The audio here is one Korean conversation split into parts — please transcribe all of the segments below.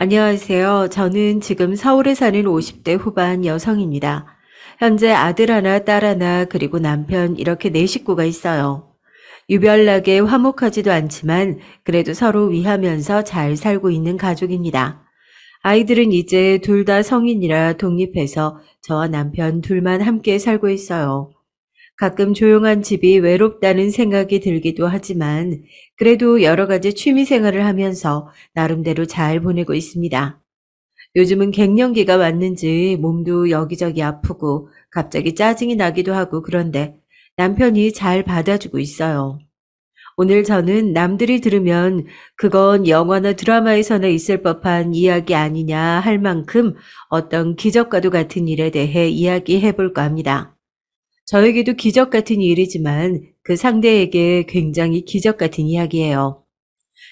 안녕하세요. 저는 지금 서울에 사는 50대 후반 여성입니다. 현재 아들 하나, 딸 하나, 그리고 남편 이렇게 네 식구가 있어요. 유별나게 화목하지도 않지만 그래도 서로 위하면서 잘 살고 있는 가족입니다. 아이들은 이제 둘 다 성인이라 독립해서 저와 남편 둘만 함께 살고 있어요. 가끔 조용한 집이 외롭다는 생각이 들기도 하지만 그래도 여러 가지 취미 생활을 하면서 나름대로 잘 보내고 있습니다. 요즘은 갱년기가 왔는지 몸도 여기저기 아프고 갑자기 짜증이 나기도 하고 그런데 남편이 잘 받아주고 있어요. 오늘 저는 남들이 들으면 그건 영화나 드라마에서나 있을 법한 이야기 아니냐 할 만큼 어떤 기적과도 같은 일에 대해 이야기해 볼까 합니다. 저에게도 기적 같은 일이지만 그 상대에게 굉장히 기적 같은 이야기예요.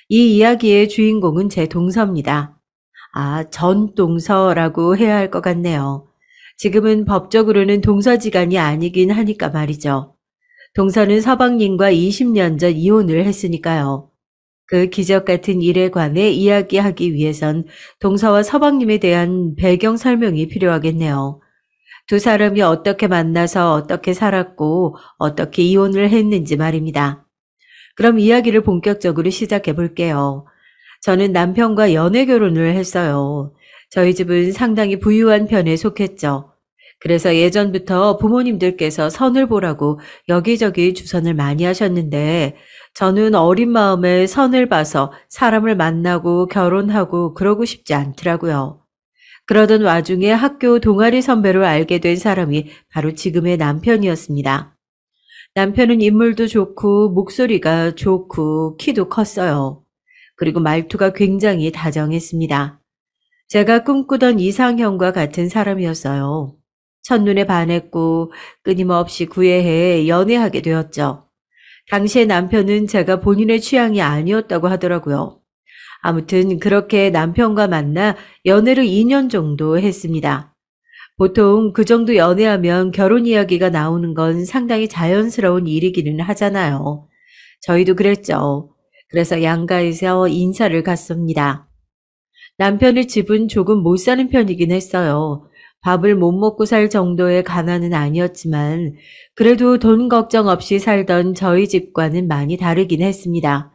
이 이야기의 주인공은 제 동서입니다. 전동서라고 해야 할 것 같네요. 지금은 법적으로는 동서지간이 아니긴 하니까 말이죠. 동서는 서방님과 20년 전 이혼을 했으니까요. 그 기적 같은 일에 관해 이야기하기 위해선 동서와 서방님에 대한 배경 설명이 필요하겠네요. 두 사람이 어떻게 만나서 어떻게 살았고 어떻게 이혼을 했는지 말입니다. 그럼 이야기를 본격적으로 시작해 볼게요. 저는 남편과 연애 결혼을 했어요. 저희 집은 상당히 부유한 편에 속했죠. 그래서 예전부터 부모님들께서 선을 보라고 여기저기 주선을 많이 하셨는데 저는 어린 마음에 선을 봐서 사람을 만나고 결혼하고 그러고 싶지 않더라고요. 그러던 와중에 학교 동아리 선배로 알게 된 사람이 바로 지금의 남편이었습니다. 남편은 인물도 좋고 목소리가 좋고 키도 컸어요. 그리고 말투가 굉장히 다정했습니다. 제가 꿈꾸던 이상형과 같은 사람이었어요. 첫눈에 반했고 끊임없이 구애해 연애하게 되었죠. 당시에 남편은 제가 본인의 취향이 아니었다고 하더라고요. 아무튼 그렇게 남편과 만나 연애를 2년 정도 했습니다. 보통 그 정도 연애하면 결혼 이야기가 나오는 건 상당히 자연스러운 일이기는 하잖아요. 저희도 그랬죠. 그래서 양가에서 인사를 갔습니다. 남편의 집은 조금 못 사는 편이긴 했어요. 밥을 못 먹고 살 정도의 가난은 아니었지만 그래도 돈 걱정 없이 살던 저희 집과는 많이 다르긴 했습니다.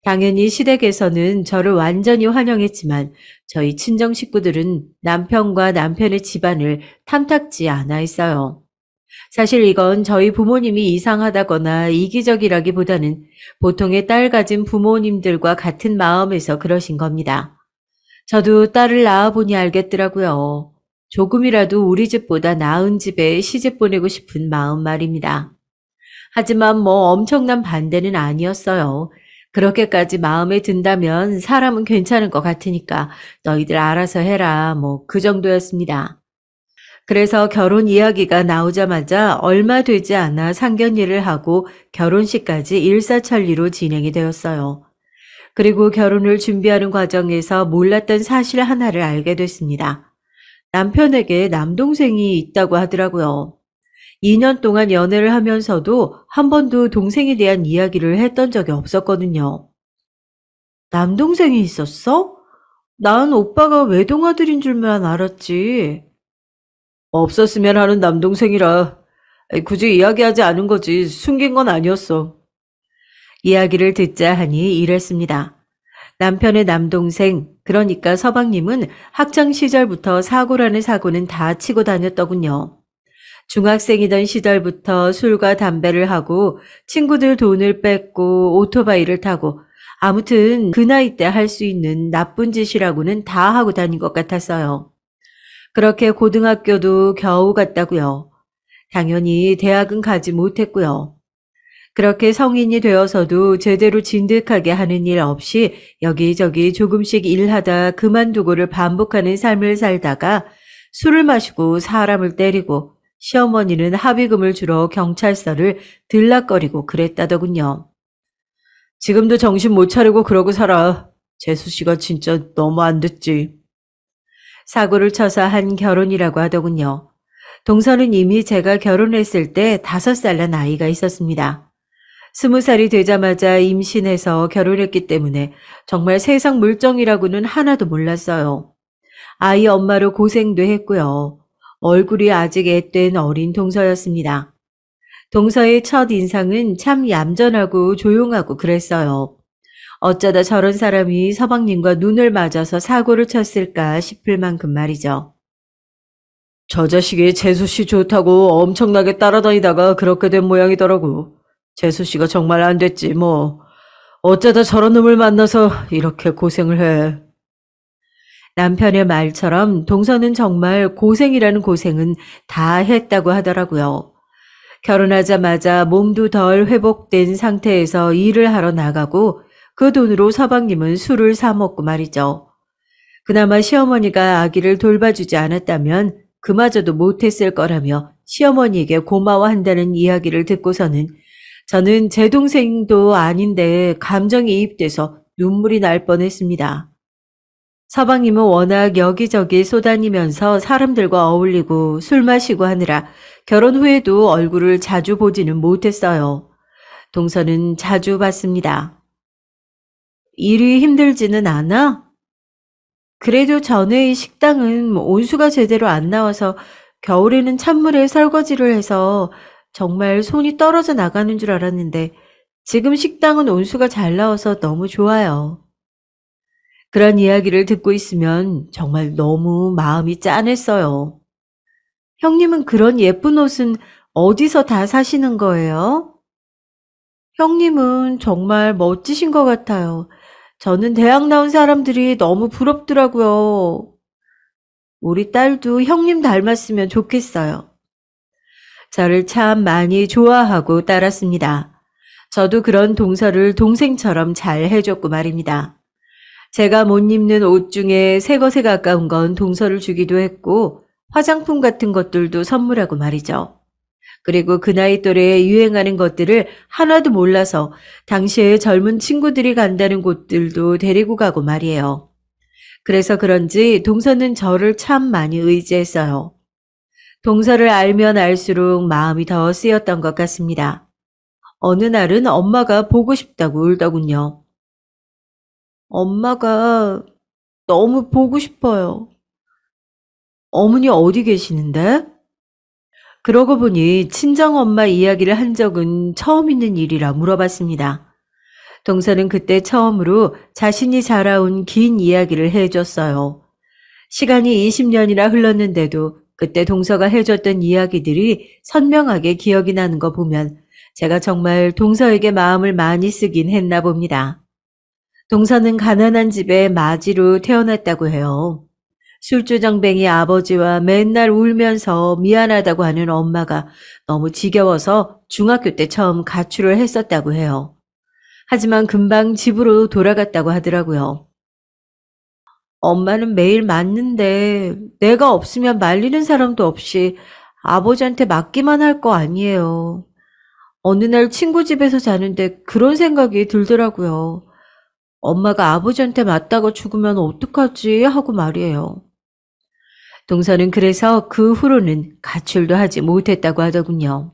당연히 시댁에서는 저를 완전히 환영했지만 저희 친정 식구들은 남편과 남편의 집안을 탐탁지 않아 했어요. 사실 이건 저희 부모님이 이상하다거나 이기적이라기보다는 보통의 딸 가진 부모님들과 같은 마음에서 그러신 겁니다. 저도 딸을 낳아보니 알겠더라고요. 조금이라도 우리 집보다 나은 집에 시집 보내고 싶은 마음 말입니다. 하지만 뭐 엄청난 반대는 아니었어요. 그렇게까지 마음에 든다면 사람은 괜찮을 것 같으니까 너희들 알아서 해라. 뭐 그 정도였습니다. 그래서 결혼 이야기가 나오자마자 얼마 되지 않아 상견례를 하고 결혼식까지 일사천리로 진행이 되었어요. 그리고 결혼을 준비하는 과정에서 몰랐던 사실 하나를 알게 됐습니다. 남편에게 남동생이 있다고 하더라고요. 2년 동안 연애를 하면서도 한 번도 동생에 대한 이야기를 했던 적이 없었거든요. 남동생이 있었어? 난 오빠가 외동아들인 줄만 알았지. 없었으면 하는 남동생이라 굳이 이야기하지 않은 거지 숨긴 건 아니었어. 이야기를 듣자 하니 이랬습니다. 남편의 남동생, 그러니까 서방님은 학창 시절부터 사고라는 사고는 다 치고 다녔더군요. 중학생이던 시절부터 술과 담배를 하고 친구들 돈을 뺏고 오토바이를 타고 아무튼 그 나이 때 할 수 있는 나쁜 짓이라고는 다 하고 다닌 것 같았어요. 그렇게 고등학교도 겨우 갔다고요. 당연히 대학은 가지 못했고요. 그렇게 성인이 되어서도 제대로 진득하게 하는 일 없이 여기저기 조금씩 일하다 그만두고를 반복하는 삶을 살다가 술을 마시고 사람을 때리고 시어머니는 합의금을 주러 경찰서를 들락거리고 그랬다더군요. 지금도 정신 못 차리고 그러고 살아. 재수 씨가 진짜 너무 안 됐지. 사고를 쳐서 한 결혼이라고 하더군요. 동서는 이미 제가 결혼했을 때 5살 난 아이가 있었습니다. 20살이 되자마자 임신해서 결혼했기 때문에 정말 세상 물정이라고는 하나도 몰랐어요. 아이 엄마로 고생도 했고요. 얼굴이 아직 앳된 어린 동서였습니다. 동서의 첫 인상은 참 얌전하고 조용하고 그랬어요. 어쩌다 저런 사람이 서방님과 눈을 맞아서 사고를 쳤을까 싶을 만큼 말이죠. 저 자식이 재수씨 좋다고 엄청나게 따라다니다가 그렇게 된 모양이더라고. 재수씨가 정말 안 됐지 뭐. 어쩌다 저런 놈을 만나서 이렇게 고생을 해. 남편의 말처럼 동서는 정말 고생이라는 고생은 다 했다고 하더라고요. 결혼하자마자 몸도 덜 회복된 상태에서 일을 하러 나가고 그 돈으로 서방님은 술을 사 먹고 말이죠. 그나마 시어머니가 아기를 돌봐주지 않았다면 그마저도 못했을 거라며 시어머니에게 고마워한다는 이야기를 듣고서는 저는 제 동생도 아닌데 감정이입돼서 눈물이 날 뻔했습니다. 서방님은 워낙 여기저기 쏘다니면서 사람들과 어울리고 술 마시고 하느라 결혼 후에도 얼굴을 자주 보지는 못했어요. 동서는 자주 봤습니다. 일이 힘들지는 않아? 그래도 전에 식당은 온수가 제대로 안 나와서 겨울에는 찬물에 설거지를 해서 정말 손이 떨어져 나가는 줄 알았는데 지금 식당은 온수가 잘 나와서 너무 좋아요. 그런 이야기를 듣고 있으면 정말 너무 마음이 짠했어요. 형님은 그런 예쁜 옷은 어디서 다 사시는 거예요? 형님은 정말 멋지신 것 같아요. 저는 대학 나온 사람들이 너무 부럽더라고요. 우리 딸도 형님 닮았으면 좋겠어요. 저를 참 많이 좋아하고 따랐습니다. 저도 그런 동서를 동생처럼 잘 해줬고 말입니다. 제가 못 입는 옷 중에 새 것에 가까운 건 동서를 주기도 했고 화장품 같은 것들도 선물하고 말이죠. 그리고 그 나이 또래에 유행하는 것들을 하나도 몰라서 당시에 젊은 친구들이 간다는 곳들도 데리고 가고 말이에요. 그래서 그런지 동서는 저를 참 많이 의지했어요. 동서를 알면 알수록 마음이 더 쓰였던 것 같습니다. 어느 날은 엄마가 보고 싶다고 울더군요. 엄마가 너무 보고 싶어요. 어머니 어디 계시는데? 그러고 보니 친정엄마 이야기를 한 적은 처음 있는 일이라 물어봤습니다. 동서는 그때 처음으로 자신이 자라온 긴 이야기를 해줬어요. 시간이 20년이나 흘렀는데도 그때 동서가 해줬던 이야기들이 선명하게 기억이 나는 거 보면 제가 정말 동서에게 마음을 많이 쓰긴 했나 봅니다. 동서는 가난한 집에 마지로 태어났다고 해요. 술주정뱅이 아버지와 맨날 울면서 미안하다고 하는 엄마가 너무 지겨워서 중학교 때 처음 가출을 했었다고 해요. 하지만 금방 집으로 돌아갔다고 하더라고요. 엄마는 매일 맞는데 내가 없으면 말리는 사람도 없이 아버지한테 맞기만 할 거 아니에요. 어느 날 친구 집에서 자는데 그런 생각이 들더라고요. 엄마가 아버지한테 맞다가 죽으면 어떡하지 하고 말이에요. 동서는 그래서 그 후로는 가출도 하지 못했다고 하더군요.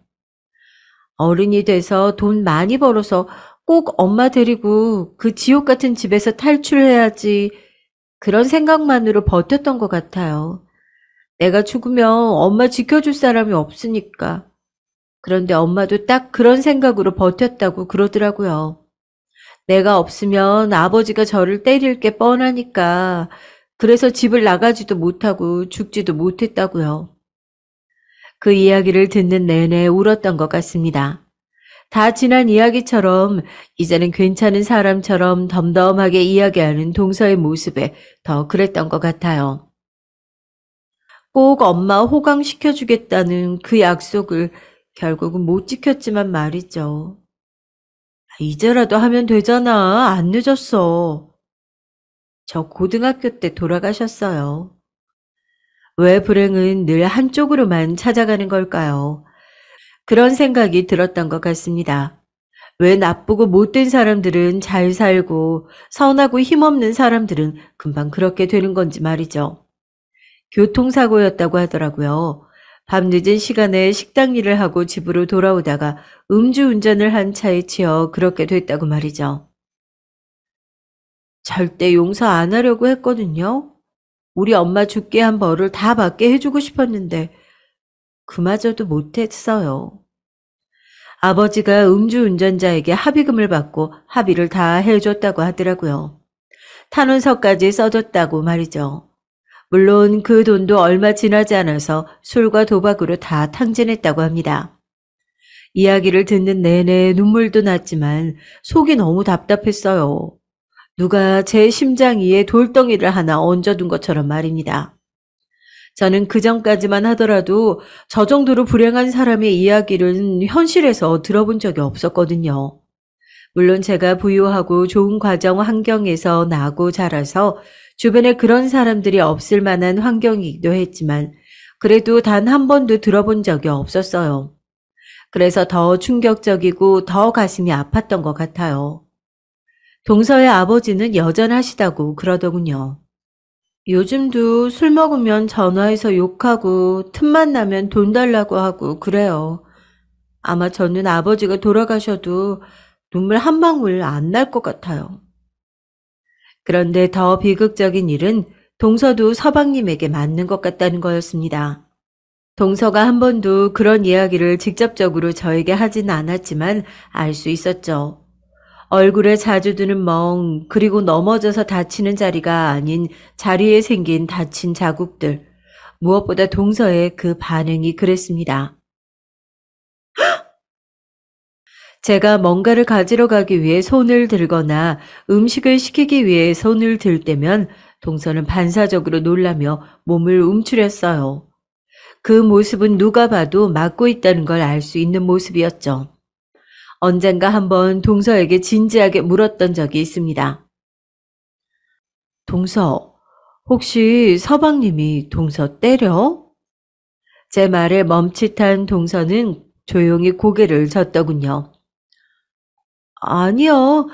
어른이 돼서 돈 많이 벌어서 꼭 엄마 데리고 그 지옥 같은 집에서 탈출해야지 그런 생각만으로 버텼던 것 같아요. 내가 죽으면 엄마 지켜줄 사람이 없으니까. 그런데 엄마도 딱 그런 생각으로 버텼다고 그러더라고요. 내가 없으면 아버지가 저를 때릴 게 뻔하니까 그래서 집을 나가지도 못하고 죽지도 못했다고요. 그 이야기를 듣는 내내 울었던 것 같습니다. 다 지난 이야기처럼 이제는 괜찮은 사람처럼 덤덤하게 이야기하는 동서의 모습에 더 그랬던 것 같아요. 꼭 엄마 호강시켜주겠다는 그 약속을 결국은 못 지켰지만 말이죠. 이제라도 하면 되잖아. 안 늦었어. 저 고등학교 때 돌아가셨어요. 왜 불행은 늘 한쪽으로만 찾아가는 걸까요? 그런 생각이 들었던 것 같습니다. 왜 나쁘고 못된 사람들은 잘 살고 선하고 힘없는 사람들은 금방 그렇게 되는 건지 말이죠. 교통사고였다고 하더라고요. 밤늦은 시간에 식당 일을 하고 집으로 돌아오다가 음주운전을 한 차에 치여 그렇게 됐다고 말이죠. 절대 용서 안 하려고 했거든요. 우리 엄마 죽게 한 벌을 다 받게 해주고 싶었는데 그마저도 못했어요. 아버지가 음주운전자에게 합의금을 받고 합의를 다 해줬다고 하더라고요. 탄원서까지 써줬다고 말이죠. 물론 그 돈도 얼마 지나지 않아서 술과 도박으로 다 탕진했다고 합니다. 이야기를 듣는 내내 눈물도 났지만 속이 너무 답답했어요. 누가 제 심장 위에 돌덩이를 하나 얹어둔 것처럼 말입니다. 저는 그전까지만 하더라도 저 정도로 불행한 사람의 이야기를 현실에서 들어본 적이 없었거든요. 물론 제가 부유하고 좋은 가정 환경에서 나고 자라서 주변에 그런 사람들이 없을 만한 환경이기도 했지만 그래도 단 한 번도 들어본 적이 없었어요. 그래서 더 충격적이고 더 가슴이 아팠던 것 같아요. 동서의 아버지는 여전하시다고 그러더군요. 요즘도 술 먹으면 전화해서 욕하고 틈만 나면 돈 달라고 하고 그래요. 아마 저는 아버지가 돌아가셔도 눈물 한 방울 안 날 것 같아요. 그런데 더 비극적인 일은 동서도 서방님에게 맞는 것 같다는 거였습니다. 동서가 한 번도 그런 이야기를 직접적으로 저에게 하진 않았지만 알 수 있었죠. 얼굴에 자주 드는 멍, 그리고 넘어져서 다치는 자리가 아닌 자리에 생긴 다친 자국들. 무엇보다 동서의 그 반응이 그랬습니다. 제가 뭔가를 가지러 가기 위해 손을 들거나 음식을 시키기 위해 손을 들 때면 동서는 반사적으로 놀라며 몸을 움츠렸어요. 그 모습은 누가 봐도 맞고 있다는 걸 알 수 있는 모습이었죠. 언젠가 한번 동서에게 진지하게 물었던 적이 있습니다. 동서, 혹시 서방님이 동서 때려? 제 말에 멈칫한 동서는 조용히 고개를 젓더군요. 아니요,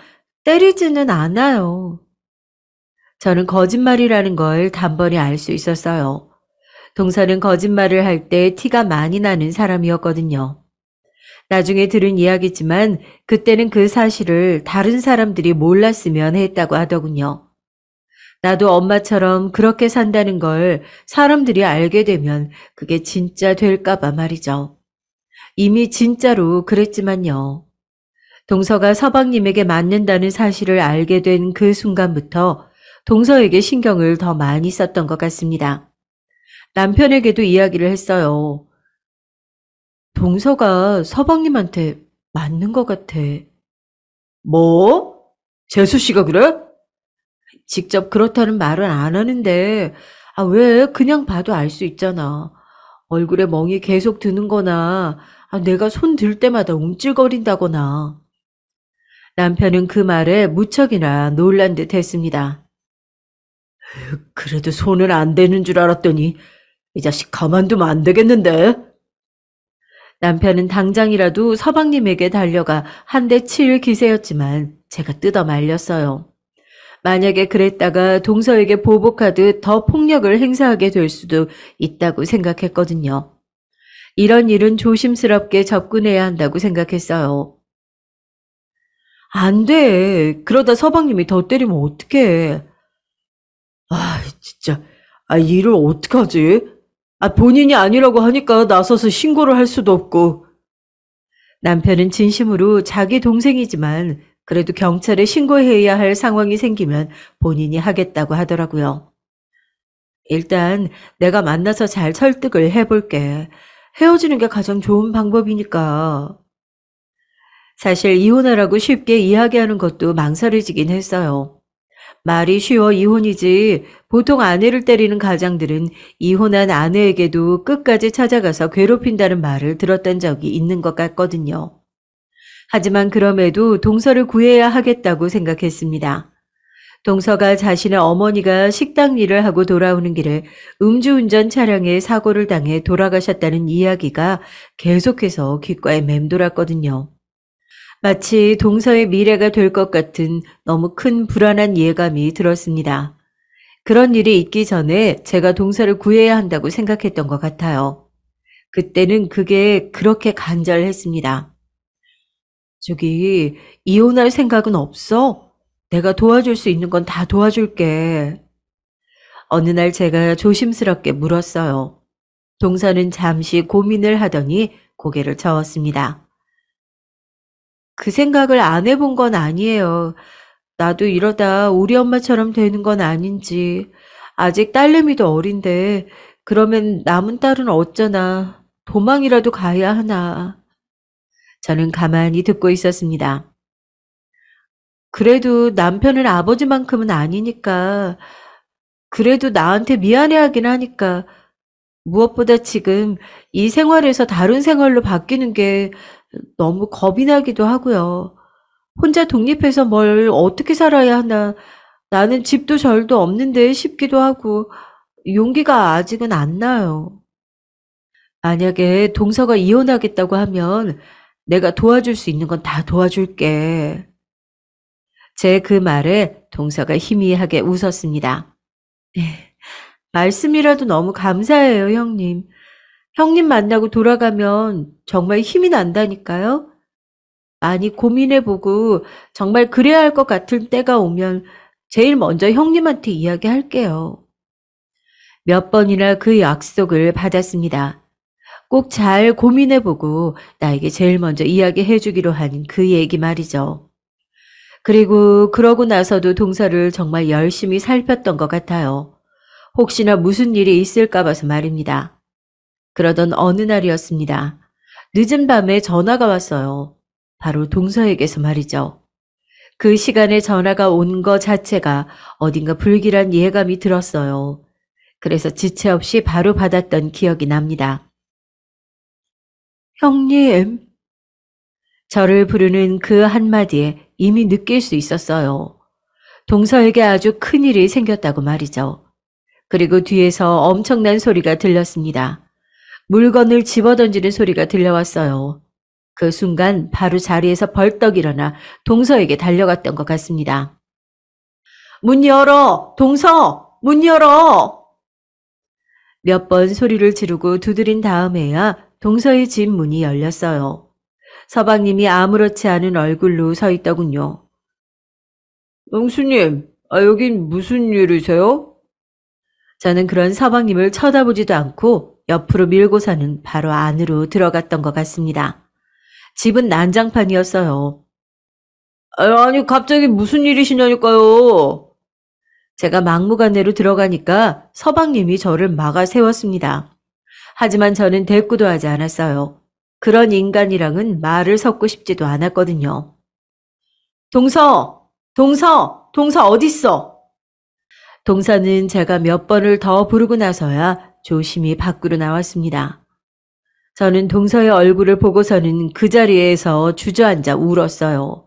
때리지는 않아요. 저는 거짓말이라는 걸 단번에 알 수 있었어요. 동서는 거짓말을 할 때 티가 많이 나는 사람이었거든요. 나중에 들은 이야기지만 그때는 그 사실을 다른 사람들이 몰랐으면 했다고 하더군요. 나도 엄마처럼 그렇게 산다는 걸 사람들이 알게 되면 그게 진짜 될까봐 말이죠. 이미 진짜로 그랬지만요. 동서가 서방님에게 맞는다는 사실을 알게 된 그 순간부터 동서에게 신경을 더 많이 썼던 것 같습니다. 남편에게도 이야기를 했어요. 동서가 서방님한테 맞는 것 같아. 뭐? 재수 씨가 그래? 직접 그렇다는 말은 안 하는데, 왜 그냥 봐도 알 수 있잖아. 얼굴에 멍이 계속 드는 거나, 내가 손 들 때마다 움찔거린다거나. 남편은 그 말에 무척이나 놀란 듯 했습니다. 그래도 손은 안 대는 줄 알았더니 이 자식 가만두면 안 되겠는데? 남편은 당장이라도 서방님에게 달려가 한 대 칠 기세였지만 제가 뜯어 말렸어요. 만약에 그랬다가 동서에게 보복하듯 더 폭력을 행사하게 될 수도 있다고 생각했거든요. 이런 일은 조심스럽게 접근해야 한다고 생각했어요. 안 돼. 그러다 서방님이 더 때리면 어떡해. 진짜. 이 일을 어떡하지? 본인이 아니라고 하니까 나서서 신고를 할 수도 없고. 남편은 진심으로 자기 동생이지만 그래도 경찰에 신고해야 할 상황이 생기면 본인이 하겠다고 하더라고요. 일단 내가 만나서 잘 설득을 해볼게. 헤어지는 게 가장 좋은 방법이니까. 사실 이혼하라고 쉽게 이야기하는 것도 망설여지긴 했어요. 말이 쉬워 이혼이지 보통 아내를 때리는 가장들은 이혼한 아내에게도 끝까지 찾아가서 괴롭힌다는 말을 들었던 적이 있는 것 같거든요. 하지만 그럼에도 동서를 구해야 하겠다고 생각했습니다. 동서가 자신의 어머니가 식당 일을 하고 돌아오는 길에 음주운전 차량에 사고를 당해 돌아가셨다는 이야기가 계속해서 귓가에 맴돌았거든요. 마치 동서의 미래가 될 것 같은 너무 큰 불안한 예감이 들었습니다. 그런 일이 있기 전에 제가 동서를 구해야 한다고 생각했던 것 같아요. 그때는 그게 그렇게 간절했습니다. 저기, 이혼할 생각은 없어? 내가 도와줄 수 있는 건 다 도와줄게. 어느 날 제가 조심스럽게 물었어요. 동서는 잠시 고민을 하더니 고개를 저었습니다. 그 생각을 안 해본 건 아니에요. 나도 이러다 우리 엄마처럼 되는 건 아닌지. 아직 딸내미도 어린데 그러면 남은 딸은 어쩌나. 도망이라도 가야 하나. 저는 가만히 듣고 있었습니다. 그래도 남편은 아버지만큼은 아니니까. 그래도 나한테 미안해하긴 하니까. 무엇보다 지금 이 생활에서 다른 생활로 바뀌는 게 너무 겁이 나기도 하고요. 혼자 독립해서 뭘 어떻게 살아야 하나. 나는 집도 절도 없는데 싶기도 하고 용기가 아직은 안 나요. 만약에 동서가 이혼하겠다고 하면 내가 도와줄 수 있는 건 다 도와줄게. 제 그 말에 동서가 희미하게 웃었습니다. 말씀이라도 너무 감사해요, 형님. 형님 만나고 돌아가면 정말 힘이 난다니까요. 많이 고민해보고 정말 그래야 할 것 같을 때가 오면 제일 먼저 형님한테 이야기할게요. 몇 번이나 그 약속을 받았습니다. 꼭 잘 고민해보고 나에게 제일 먼저 이야기해주기로 한 그 얘기 말이죠. 그리고 그러고 나서도 동서를 정말 열심히 살폈던 것 같아요. 혹시나 무슨 일이 있을까 봐서 말입니다. 그러던 어느 날이었습니다. 늦은 밤에 전화가 왔어요. 바로 동서에게서 말이죠. 그 시간에 전화가 온 거 자체가 어딘가 불길한 예감이 들었어요. 그래서 지체 없이 바로 받았던 기억이 납니다. 형님. 저를 부르는 그 한마디에 이미 느낄 수 있었어요. 동서에게 아주 큰일이 생겼다고 말이죠. 그리고 뒤에서 엄청난 소리가 들렸습니다. 물건을 집어던지는 소리가 들려왔어요. 그 순간 바로 자리에서 벌떡 일어나 동서에게 달려갔던 것 같습니다. 문 열어! 동서! 문 열어! 몇 번 소리를 지르고 두드린 다음에야 동서의 집 문이 열렸어요. 서방님이 아무렇지 않은 얼굴로 서 있더군요. 영수님, 여긴 무슨 일이세요? 저는 그런 서방님을 쳐다보지도 않고 옆으로 밀고서는 바로 안으로 들어갔던 것 같습니다. 집은 난장판이었어요. 아니, 갑자기 무슨 일이시냐니까요. 제가 막무가내로 들어가니까 서방님이 저를 막아 세웠습니다. 하지만 저는 대꾸도 하지 않았어요. 그런 인간이랑은 말을 섞고 싶지도 않았거든요. 동서! 동서! 동서 어딨어? 동서는 제가 몇 번을 더 부르고 나서야 조심히 밖으로 나왔습니다. 저는 동서의 얼굴을 보고서는 그 자리에서 주저앉아 울었어요.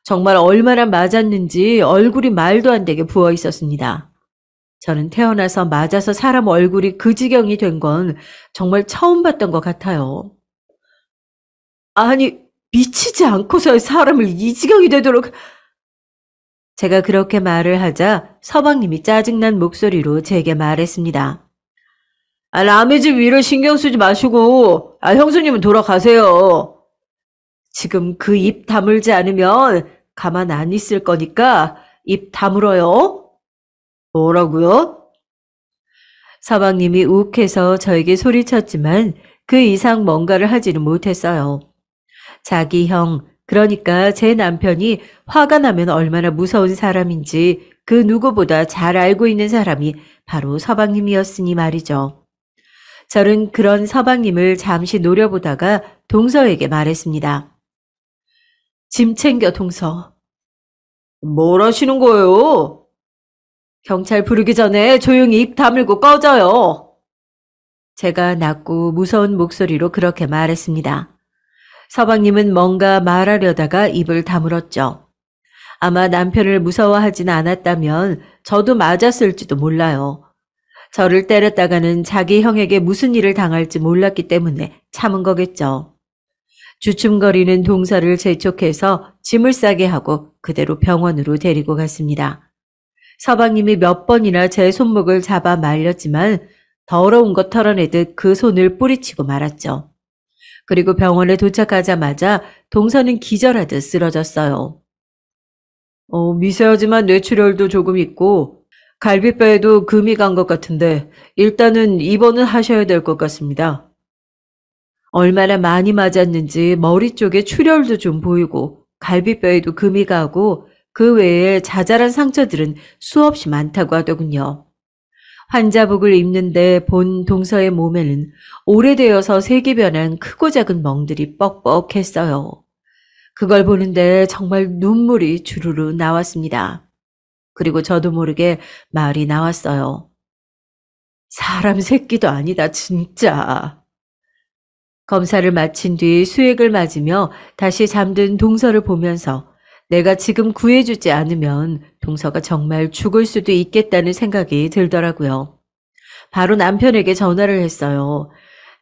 정말 얼마나 맞았는지 얼굴이 말도 안 되게 부어 있었습니다. 저는 태어나서 맞아서 사람 얼굴이 그 지경이 된 건 정말 처음 봤던 것 같아요. 아니, 미치지 않고서 사람을 이 지경이 되도록... 제가 그렇게 말을 하자 서방님이 짜증난 목소리로 제게 말했습니다. 남의 집 일을 신경 쓰지 마시고 형수님은 돌아가세요. 지금 그 입 다물지 않으면 가만 안 있을 거니까 입 다물어요. 뭐라고요? 서방님이 욱해서 저에게 소리쳤지만 그 이상 뭔가를 하지는 못했어요. 자기 형, 그러니까 제 남편이 화가 나면 얼마나 무서운 사람인지 그 누구보다 잘 알고 있는 사람이 바로 서방님이었으니 말이죠. 저는 그런 서방님을 잠시 노려보다가 동서에게 말했습니다. 짐 챙겨, 동서. 뭘 하시는 거예요? 경찰 부르기 전에 조용히 입 다물고 꺼져요. 제가 낮고 무서운 목소리로 그렇게 말했습니다. 서방님은 뭔가 말하려다가 입을 다물었죠. 아마 남편을 무서워하진 않았다면 저도 맞았을지도 몰라요. 저를 때렸다가는 자기 형에게 무슨 일을 당할지 몰랐기 때문에 참은 거겠죠. 주춤거리는 동서를 재촉해서 짐을 싸게 하고 그대로 병원으로 데리고 갔습니다. 서방님이 몇 번이나 제 손목을 잡아 말렸지만 더러운 거 털어내듯 그 손을 뿌리치고 말았죠. 그리고 병원에 도착하자마자 동서는 기절하듯 쓰러졌어요. 미세하지만 뇌출혈도 조금 있고 갈비뼈에도 금이 간 것 같은데 일단은 입원은 하셔야 될 것 같습니다. 얼마나 많이 맞았는지 머리 쪽에 출혈도 좀 보이고 갈비뼈에도 금이 가고 그 외에 자잘한 상처들은 수없이 많다고 하더군요. 환자복을 입는데 본 동서의 몸에는 오래되어서 색이 변한 크고 작은 멍들이 뻑뻑했어요. 그걸 보는데 정말 눈물이 주르르 나왔습니다. 그리고 저도 모르게 말이 나왔어요. 사람 새끼도 아니다, 진짜. 검사를 마친 뒤 수액을 맞으며 다시 잠든 동서를 보면서 내가 지금 구해주지 않으면 동서가 정말 죽을 수도 있겠다는 생각이 들더라고요. 바로 남편에게 전화를 했어요.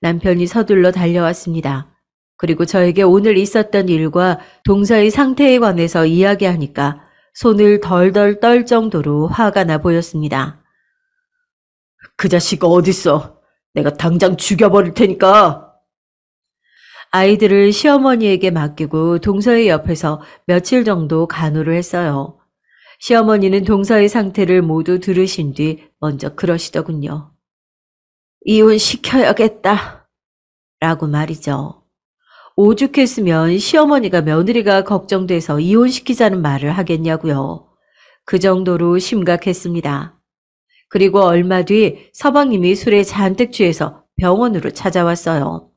남편이 서둘러 달려왔습니다. 그리고 저에게 오늘 있었던 일과 동서의 상태에 관해서 이야기하니까 손을 덜덜 떨 정도로 화가 나 보였습니다. 그 자식 어딨어? 내가 당장 죽여버릴 테니까. 아이들을 시어머니에게 맡기고 동서의 옆에서 며칠 정도 간호를 했어요. 시어머니는 동서의 상태를 모두 들으신 뒤 먼저 그러시더군요. 이혼시켜야겠다. 라고 말이죠. 오죽했으면 시어머니가 며느리가 걱정돼서 이혼시키자는 말을 하겠냐고요. 그 정도로 심각했습니다. 그리고 얼마 뒤 서방님이 술에 잔뜩 취해서 병원으로 찾아왔어요.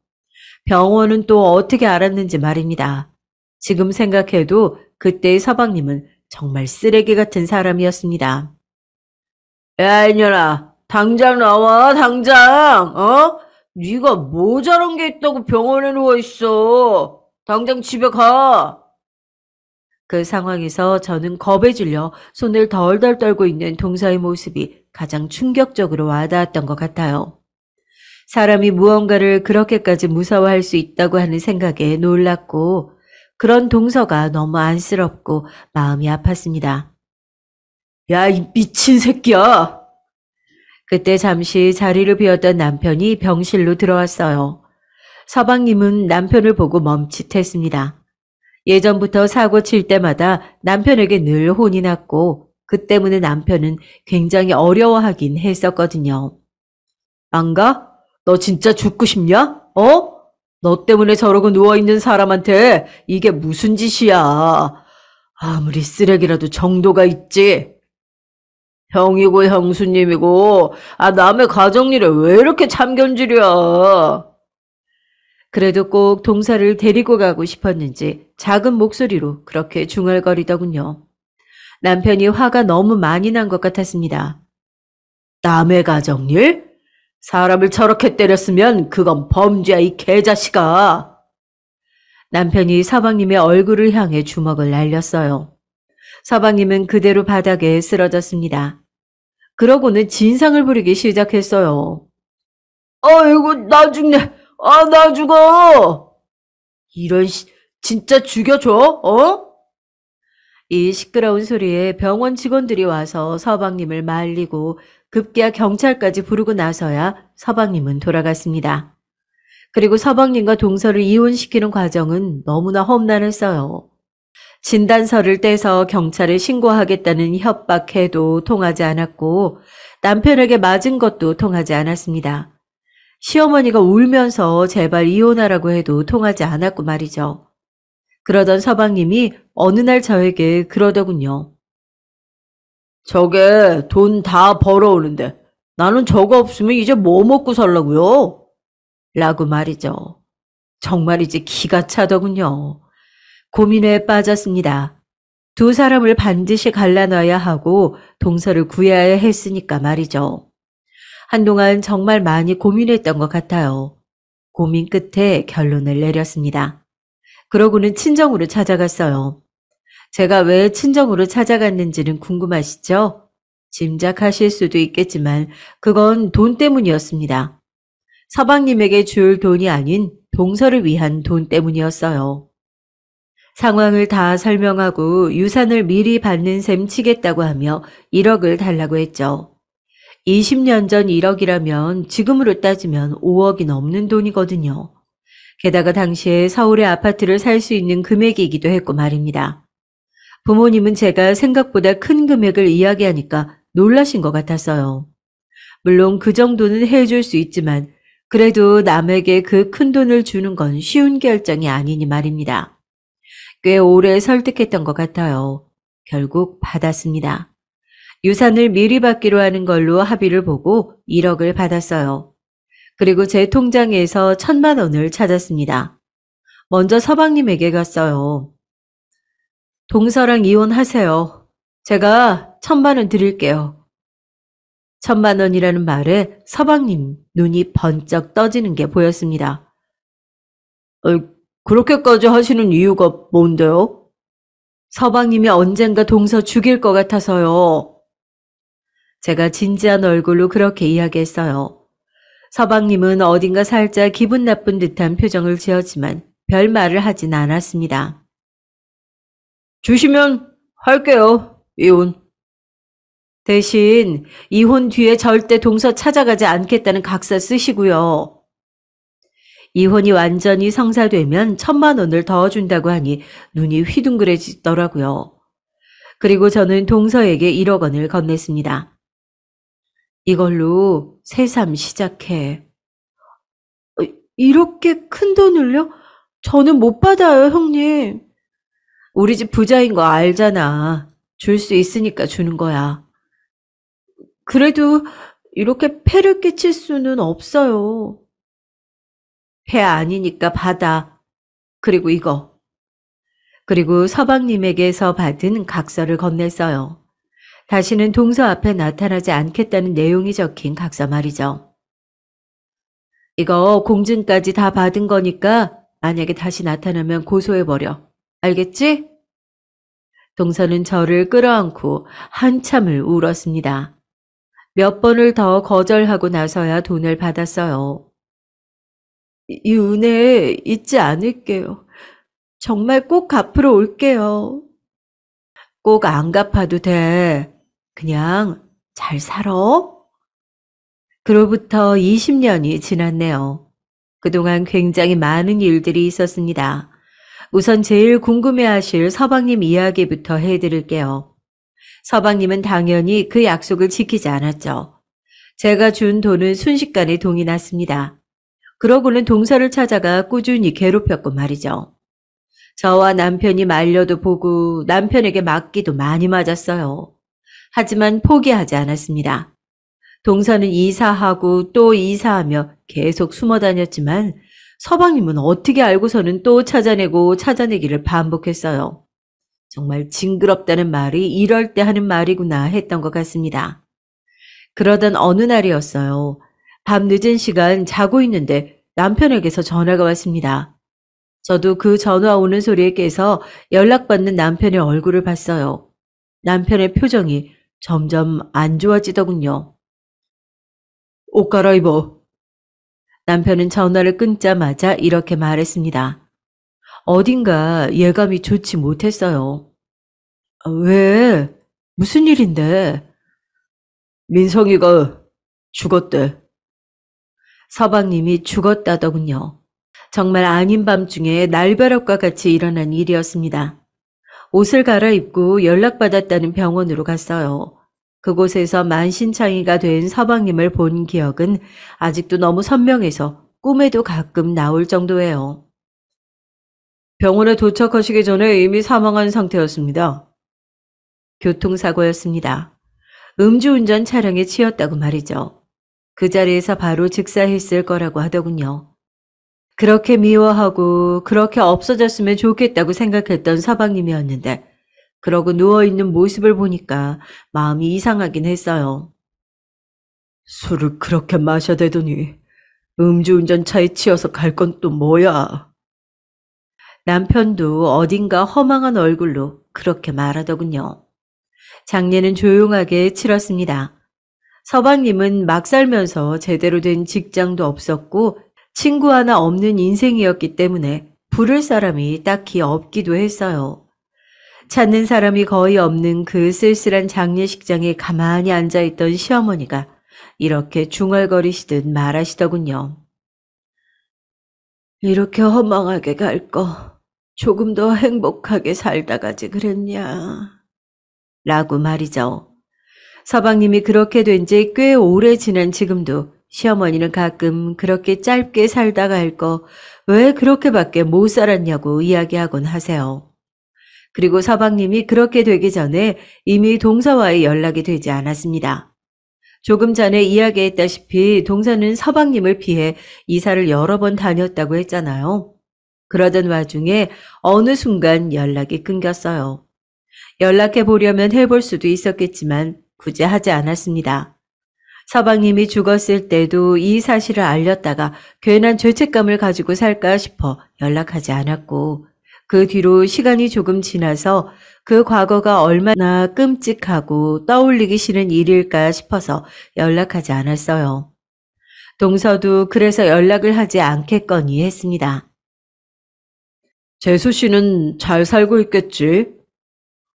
병원은 또 어떻게 알았는지 말입니다. 지금 생각해도 그때의 서방님은 정말 쓰레기 같은 사람이었습니다. 야, 이년아, 당장 나와, 당장, 네가 모자란 게 있다고 병원에 누워있어. 당장 집에 가. 그 상황에서 저는 겁에 질려 손을 덜덜 떨고 있는 동서의 모습이 가장 충격적으로 와닿았던 것 같아요. 사람이 무언가를 그렇게까지 무서워할 수 있다고 하는 생각에 놀랐고 그런 동서가 너무 안쓰럽고 마음이 아팠습니다. 야, 이 미친 새끼야! 그때 잠시 자리를 비웠던 남편이 병실로 들어왔어요. 서방님은 남편을 보고 멈칫했습니다. 예전부터 사고 칠 때마다 남편에게 늘 혼이 났고 그 때문에 남편은 굉장히 어려워하긴 했었거든요. 안 가? 너 진짜 죽고 싶냐? 너 때문에 저러고 누워있는 사람한테 이게 무슨 짓이야. 아무리 쓰레기라도 정도가 있지. 형이고 형수님이고 남의 가정일에 왜 이렇게 참견질이야. 그래도 꼭 동서를 데리고 가고 싶었는지 작은 목소리로 그렇게 중얼거리더군요. 남편이 화가 너무 많이 난 것 같았습니다. 남의 가정일? 사람을 저렇게 때렸으면 그건 범죄야, 이 개자식아. 남편이 서방님의 얼굴을 향해 주먹을 날렸어요. 서방님은 그대로 바닥에 쓰러졌습니다. 그러고는 진상을 부리기 시작했어요. 아이고, 나 죽네. 나 죽어. 이런 진짜 죽여줘, 이 시끄러운 소리에 병원 직원들이 와서 서방님을 말리고 급기야 경찰까지 부르고 나서야 서방님은 돌아갔습니다. 그리고 서방님과 동서를 이혼시키는 과정은 너무나 험난했어요. 진단서를 떼서 경찰에 신고하겠다는 협박해도 통하지 않았고 남편에게 맞은 것도 통하지 않았습니다. 시어머니가 울면서 제발 이혼하라고 해도 통하지 않았고 말이죠. 그러던 서방님이 어느 날 저에게 그러더군요. 저게 돈 다 벌어오는데 나는 저거 없으면 이제 뭐 먹고 살라고요? 라고 말이죠. 정말이지 기가 차더군요. 고민에 빠졌습니다. 두 사람을 반드시 갈라놔야 하고 동서를 구해야 했으니까 말이죠. 한동안 정말 많이 고민했던 것 같아요. 고민 끝에 결론을 내렸습니다. 그러고는 친정으로 찾아갔어요. 제가 왜 친정으로 찾아갔는지는 궁금하시죠? 짐작하실 수도 있겠지만 그건 돈 때문이었습니다. 서방님에게 줄 돈이 아닌 동서를 위한 돈 때문이었어요. 상황을 다 설명하고 유산을 미리 받는 셈 치겠다고 하며 1억을 달라고 했죠. 20년 전 1억이라면 지금으로 따지면 5억이 넘는 돈이거든요. 게다가 당시에 서울의 아파트를 살 수 있는 금액이기도 했고 말입니다. 부모님은 제가 생각보다 큰 금액을 이야기하니까 놀라신 것 같았어요. 물론 그 정도는 해줄 수 있지만 그래도 남에게 그 큰 돈을 주는 건 쉬운 결정이 아니니 말입니다. 꽤 오래 설득했던 것 같아요. 결국 받았습니다. 유산을 미리 받기로 하는 걸로 합의를 보고 1억을 받았어요. 그리고 제 통장에서 1,000만 원을 찾았습니다. 먼저 서방님에게 갔어요. 동서랑 이혼하세요. 제가 1,000만 원 드릴게요. 1,000만 원이라는 말에 서방님 눈이 번쩍 떠지는 게 보였습니다. 그렇게까지 하시는 이유가 뭔데요? 서방님이 언젠가 동서 죽일 것 같아서요. 제가 진지한 얼굴로 그렇게 이야기했어요. 서방님은 어딘가 살짝 기분 나쁜 듯한 표정을 지었지만 별 말을 하진 않았습니다. 주시면 할게요. 이혼. 대신 이혼 뒤에 절대 동서 찾아가지 않겠다는 각서 쓰시고요. 이혼이 완전히 성사되면 1,000만 원을 더 준다고 하니 눈이 휘둥그레지더라고요. 그리고 저는 동서에게 1억 원을 건넸습니다. 이걸로 새삼 시작해. 이렇게 큰 돈을요? 저는 못 받아요, 형님. 우리 집 부자인 거 알잖아. 줄 수 있으니까 주는 거야. 그래도 이렇게 폐를 끼칠 수는 없어요. 폐 아니니까 받아. 그리고 이거. 그리고 서방님에게서 받은 각서를 건넸어요. 다시는 동서 앞에 나타나지 않겠다는 내용이 적힌 각서 말이죠. 이거 공증까지 다 받은 거니까 만약에 다시 나타나면 고소해버려. 알겠지? 동서는 저를 끌어안고 한참을 울었습니다. 몇 번을 더 거절하고 나서야 돈을 받았어요. 이 은혜 잊지 않을게요. 정말 꼭 갚으러 올게요. 꼭 안 갚아도 돼. 그냥 잘 살아. 그로부터 20년이 지났네요. 그동안 굉장히 많은 일들이 있었습니다. 우선 제일 궁금해하실 서방님 이야기부터 해드릴게요. 서방님은 당연히 그 약속을 지키지 않았죠. 제가 준 돈은 순식간에 동이 났습니다. 그러고는 동서를 찾아가 꾸준히 괴롭혔고 말이죠. 저와 남편이 말려도 보고 남편에게 맞기도 많이 맞았어요. 하지만 포기하지 않았습니다. 동서는 이사하고 또 이사하며 계속 숨어 다녔지만 서방님은 어떻게 알고서는 또 찾아내고 찾아내기를 반복했어요. 정말 징그럽다는 말이 이럴 때 하는 말이구나 했던 것 같습니다. 그러던 어느 날이었어요. 밤 늦은 시간 자고 있는데 남편에게서 전화가 왔습니다. 저도 그 전화 오는 소리에 깨서 연락받는 남편의 얼굴을 봤어요. 남편의 표정이 점점 안 좋아지더군요. 옷 갈아입어. 남편은 전화를 끊자마자 이렇게 말했습니다. 어딘가 예감이 좋지 못했어요. 왜? 무슨 일인데? 민성이가 죽었대. 서방님이 죽었다더군요. 정말 아닌 밤중에 날벼락과 같이 일어난 일이었습니다. 옷을 갈아입고 연락받았다는 병원으로 갔어요. 그곳에서 만신창이가 된 서방님을 본 기억은 아직도 너무 선명해서 꿈에도 가끔 나올 정도예요. 병원에 도착하시기 전에 이미 사망한 상태였습니다. 교통사고였습니다. 음주운전 차량에 치였다고 말이죠. 그 자리에서 바로 즉사했을 거라고 하더군요. 그렇게 미워하고 그렇게 없어졌으면 좋겠다고 생각했던 서방님이었는데 그러고 누워있는 모습을 보니까 마음이 이상하긴 했어요. 술을 그렇게 마셔대더니 음주운전 차에 치여서 갈 건 또 뭐야? 남편도 어딘가 허망한 얼굴로 그렇게 말하더군요. 장례는 조용하게 치렀습니다. 서방님은 막 살면서 제대로 된 직장도 없었고 친구 하나 없는 인생이었기 때문에 부를 사람이 딱히 없기도 했어요. 찾는 사람이 거의 없는 그 쓸쓸한 장례식장에 가만히 앉아있던 시어머니가 이렇게 중얼거리시듯 말하시더군요. 이렇게 허망하게 갈 거 조금 더 행복하게 살다 가지 그랬냐. 라고 말이죠. 서방님이 그렇게 된 지 꽤 오래 지난 지금도 시어머니는 가끔 그렇게 짧게 살다 갈 거 왜 그렇게밖에 못 살았냐고 이야기하곤 하세요. 그리고 서방님이 그렇게 되기 전에 이미 동서와의 연락이 되지 않았습니다. 조금 전에 이야기했다시피 동서는 서방님을 피해 이사를 여러 번 다녔다고 했잖아요. 그러던 와중에 어느 순간 연락이 끊겼어요. 연락해 보려면 해볼 수도 있었겠지만 굳이 하지 않았습니다. 서방님이 죽었을 때도 이 사실을 알렸다가 괜한 죄책감을 가지고 살까 싶어 연락하지 않았고, 그 뒤로 시간이 조금 지나서 그 과거가 얼마나 끔찍하고 떠올리기 싫은 일일까 싶어서 연락하지 않았어요. 동서도 그래서 연락을 하지 않겠거니 했습니다. 재수 씨는 잘 살고 있겠지?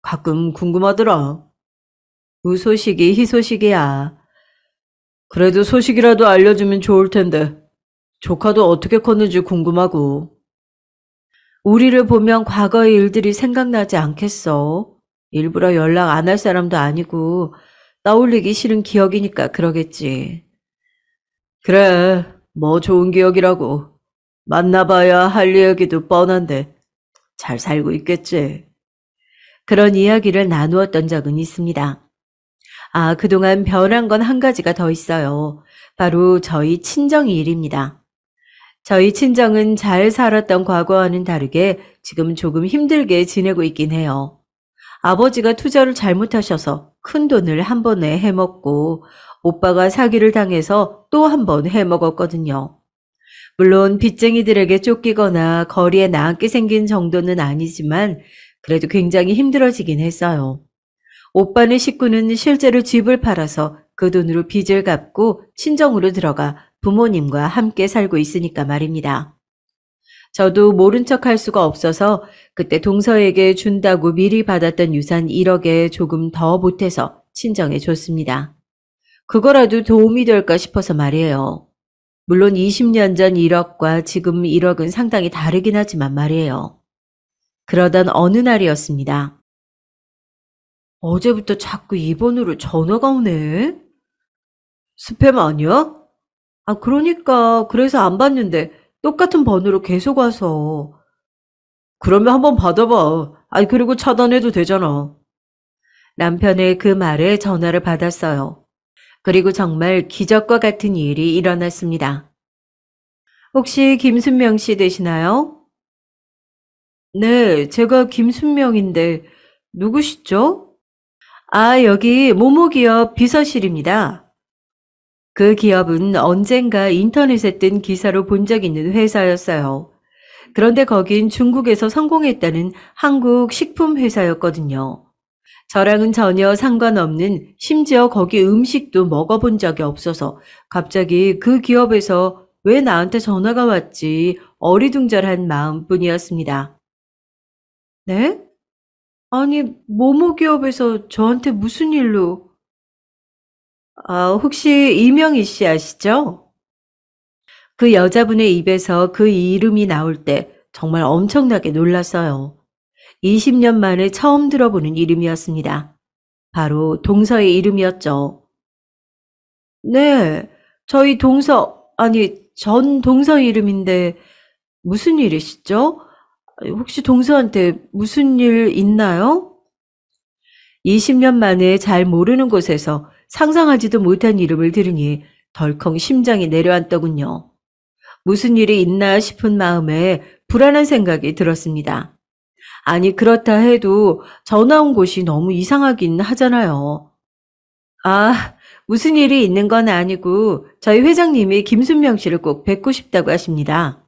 가끔 궁금하더라. 무소식이 희소식이야. 그래도 소식이라도 알려주면 좋을 텐데. 조카도 어떻게 컸는지 궁금하고. 우리를 보면 과거의 일들이 생각나지 않겠어. 일부러 연락 안 할 사람도 아니고 떠올리기 싫은 기억이니까 그러겠지. 그래, 뭐 좋은 기억이라고. 만나봐야 할 얘기도 뻔한데 잘 살고 있겠지. 그런 이야기를 나누었던 적은 있습니다. 아, 그동안 변한 건 한 가지가 더 있어요. 바로 저희 친정이 일입니다. 저희 친정은 잘 살았던 과거와는 다르게 지금 조금 힘들게 지내고 있긴 해요. 아버지가 투자를 잘못하셔서 큰 돈을 한 번에 해먹고 오빠가 사기를 당해서 또 한 번 해먹었거든요. 물론 빚쟁이들에게 쫓기거나 거리에 나앉게 생긴 정도는 아니지만 그래도 굉장히 힘들어지긴 했어요. 오빠네 식구는 실제로 집을 팔아서 그 돈으로 빚을 갚고 친정으로 들어가 부모님과 함께 살고 있으니까 말입니다. 저도 모른 척 할 수가 없어서 그때 동서에게 준다고 미리 받았던 유산 1억에 조금 더 보태서 친정에 줬습니다. 그거라도 도움이 될까 싶어서 말이에요. 물론 20년 전 1억과 지금 1억은 상당히 다르긴 하지만 말이에요. 그러던 어느 날이었습니다. 어제부터 자꾸 이 번호로 전화가 오네. 스팸 아니야? 아, 그러니까 그래서 안 받는데 똑같은 번호로 계속 와서. 그러면 한번 받아봐. 아니, 그리고 차단해도 되잖아. 남편의 그 말에 전화를 받았어요. 그리고 정말 기적과 같은 일이 일어났습니다. 혹시 김순명 씨 되시나요? 네, 제가 김순명인데 누구시죠? 아, 여기 모모기업 비서실입니다. 그 기업은 언젠가 인터넷에 뜬 기사로 본 적 있는 회사였어요. 그런데 거긴 중국에서 성공했다는 한국 식품 회사였거든요. 저랑은 전혀 상관없는, 심지어 거기 음식도 먹어본 적이 없어서 갑자기 그 기업에서 왜 나한테 전화가 왔지 어리둥절한 마음뿐이었습니다. 네? 아니, 모모 기업에서 저한테 무슨 일로? 아, 혹시 이명희 씨 아시죠? 그 여자분의 입에서 그 이름이 나올 때 정말 엄청나게 놀랐어요. 20년 만에 처음 들어보는 이름이었습니다. 바로 동서의 이름이었죠. 네, 저희 동서, 아니, 전 동서 이름인데 무슨 일이시죠? 혹시 동서한테 무슨 일 있나요? 20년 만에 잘 모르는 곳에서 상상하지도 못한 이름을 들으니 덜컹 심장이 내려앉더군요. 무슨 일이 있나 싶은 마음에 불안한 생각이 들었습니다. 아니, 그렇다 해도 전화 온 곳이 너무 이상하긴 하잖아요. 아, 무슨 일이 있는 건 아니고 저희 회장님이 김순명 씨를 꼭 뵙고 싶다고 하십니다.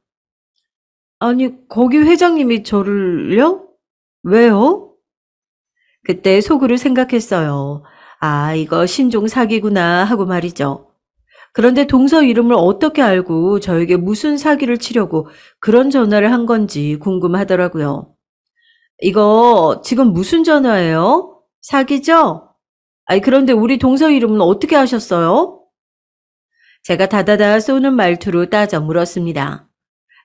아니, 거기 회장님이 저를요? 왜요? 그때 속으로 생각했어요. 아, 이거 신종 사기구나 하고 말이죠. 그런데 동서 이름을 어떻게 알고 저에게 무슨 사기를 치려고 그런 전화를 한 건지 궁금하더라고요. 이거 지금 무슨 전화예요? 사기죠? 아니, 그런데 우리 동서 이름은 어떻게 아셨어요? 제가 다다다 쏘는 말투로 따져 물었습니다.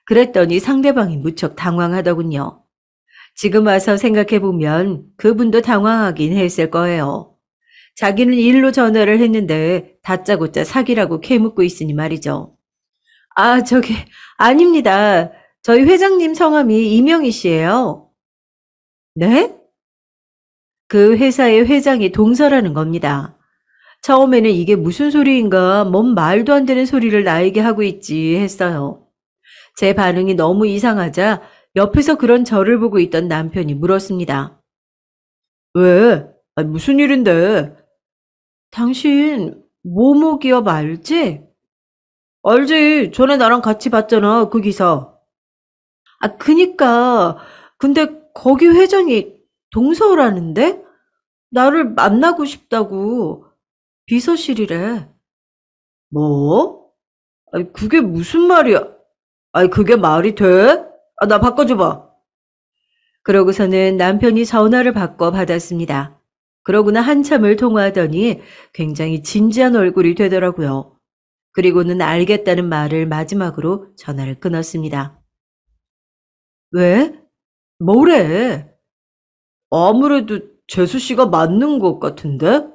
그랬더니 상대방이 무척 당황하더군요. 지금 와서 생각해보면 그분도 당황하긴 했을 거예요. 자기는 일로 전화를 했는데 다짜고짜 사기라고 캐묻고 있으니 말이죠. 아, 아닙니다. 저희 회장님 성함이 이명희 씨예요. 네? 그 회사의 회장이 동서라는 겁니다. 처음에는 이게 무슨 소리인가, 뭔 말도 안 되는 소리를 나에게 하고 있지 했어요. 제 반응이 너무 이상하자 옆에서 그런 저를 보고 있던 남편이 물었습니다. 왜? 아니, 무슨 일인데? 당신 모모 기업 알지? 알지. 전에 나랑 같이 봤잖아, 그 기사. 아, 그니까. 근데 거기 회장이 동서라는데? 나를 만나고 싶다고. 비서실이래. 뭐? 아니, 그게 무슨 말이야? 아니, 그게 말이 돼? 아, 나 바꿔줘봐. 그러고서는 남편이 전화를 바꿔 받았습니다. 그러고는 한참을 통화하더니 굉장히 진지한 얼굴이 되더라고요. 그리고는 알겠다는 말을 마지막으로 전화를 끊었습니다. 왜? 뭐래? 아무래도 재수 씨가 맞는 것 같은데?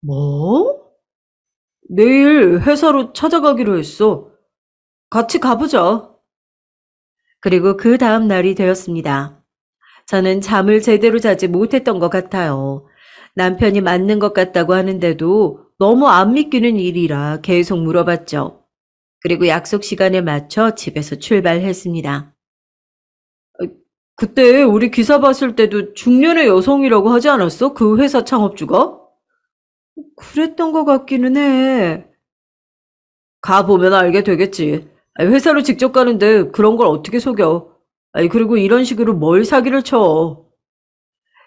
뭐? 내일 회사로 찾아가기로 했어. 같이 가보자. 그리고 그 다음 날이 되었습니다. 저는 잠을 제대로 자지 못했던 것 같아요. 남편이 맞는 것 같다고 하는데도 너무 안 믿기는 일이라 계속 물어봤죠. 그리고 약속 시간에 맞춰 집에서 출발했습니다. 그때 우리 기사 봤을 때도 중년의 여성이라고 하지 않았어? 그 회사 창업주가? 그랬던 것 같기는 해. 가보면 알게 되겠지. 아니, 회사로 직접 가는데 그런 걸 어떻게 속여. 아니, 그리고 이런 식으로 뭘 사기를 쳐.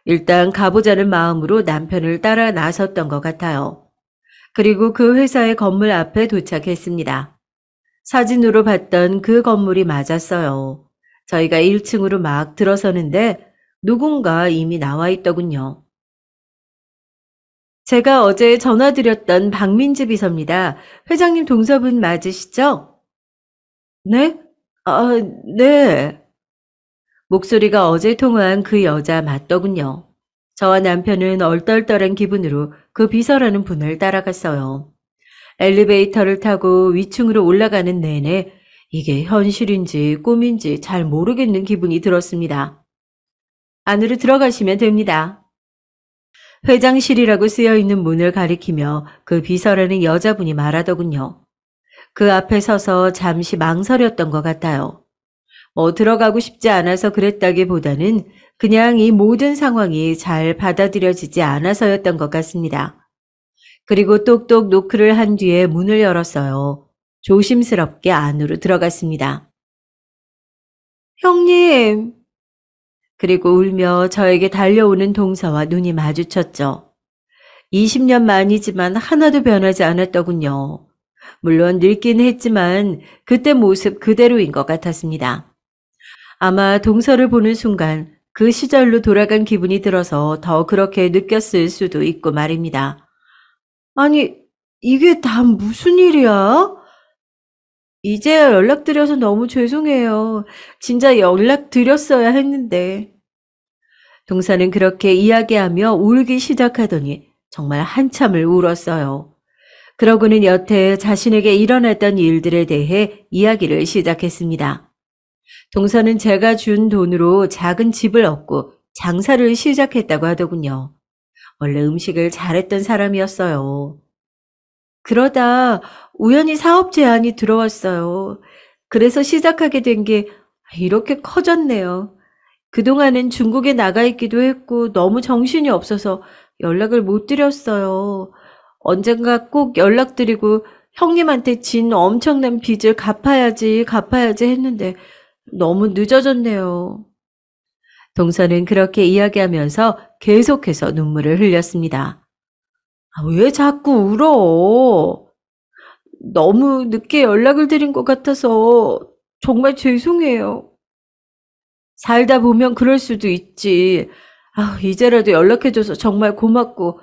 일단 가보자는 마음으로 남편을 따라 나섰던 것 같아요. 그리고 그 회사의 건물 앞에 도착했습니다. 사진으로 봤던 그 건물이 맞았어요. 저희가 1층으로 막 들어서는데 누군가 이미 나와 있더군요. 제가 어제 전화드렸던 박민지 비서입니다. 회장님 동서분 맞으시죠? 네? 아, 네. 목소리가 어제 통화한 그 여자 맞더군요. 저와 남편은 얼떨떨한 기분으로 그 비서라는 분을 따라갔어요. 엘리베이터를 타고 위층으로 올라가는 내내 이게 현실인지 꿈인지 잘 모르겠는 기분이 들었습니다. 안으로 들어가시면 됩니다. 회장실이라고 쓰여 있는 문을 가리키며 그 비서라는 여자분이 말하더군요. 그 앞에 서서 잠시 망설였던 것 같아요. 들어가고 싶지 않아서 그랬다기보다는 그냥 이 모든 상황이 잘 받아들여지지 않아서였던 것 같습니다. 그리고 똑똑 노크를 한 뒤에 문을 열었어요. 조심스럽게 안으로 들어갔습니다. 형님! 그리고 울며 저에게 달려오는 동서와 눈이 마주쳤죠. 20년 만이지만 하나도 변하지 않았더군요. 물론 늙긴 했지만 그때 모습 그대로인 것 같았습니다. 아마 동서를 보는 순간 그 시절로 돌아간 기분이 들어서 더 그렇게 느꼈을 수도 있고 말입니다. 아니, 이게 다 무슨 일이야? 이제야 연락드려서 너무 죄송해요. 진짜 연락드렸어야 했는데. 동서는 그렇게 이야기하며 울기 시작하더니 정말 한참을 울었어요. 그러고는 여태 자신에게 일어났던 일들에 대해 이야기를 시작했습니다. 동서는 제가 준 돈으로 작은 집을 얻고 장사를 시작했다고 하더군요. 원래 음식을 잘했던 사람이었어요. 그러다 우연히 사업 제안이 들어왔어요. 그래서 시작하게 된 게 이렇게 커졌네요. 그동안은 중국에 나가 있기도 했고 너무 정신이 없어서 연락을 못 드렸어요. 언젠가 꼭 연락드리고 형님한테 진 엄청난 빚을 갚아야지 했는데 너무 늦어졌네요. 동서는 그렇게 이야기하면서 계속해서 눈물을 흘렸습니다. 아, 왜 자꾸 울어? 너무 늦게 연락을 드린 것 같아서 정말 죄송해요. 살다 보면 그럴 수도 있지. 아, 이제라도 연락해줘서 정말 고맙고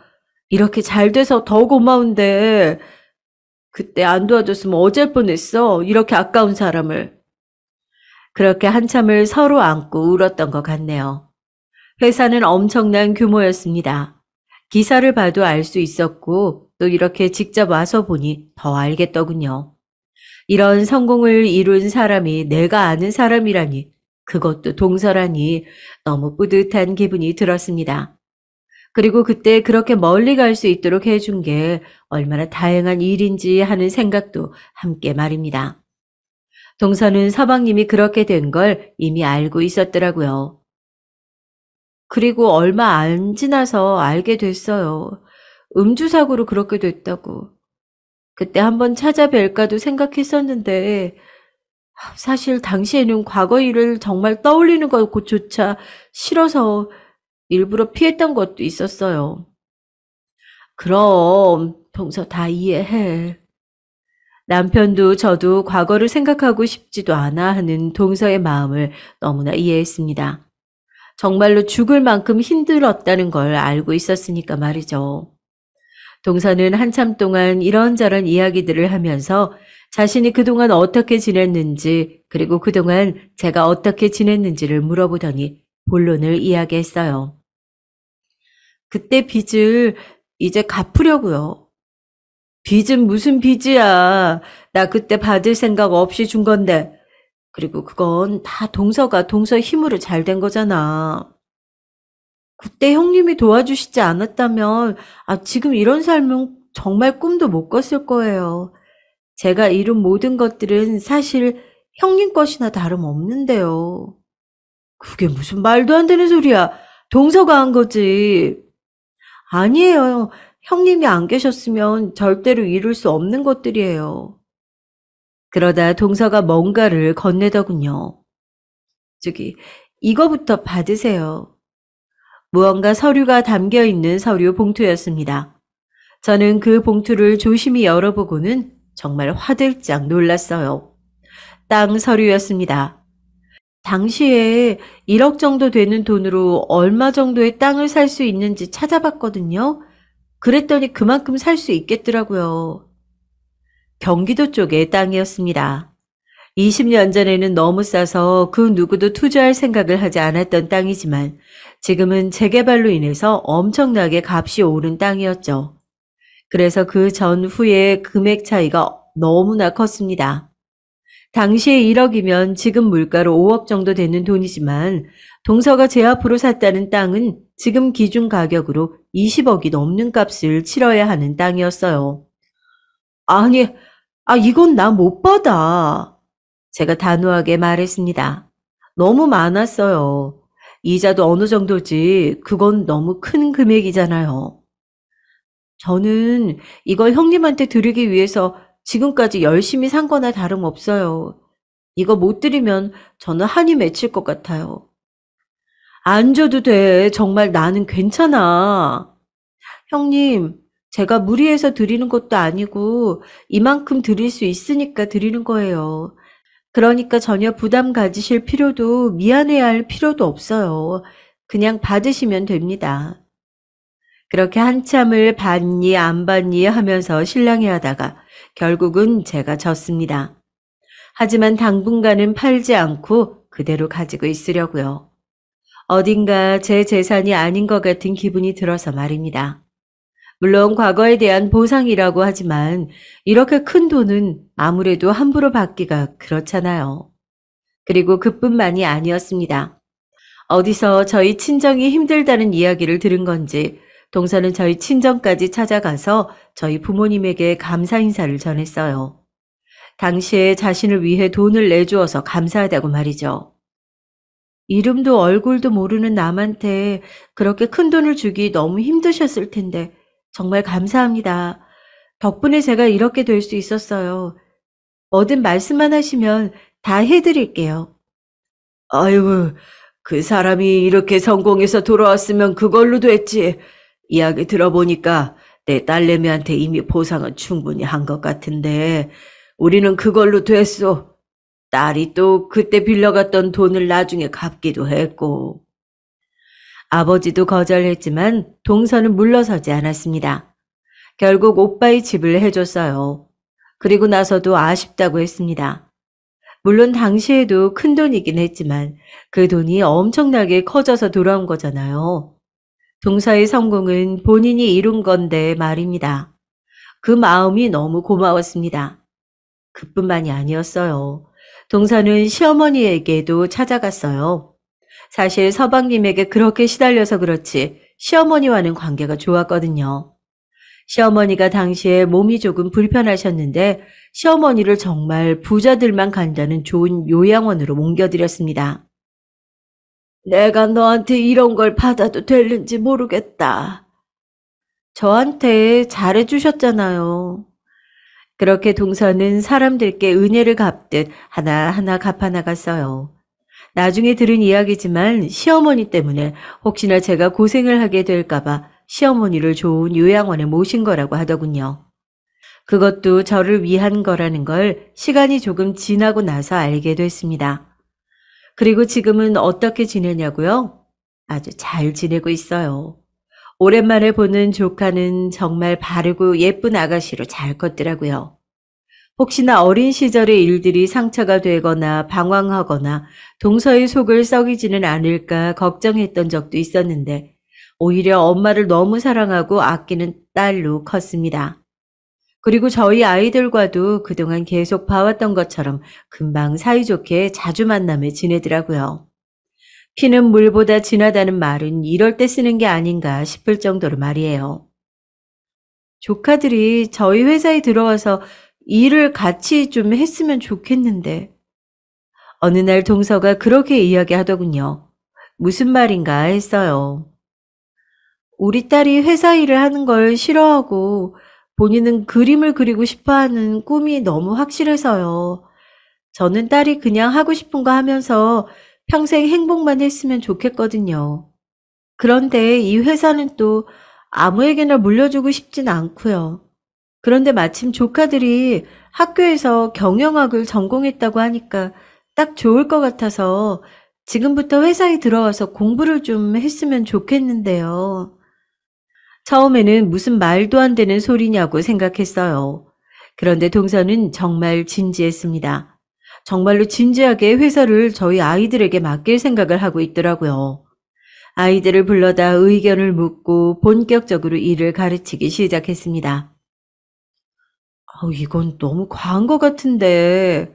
이렇게 잘 돼서 더 고마운데 그때 안 도와줬으면 어쩔 뻔했어. 이렇게 아까운 사람을. 그렇게 한참을 서로 안고 울었던 것 같네요. 회사는 엄청난 규모였습니다. 기사를 봐도 알 수 있었고 또 이렇게 직접 와서 보니 더 알겠더군요. 이런 성공을 이룬 사람이 내가 아는 사람이라니, 그것도 동서라니 너무 뿌듯한 기분이 들었습니다. 그리고 그때 그렇게 멀리 갈 수 있도록 해준 게 얼마나 다행한 일인지 하는 생각도 함께 말입니다. 동서는 서방님이 그렇게 된 걸 이미 알고 있었더라고요. 그리고 얼마 안 지나서 알게 됐어요. 음주 사고로 그렇게 됐다고. 그때 한번 찾아뵐까도 생각했었는데 사실 당시에는 과거 일을 정말 떠올리는 것조차 싫어서 일부러 피했던 것도 있었어요. 그럼 동서 다 이해해. 남편도 저도 과거를 생각하고 싶지도 않아 하는 동서의 마음을 너무나 이해했습니다. 정말로 죽을 만큼 힘들었다는 걸 알고 있었으니까 말이죠. 동서는 한참 동안 이런저런 이야기들을 하면서 자신이 그동안 어떻게 지냈는지, 그리고 그동안 제가 어떻게 지냈는지를 물어보더니 본론을 이야기했어요. 그때 빚을 이제 갚으려고요. 빚은 무슨 빚이야. 나 그때 받을 생각 없이 준 건데. 그리고 그건 다 동서가 동서 힘으로 잘 된 거잖아. 그때 형님이 도와주시지 않았다면 지금 이런 삶은 정말 꿈도 못 꿨을 거예요. 제가 이룬 모든 것들은 사실 형님 것이나 다름없는데요. 그게 무슨 말도 안 되는 소리야. 동서가 한 거지. 아니에요. 형님이 안 계셨으면 절대로 이룰 수 없는 것들이에요. 그러다 동서가 뭔가를 건네더군요. 저기, 이거부터 받으세요. 무언가 서류가 담겨 있는 서류 봉투였습니다. 저는 그 봉투를 조심히 열어보고는 정말 화들짝 놀랐어요. 땅 서류였습니다. 당시에 1억 정도 되는 돈으로 얼마 정도의 땅을 살 수 있는지 찾아봤거든요. 그랬더니 그만큼 살 수 있겠더라고요. 경기도 쪽의 땅이었습니다. 20년 전에는 너무 싸서 그 누구도 투자할 생각을 하지 않았던 땅이지만 지금은 재개발로 인해서 엄청나게 값이 오른 땅이었죠. 그래서 그 전후의 금액 차이가 너무나 컸습니다. 당시에 1억이면 지금 물가로 5억 정도 되는 돈이지만 동서가 제 앞으로 샀다는 땅은 지금 기준 가격으로 20억이 넘는 값을 치러야 하는 땅이었어요. 아니, 이건 나 못 받아. 제가 단호하게 말했습니다. 너무 많았어요. 이자도 어느 정도지, 그건 너무 큰 금액이잖아요. 저는 이걸 형님한테 드리기 위해서 지금까지 열심히 산 거나 다름없어요. 이거 못 드리면 저는 한이 맺힐 것 같아요. 안 줘도 돼. 정말 나는 괜찮아. 형님, 제가 무리해서 드리는 것도 아니고 이만큼 드릴 수 있으니까 드리는 거예요. 그러니까 전혀 부담 가지실 필요도 미안해야 할 필요도 없어요. 그냥 받으시면 됩니다. 그렇게 한참을 받니 안 받니 하면서 실랑이 하다가 결국은 제가 졌습니다. 하지만 당분간은 팔지 않고 그대로 가지고 있으려고요. 어딘가 제 재산이 아닌 것 같은 기분이 들어서 말입니다. 물론 과거에 대한 보상이라고 하지만 이렇게 큰 돈은 아무래도 함부로 받기가 그렇잖아요. 그리고 그뿐만이 아니었습니다. 어디서 저희 친정이 힘들다는 이야기를 들은 건지 동서는 저희 친정까지 찾아가서 저희 부모님에게 감사 인사를 전했어요. 당시에 자신을 위해 돈을 내주어서 감사하다고 말이죠. 이름도 얼굴도 모르는 남한테 그렇게 큰 돈을 주기 너무 힘드셨을 텐데 정말 감사합니다. 덕분에 제가 이렇게 될 수 있었어요. 뭐든 말씀만 하시면 다 해드릴게요. 아이고, 그 사람이 이렇게 성공해서 돌아왔으면 그걸로도 했지. 이야기 들어보니까 내 딸내미한테 이미 보상은 충분히 한 것 같은데 우리는 그걸로 됐어. 딸이 또 그때 빌려갔던 돈을 나중에 갚기도 했고. 아버지도 거절했지만 동서는 물러서지 않았습니다. 결국 오빠의 집을 해줬어요. 그리고 나서도 아쉽다고 했습니다. 물론 당시에도 큰돈이긴 했지만 그 돈이 엄청나게 커져서 돌아온 거잖아요. 동서의 성공은 본인이 이룬 건데 말입니다. 그 마음이 너무 고마웠습니다. 그뿐만이 아니었어요. 동서는 시어머니에게도 찾아갔어요. 사실 서방님에게 그렇게 시달려서 그렇지 시어머니와는 관계가 좋았거든요. 시어머니가 당시에 몸이 조금 불편하셨는데 시어머니를 정말 부자들만 간다는 좋은 요양원으로 옮겨드렸습니다. 내가 너한테 이런 걸 받아도 되는지 모르겠다. 저한테 잘해주셨잖아요. 그렇게 동서는 사람들께 은혜를 갚듯 하나하나 갚아나갔어요. 나중에 들은 이야기지만 시어머니 때문에 혹시나 제가 고생을 하게 될까봐 시어머니를 좋은 요양원에 모신 거라고 하더군요. 그것도 저를 위한 거라는 걸 시간이 조금 지나고 나서 알게 됐습니다. 그리고 지금은 어떻게 지내냐고요? 아주 잘 지내고 있어요. 오랜만에 보는 조카는 정말 바르고 예쁜 아가씨로 잘 컸더라고요. 혹시나 어린 시절의 일들이 상처가 되거나 방황하거나 동서의 속을 썩이지는 않을까 걱정했던 적도 있었는데 오히려 엄마를 너무 사랑하고 아끼는 딸로 컸습니다. 그리고 저희 아이들과도 그동안 계속 봐왔던 것처럼 금방 사이좋게 자주 만나며 지내더라고요. 피는 물보다 진하다는 말은 이럴 때 쓰는 게 아닌가 싶을 정도로 말이에요. 조카들이 저희 회사에 들어와서 일을 같이 좀 했으면 좋겠는데 어느 날 동서가 그렇게 이야기하더군요. 무슨 말인가 했어요. 우리 딸이 회사 일을 하는 걸 싫어하고 본인은 그림을 그리고 싶어하는 꿈이 너무 확실해서요. 저는 딸이 그냥 하고 싶은 거 하면서 평생 행복만 했으면 좋겠거든요. 그런데 이 회사는 또 아무에게나 물려주고 싶진 않고요. 그런데 마침 조카들이 학교에서 경영학을 전공했다고 하니까 딱 좋을 것 같아서 지금부터 회사에 들어와서 공부를 좀 했으면 좋겠는데요. 처음에는 무슨 말도 안 되는 소리냐고 생각했어요. 그런데 동서는 정말 진지했습니다. 정말로 진지하게 회사를 저희 아이들에게 맡길 생각을 하고 있더라고요. 아이들을 불러다 의견을 묻고 본격적으로 일을 가르치기 시작했습니다. 이건 너무 과한 것 같은데.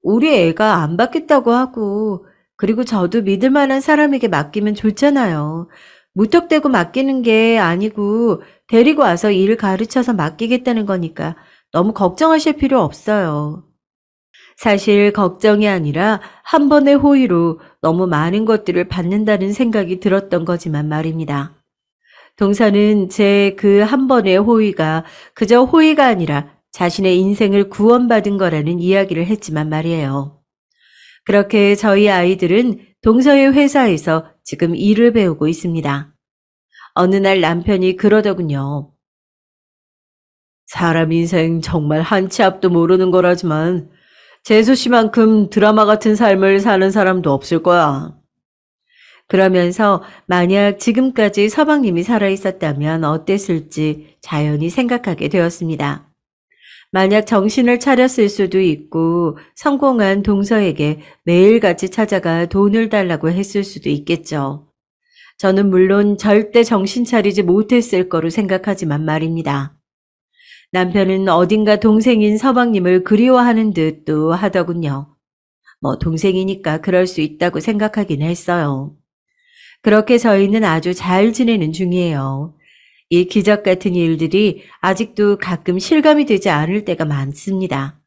우리 애가 안 받겠다고 하고, 그리고 저도 믿을 만한 사람에게 맡기면 좋잖아요. 무턱대고 맡기는 게 아니고, 데리고 와서 일 가르쳐서 맡기겠다는 거니까 너무 걱정하실 필요 없어요. 사실 걱정이 아니라 한 번의 호의로 너무 많은 것들을 받는다는 생각이 들었던 거지만 말입니다. 동서는 제 그 한 번의 호의가 그저 호의가 아니라 자신의 인생을 구원받은 거라는 이야기를 했지만 말이에요. 그렇게 저희 아이들은 동서의 회사에서 지금 일을 배우고 있습니다. 어느 날 남편이 그러더군요. 사람 인생 정말 한치 앞도 모르는 거라지만 재수 씨만큼 드라마 같은 삶을 사는 사람도 없을 거야. 그러면서 만약 지금까지 서방님이 살아있었다면 어땠을지 자연히 생각하게 되었습니다. 만약 정신을 차렸을 수도 있고 성공한 동서에게 매일같이 찾아가 돈을 달라고 했을 수도 있겠죠. 저는 물론 절대 정신 차리지 못했을 거로 생각하지만 말입니다. 남편은 어딘가 동생인 서방님을 그리워하는 듯도 하더군요. 뭐 동생이니까 그럴 수 있다고 생각하긴 했어요. 그렇게 저희는 아주 잘 지내는 중이에요. 이 기적 같은 일들이 아직도 가끔 실감이 되지 않을 때가 많습니다.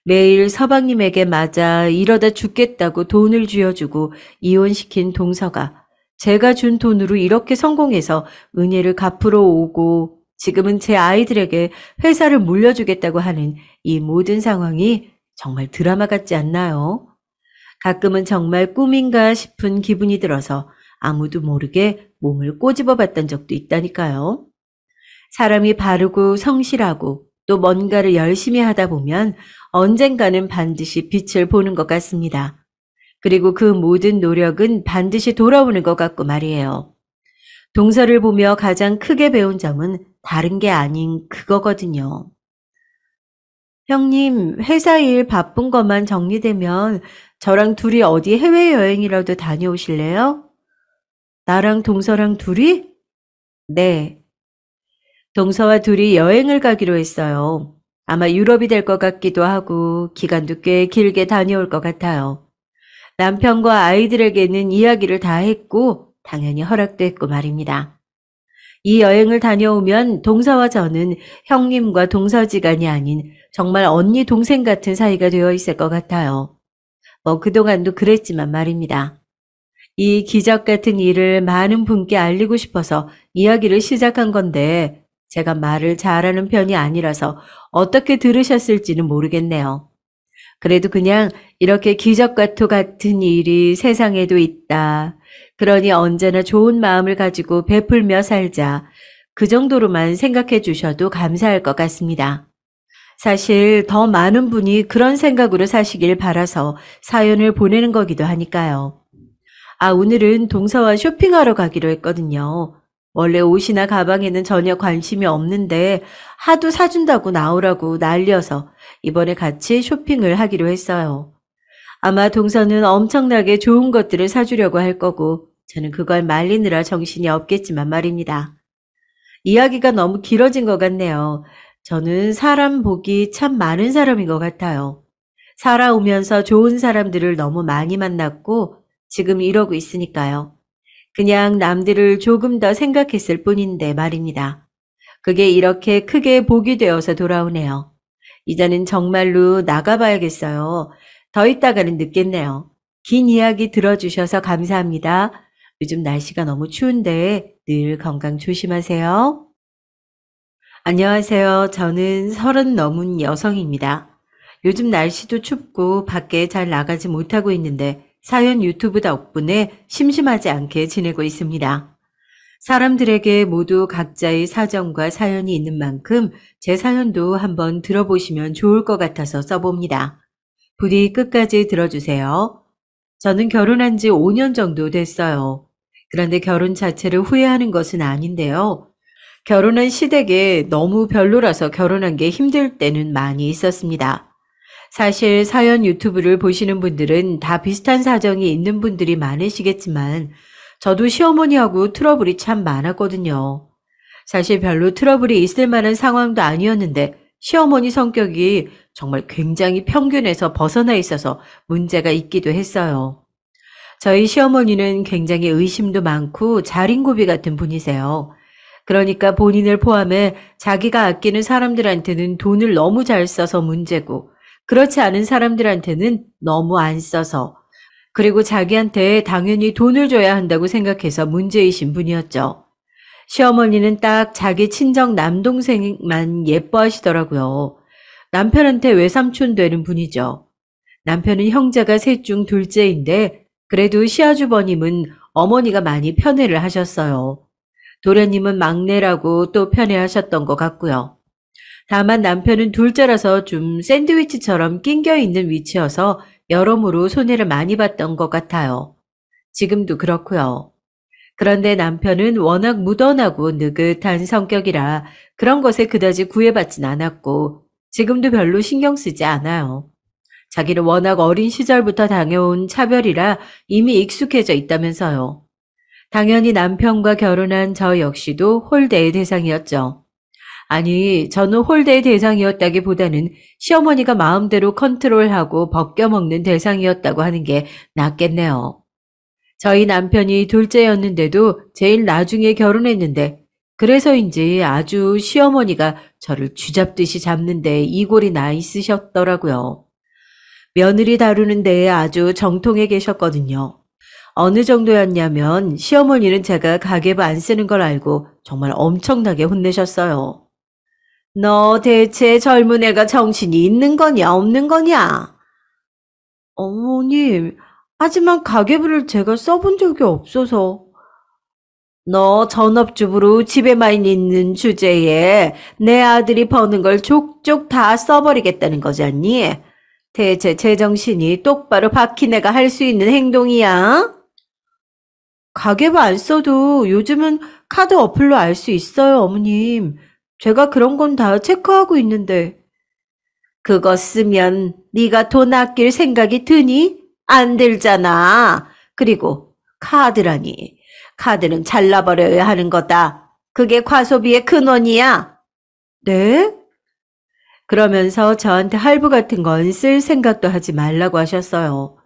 매일 서방님에게 맞아 이러다 죽겠다고 돈을 쥐어주고 이혼시킨 동서가 제가 준 돈으로 이렇게 성공해서 은혜를 갚으러 오고 지금은 제 아이들에게 회사를 물려주겠다고 하는 이 모든 상황이 정말 드라마 같지 않나요? 가끔은 정말 꿈인가 싶은 기분이 들어서 아무도 모르게 몸을 꼬집어 봤던 적도 있다니까요. 사람이 바르고 성실하고 또 뭔가를 열심히 하다 보면 언젠가는 반드시 빛을 보는 것 같습니다. 그리고 그 모든 노력은 반드시 돌아오는 것 같고 말이에요. 동서를 보며 가장 크게 배운 점은 다른 게 아닌 그거거든요. 형님, 회사 일 바쁜 것만 정리되면 저랑 둘이 어디 해외여행이라도 다녀오실래요? 나랑 동서랑 둘이? 네. 동서와 둘이 여행을 가기로 했어요. 아마 유럽이 될 것 같기도 하고 기간도 꽤 길게 다녀올 것 같아요. 남편과 아이들에게는 이야기를 다 했고 당연히 허락도 했고 말입니다. 이 여행을 다녀오면 동서와 저는 형님과 동서지간이 아닌 정말 언니 동생 같은 사이가 되어 있을 것 같아요. 뭐 그동안도 그랬지만 말입니다. 이 기적 같은 일을 많은 분께 알리고 싶어서 이야기를 시작한 건데 제가 말을 잘하는 편이 아니라서 어떻게 들으셨을지는 모르겠네요. 그래도 그냥 이렇게 기적과 같은 일이 세상에도 있다. 그러니 언제나 좋은 마음을 가지고 베풀며 살자. 그 정도로만 생각해 주셔도 감사할 것 같습니다. 사실 더 많은 분이 그런 생각으로 사시길 바라서 사연을 보내는 거기도 하니까요. 아, 오늘은 동서와 쇼핑하러 가기로 했거든요. 원래 옷이나 가방에는 전혀 관심이 없는데 하도 사준다고 나오라고 난리여서 이번에 같이 쇼핑을 하기로 했어요. 아마 동서는 엄청나게 좋은 것들을 사주려고 할 거고 저는 그걸 말리느라 정신이 없겠지만 말입니다. 이야기가 너무 길어진 것 같네요. 저는 사람 복이 참 많은 사람인 것 같아요. 살아오면서 좋은 사람들을 너무 많이 만났고 지금 이러고 있으니까요. 그냥 남들을 조금 더 생각했을 뿐인데 말입니다. 그게 이렇게 크게 복이 되어서 돌아오네요. 이제는 정말로 나가봐야겠어요. 더 있다가는 늦겠네요. 긴 이야기 들어주셔서 감사합니다. 요즘 날씨가 너무 추운데 늘 건강 조심하세요. 안녕하세요. 저는 30 넘은 여성입니다. 요즘 날씨도 춥고 밖에 잘 나가지 못하고 있는데 사연 유튜브 덕분에 심심하지 않게 지내고 있습니다. 사람들에게 모두 각자의 사정과 사연이 있는 만큼 제 사연도 한번 들어보시면 좋을 것 같아서 써봅니다. 부디 끝까지 들어주세요. 저는 결혼한 지 5년 정도 됐어요. 그런데 결혼 자체를 후회하는 것은 아닌데요. 결혼한 시댁에 너무 별로라서 결혼한 게 힘들 때는 많이 있었습니다. 사실 사연 유튜브를 보시는 분들은 다 비슷한 사정이 있는 분들이 많으시겠지만 저도 시어머니하고 트러블이 참 많았거든요. 사실 별로 트러블이 있을 만한 상황도 아니었는데 시어머니 성격이 정말 굉장히 평균에서 벗어나 있어서 문제가 있기도 했어요. 저희 시어머니는 굉장히 의심도 많고 자린고비 같은 분이세요. 그러니까 본인을 포함해 자기가 아끼는 사람들한테는 돈을 너무 잘 써서 문제고 그렇지 않은 사람들한테는 너무 안 써서 그리고 자기한테 당연히 돈을 줘야 한다고 생각해서 문제이신 분이었죠. 시어머니는 딱 자기 친정 남동생만 예뻐하시더라고요. 남편한테 외삼촌 되는 분이죠. 남편은 형제가 셋 중 둘째인데 그래도 시아주버님은 어머니가 많이 편애를 하셨어요. 도련님은 막내라고 또 편애하셨던 것 같고요. 다만 남편은 둘째라서 좀 샌드위치처럼 낑겨 있는 위치여서 여러모로 손해를 많이 봤던 것 같아요. 지금도 그렇고요. 그런데 남편은 워낙 무던하고 느긋한 성격이라 그런 것에 그다지 구애받진 않았고 지금도 별로 신경 쓰지 않아요. 자기는 워낙 어린 시절부터 당해온 차별이라 이미 익숙해져 있다면서요. 당연히 남편과 결혼한 저 역시도 홀대의 대상이었죠. 아니, 저는 홀대의 대상이었다기보다는 시어머니가 마음대로 컨트롤하고 벗겨먹는 대상이었다고 하는 게 낫겠네요. 저희 남편이 둘째였는데도 제일 나중에 결혼했는데 그래서인지 아주 시어머니가 저를 쥐잡듯이 잡는데 이골이 나 있으셨더라고요. 며느리 다루는 데에 아주 정통해 계셨거든요. 어느 정도였냐면 시어머니는 제가 가계부 안 쓰는 걸 알고 정말 엄청나게 혼내셨어요. 너 대체 젊은 애가 정신이 있는 거냐 없는 거냐? 어머님, 하지만 가계부를 제가 써본 적이 없어서. 너 전업주부로 집에만 있는 주제에 내 아들이 버는 걸 족족 다 써버리겠다는 거잖니? 대체 제정신이 똑바로 박힌 애가 할 수 있는 행동이야? 가계부 안 써도 요즘은 카드 어플로 알 수 있어요, 어머님. 제가 그런 건 다 체크하고 있는데. 그거 쓰면 네가 돈 아낄 생각이 드니? 안 들잖아. 그리고 카드라니. 카드는 잘라버려야 하는 거다. 그게 과소비의 근원이야. 네? 그러면서 저한테 할부 같은 건 쓸 생각도 하지 말라고 하셨어요.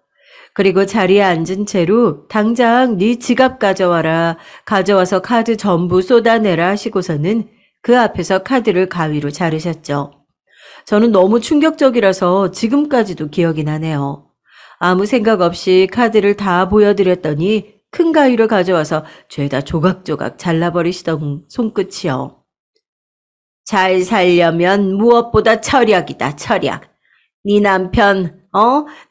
그리고 자리에 앉은 채로 당장 네 지갑 가져와라. 가져와서 카드 전부 쏟아내라 하시고서는 그 앞에서 카드를 가위로 자르셨죠. 저는 너무 충격적이라서 지금까지도 기억이 나네요. 아무 생각 없이 카드를 다 보여드렸더니 큰 가위를 가져와서 죄다 조각조각 잘라버리시던 손끝이요. 잘 살려면 무엇보다 철약이다, 철약. 네 남편,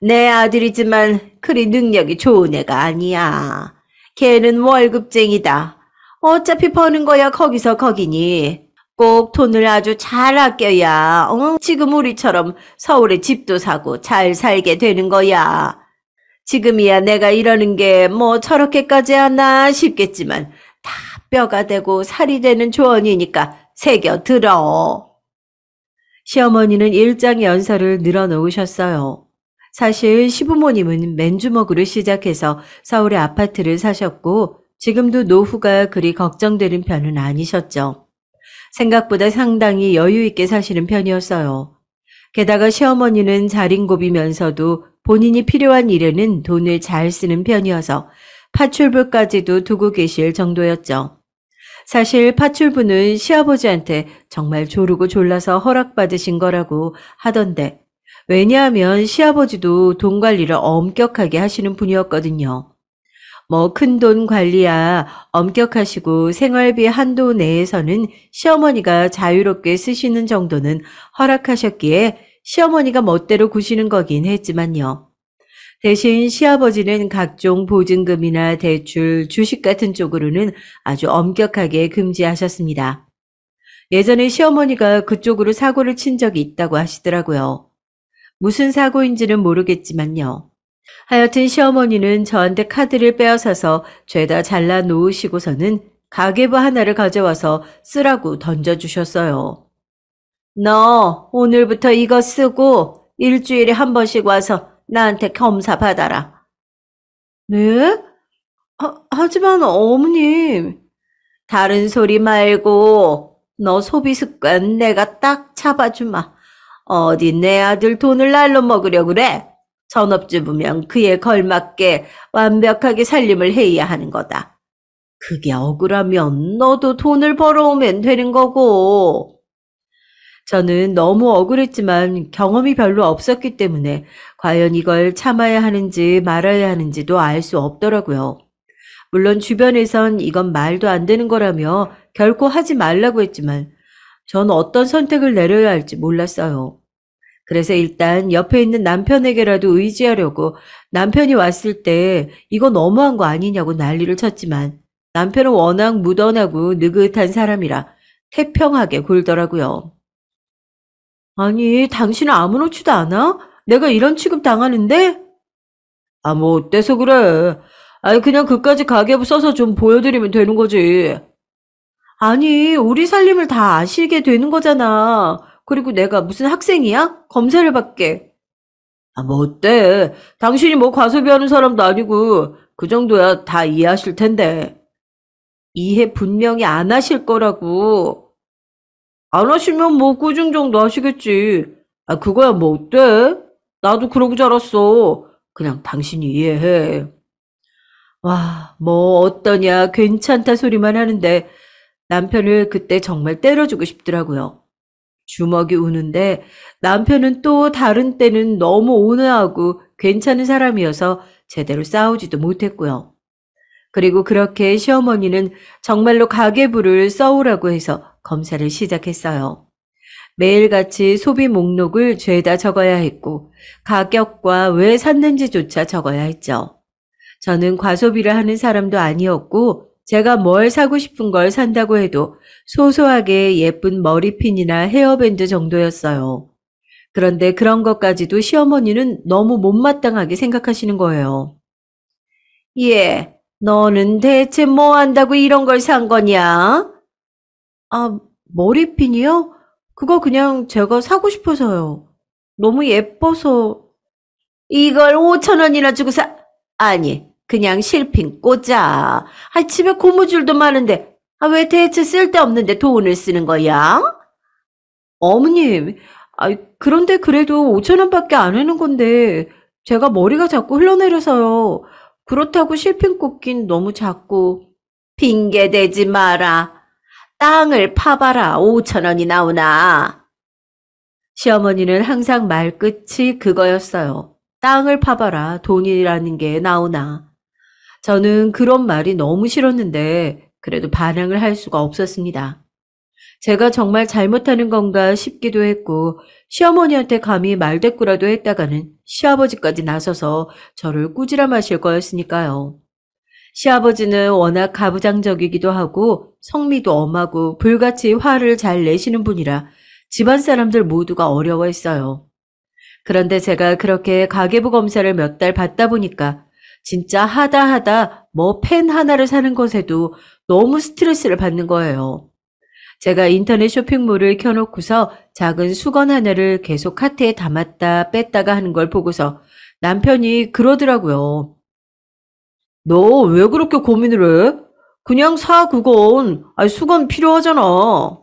내 아들이지만 그리 능력이 좋은 애가 아니야. 걔는 월급쟁이다. 어차피 버는 거야 거기서 거기니. 꼭 돈을 아주 잘 아껴야, 지금 우리처럼 서울에 집도 사고 잘 살게 되는 거야. 지금이야 내가 이러는 게 뭐 저렇게까지 하나 싶겠지만 다 뼈가 되고 살이 되는 조언이니까 새겨 들어. 시어머니는 일장 연설을 늘어놓으셨어요. 사실 시부모님은 맨주먹으로 시작해서 서울에 아파트를 사셨고 지금도 노후가 그리 걱정되는 편은 아니셨죠. 생각보다 상당히 여유 있게 사시는 편이었어요. 게다가 시어머니는 자린고비면서도 본인이 필요한 일에는 돈을 잘 쓰는 편이어서 파출부까지도 두고 계실 정도였죠. 사실 파출부는 시아버지한테 정말 조르고 졸라서 허락받으신 거라고 하던데 왜냐하면 시아버지도 돈 관리를 엄격하게 하시는 분이었거든요. 뭐 큰돈 관리야 엄격하시고 생활비 한도 내에서는 시어머니가 자유롭게 쓰시는 정도는 허락하셨기에 시어머니가 멋대로 구시는 거긴 했지만요. 대신 시아버지는 각종 보증금이나 대출, 주식 같은 쪽으로는 아주 엄격하게 금지하셨습니다. 예전에 시어머니가 그쪽으로 사고를 친 적이 있다고 하시더라고요. 무슨 사고인지는 모르겠지만요. 하여튼 시어머니는 저한테 카드를 빼앗아서 죄다 잘라 놓으시고서는 가계부 하나를 가져와서 쓰라고 던져주셨어요. 너 오늘부터 이거 쓰고 일주일에 한 번씩 와서 나한테 검사 받아라. 네? 하지만 어머님. 다른 소리 말고 너 소비 습관 내가 딱 잡아주마. 어디 내 아들 돈을 날로 먹으려 그래? 전업주부면 그에 걸맞게 완벽하게 살림을 해야 하는 거다. 그게 억울하면 너도 돈을 벌어오면 되는 거고. 저는 너무 억울했지만 경험이 별로 없었기 때문에 과연 이걸 참아야 하는지 말아야 하는지도 알 수 없더라고요. 물론 주변에선 이건 말도 안 되는 거라며 결코 하지 말라고 했지만 전 어떤 선택을 내려야 할지 몰랐어요. 그래서 일단 옆에 있는 남편에게라도 의지하려고 남편이 왔을 때 이거 너무한 거 아니냐고 난리를 쳤지만 남편은 워낙 무던하고 느긋한 사람이라 태평하게 굴더라고요. 아니, 당신은 아무렇지도 않아? 내가 이런 취급 당하는데? 아, 뭐 어때서 그래? 아니, 그냥 그까지 가계부 써서 좀 보여드리면 되는 거지. 아니, 우리 살림을 다 아시게 되는 거잖아. 그리고 내가 무슨 학생이야? 검사를 받게. 아, 뭐 어때? 당신이 뭐 과소비하는 사람도 아니고 그 정도야 다 이해하실 텐데. 이해 분명히 안 하실 거라고. 안 하시면 뭐 꾸중 정도 하시겠지. 아, 그거야 뭐 어때? 나도 그러고 자랐어. 그냥 당신이 이해해. 와, 뭐 어떠냐, 괜찮다 소리만 하는데 남편을 그때 정말 때려주고 싶더라고요. 주먹이 우는데 남편은 또 다른 때는 너무 온화하고 괜찮은 사람이어서 제대로 싸우지도 못했고요. 그리고 그렇게 시어머니는 정말로 가계부를 써오라고 해서 검사를 시작했어요. 매일같이 소비 목록을 죄다 적어야 했고 가격과 왜 샀는지조차 적어야 했죠. 저는 과소비를 하는 사람도 아니었고 제가 뭘 사고 싶은 걸 산다고 해도 소소하게 예쁜 머리핀이나 헤어밴드 정도였어요. 그런데 그런 것까지도 시어머니는 너무 못마땅하게 생각하시는 거예요. 예, 너는 대체 뭐 한다고 이런 걸 산 거냐? 아, 머리핀이요? 그거 그냥 제가 사고 싶어서요. 너무 예뻐서. 이걸 5천 원이나 주고 아니, 그냥 실핀 꽂아. 집에 고무줄도 많은데, 왜 대체 쓸데없는데 돈을 쓰는 거야? 어머님, 그런데 그래도 5천 원밖에 안 하는 건데, 제가 머리가 자꾸 흘러내려서요. 그렇다고 실핀 꽂긴 너무 작고. 핑계 대지 마라. 땅을 파봐라. 5천 원이 나오나. 시어머니는 항상 말끝이 그거였어요. 땅을 파봐라. 돈이라는 게 나오나. 저는 그런 말이 너무 싫었는데, 그래도 반항을 할 수가 없었습니다. 제가 정말 잘못하는 건가 싶기도 했고, 시어머니한테 감히 말대꾸라도 했다가는 시아버지까지 나서서 저를 꾸지라 마실 거였으니까요. 시아버지는 워낙 가부장적이기도 하고 성미도 엄하고 불같이 화를 잘 내시는 분이라 집안 사람들 모두가 어려워했어요. 그런데 제가 그렇게 가계부 검사를 몇 달 받다 보니까 진짜 하다 뭐 펜 하나를 사는 것에도 너무 스트레스를 받는 거예요. 제가 인터넷 쇼핑몰을 켜놓고서 작은 수건 하나를 계속 카트에 담았다 뺐다가 하는 걸 보고서 남편이 그러더라고요. 너 왜 그렇게 고민을 해? 그냥 사, 그건. 수건 필요하잖아.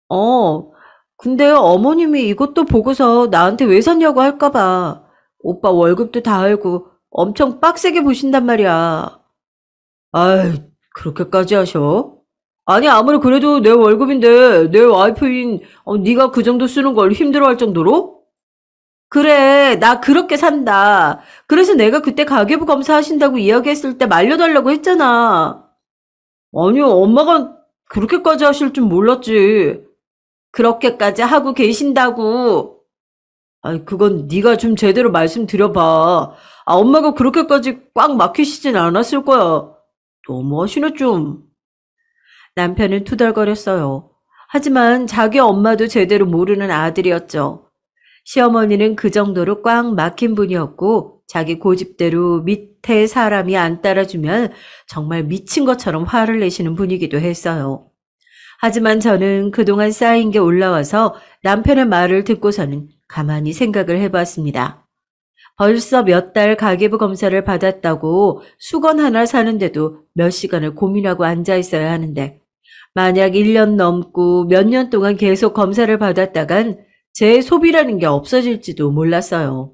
어, 근데 어머님이 이것도 보고서 나한테 왜 샀냐고 할까봐. 오빠 월급도 다 알고 엄청 빡세게 보신단 말이야. 아이, 그렇게까지 하셔? 아니, 아무리 그래도 내 월급인데 내 와이프인 네가 그 정도 쓰는 걸 힘들어할 정도로? 그래, 나 그렇게 산다. 그래서 내가 그때 가계부 검사하신다고 이야기했을 때 말려달라고 했잖아. 아니요, 엄마가 그렇게까지 하실 줄 몰랐지. 그렇게까지 하고 계신다고. 그건 네가 좀 제대로 말씀드려봐. 엄마가 그렇게까지 꽉 막히시진 않았을 거야. 너무하시네 좀. 남편은 투덜거렸어요. 하지만 자기 엄마도 제대로 모르는 아들이었죠. 시어머니는 그 정도로 꽉 막힌 분이었고 자기 고집대로 밑에 사람이 안 따라주면 정말 미친 것처럼 화를 내시는 분이기도 했어요. 하지만 저는 그동안 쌓인 게 올라와서 남편의 말을 듣고서는 가만히 생각을 해봤습니다. 벌써 몇 달 가계부 검사를 받았다고 수건 하나 사는데도 몇 시간을 고민하고 앉아 있어야 하는데 만약 1년 넘고 몇 년 동안 계속 검사를 받았다간 제 소비라는 게 없어질지도 몰랐어요.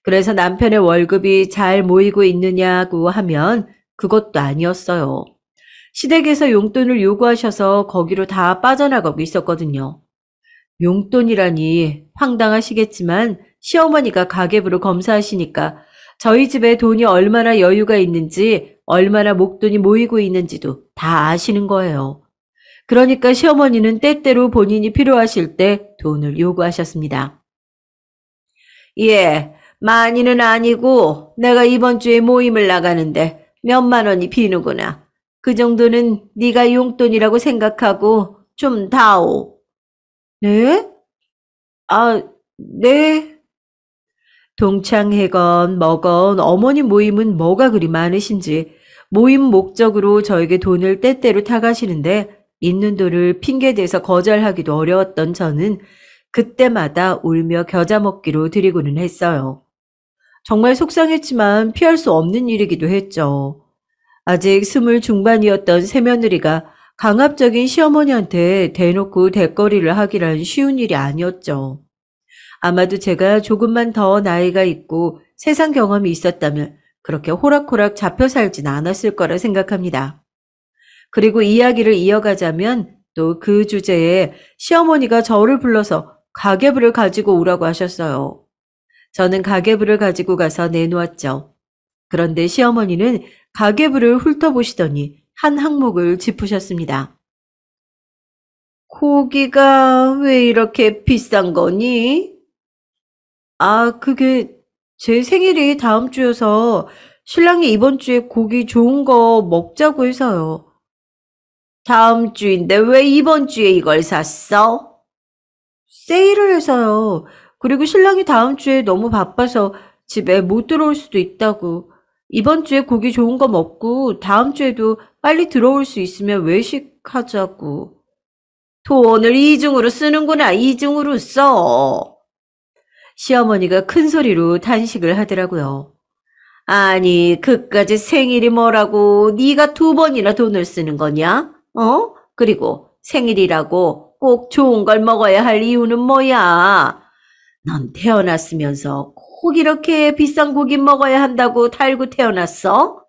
그래서 남편의 월급이 잘 모이고 있느냐고 하면 그것도 아니었어요. 시댁에서 용돈을 요구하셔서 거기로 다 빠져나가고 있었거든요. 용돈이라니 황당하시겠지만 시어머니가 가계부를 검사하시니까 저희 집에 돈이 얼마나 여유가 있는지 얼마나 목돈이 모이고 있는지도 다 아시는 거예요. 그러니까 시어머니는 때때로 본인이 필요하실 때 돈을 요구하셨습니다. 예, 많이는 아니고 내가 이번 주에 모임을 나가는데 몇만 원이 비누구나. 그 정도는 네가 용돈이라고 생각하고 좀 다오. 네? 아, 네. 동창회건 뭐건 어머니 모임은 뭐가 그리 많으신지 모임 목적으로 저에게 돈을 때때로 타가시는데 있는 돈을 핑계대서 거절하기도 어려웠던 저는 그때마다 울며 겨자 먹기로 드리고는 했어요. 정말 속상했지만 피할 수 없는 일이기도 했죠. 아직 20 중반이었던 새며느리가 강압적인 시어머니한테 대놓고 대거리를 하기란 쉬운 일이 아니었죠. 아마도 제가 조금만 더 나이가 있고 세상 경험이 있었다면 그렇게 호락호락 잡혀 살진 않았을 거라 생각합니다. 그리고 이야기를 이어가자면 또 그 주제에 시어머니가 저를 불러서 가계부를 가지고 오라고 하셨어요. 저는 가계부를 가지고 가서 내놓았죠. 그런데 시어머니는 가계부를 훑어보시더니 한 항목을 짚으셨습니다. 고기가 왜 이렇게 비싼 거니? 그게 제 생일이 다음 주여서 신랑이 이번 주에 고기 좋은 거 먹자고 해서요. 다음 주인데 왜 이번 주에 이걸 샀어? 세일을 해서요. 그리고 신랑이 다음 주에 너무 바빠서 집에 못 들어올 수도 있다고. 이번 주에 고기 좋은 거 먹고 다음 주에도 빨리 들어올 수 있으면 외식하자고. 돈을 이중으로 쓰는구나. 이중으로 써. 시어머니가 큰 소리로 탄식을 하더라고요. 아니, 그까짓 생일이 뭐라고 네가 2번이나 돈을 쓰는 거냐? 어? 그리고 생일이라고 꼭 좋은 걸 먹어야 할 이유는 뭐야? 넌 태어났으면서 꼭 이렇게 비싼 고기 먹어야 한다고 달고 태어났어?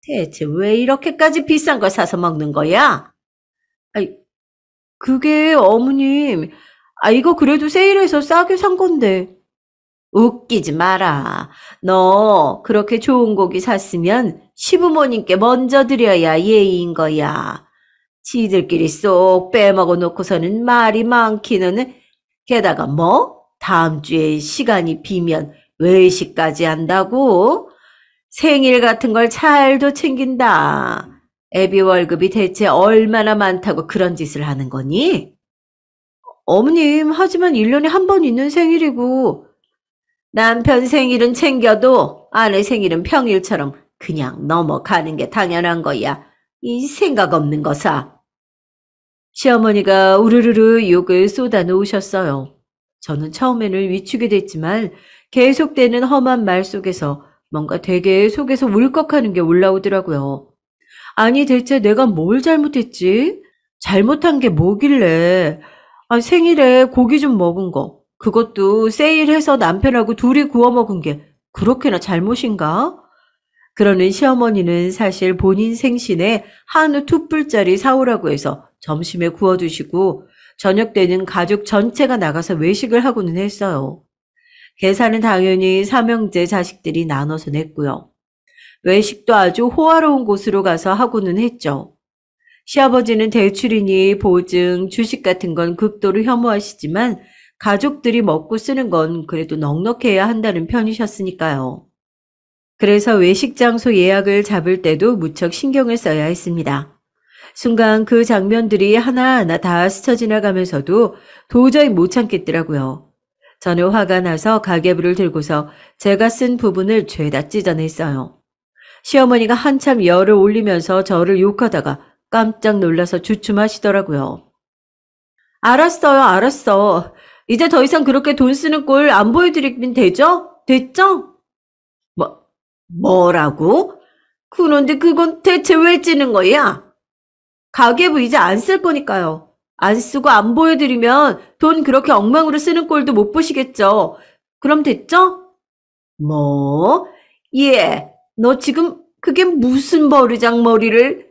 대체 왜 이렇게까지 비싼 걸 사서 먹는 거야? 아이, 그게 어머님, 이거 그래도 세일해서 싸게 산 건데. 웃기지 마라. 너 그렇게 좋은 고기 샀으면 시부모님께 먼저 드려야 예의인 거야. 지들끼리 쏙 빼먹어 놓고서는 말이 많기는. 게다가 뭐? 다음 주에 시간이 비면 외식까지 한다고? 생일 같은 걸 잘도 챙긴다. 애비 월급이 대체 얼마나 많다고 그런 짓을 하는 거니? 어머님, 하지만 1년에 한 번 있는 생일이고, 남편 생일은 챙겨도 아내 생일은 평일처럼 그냥 넘어가는 게 당연한 거야. 이 생각 없는 거사. 시어머니가 우르르르 욕을 쏟아 놓으셨어요. 저는 처음에는 위축이 됐지만 계속되는 험한 말 속에서 뭔가 되게 속에서 울컥하는 게 올라오더라고요. 아니 대체 내가 뭘 잘못했지? 잘못한 게 뭐길래? 생일에 고기 좀 먹은 거. 그것도 세일해서 남편하고 둘이 구워 먹은 게 그렇게나 잘못인가? 그러는 시어머니는 사실 본인 생신에 한우 2불짜리 사오라고 해서 점심에 구워두시고 저녁 때는 가족 전체가 나가서 외식을 하고는 했어요. 계산은 당연히 삼형제 자식들이 나눠서 냈고요. 외식도 아주 호화로운 곳으로 가서 하고는 했죠. 시아버지는 대출이니 보증, 주식 같은 건 극도로 혐오하시지만 가족들이 먹고 쓰는 건 그래도 넉넉해야 한다는 편이셨으니까요. 그래서 외식 장소 예약을 잡을 때도 무척 신경을 써야 했습니다. 순간 그 장면들이 하나하나 다 스쳐 지나가면서도 도저히 못 참겠더라고요. 저는 화가 나서 가계부를 들고서 제가 쓴 부분을 죄다 찢어냈어요. 시어머니가 한참 열을 올리면서 저를 욕하다가 깜짝 놀라서 주춤하시더라고요. 알았어요, 알았어. 이제 더 이상 그렇게 돈 쓰는 꼴 안 보여드리면 되죠? 됐죠? 뭐라고? 그런데 그건 대체 왜 찌는 거야? 가계부 이제 안 쓸 거니까요. 안 쓰고 안 보여드리면 돈 그렇게 엉망으로 쓰는 꼴도 못 보시겠죠. 그럼 됐죠? 뭐? 예, 너 지금 그게 무슨 버르장머리를?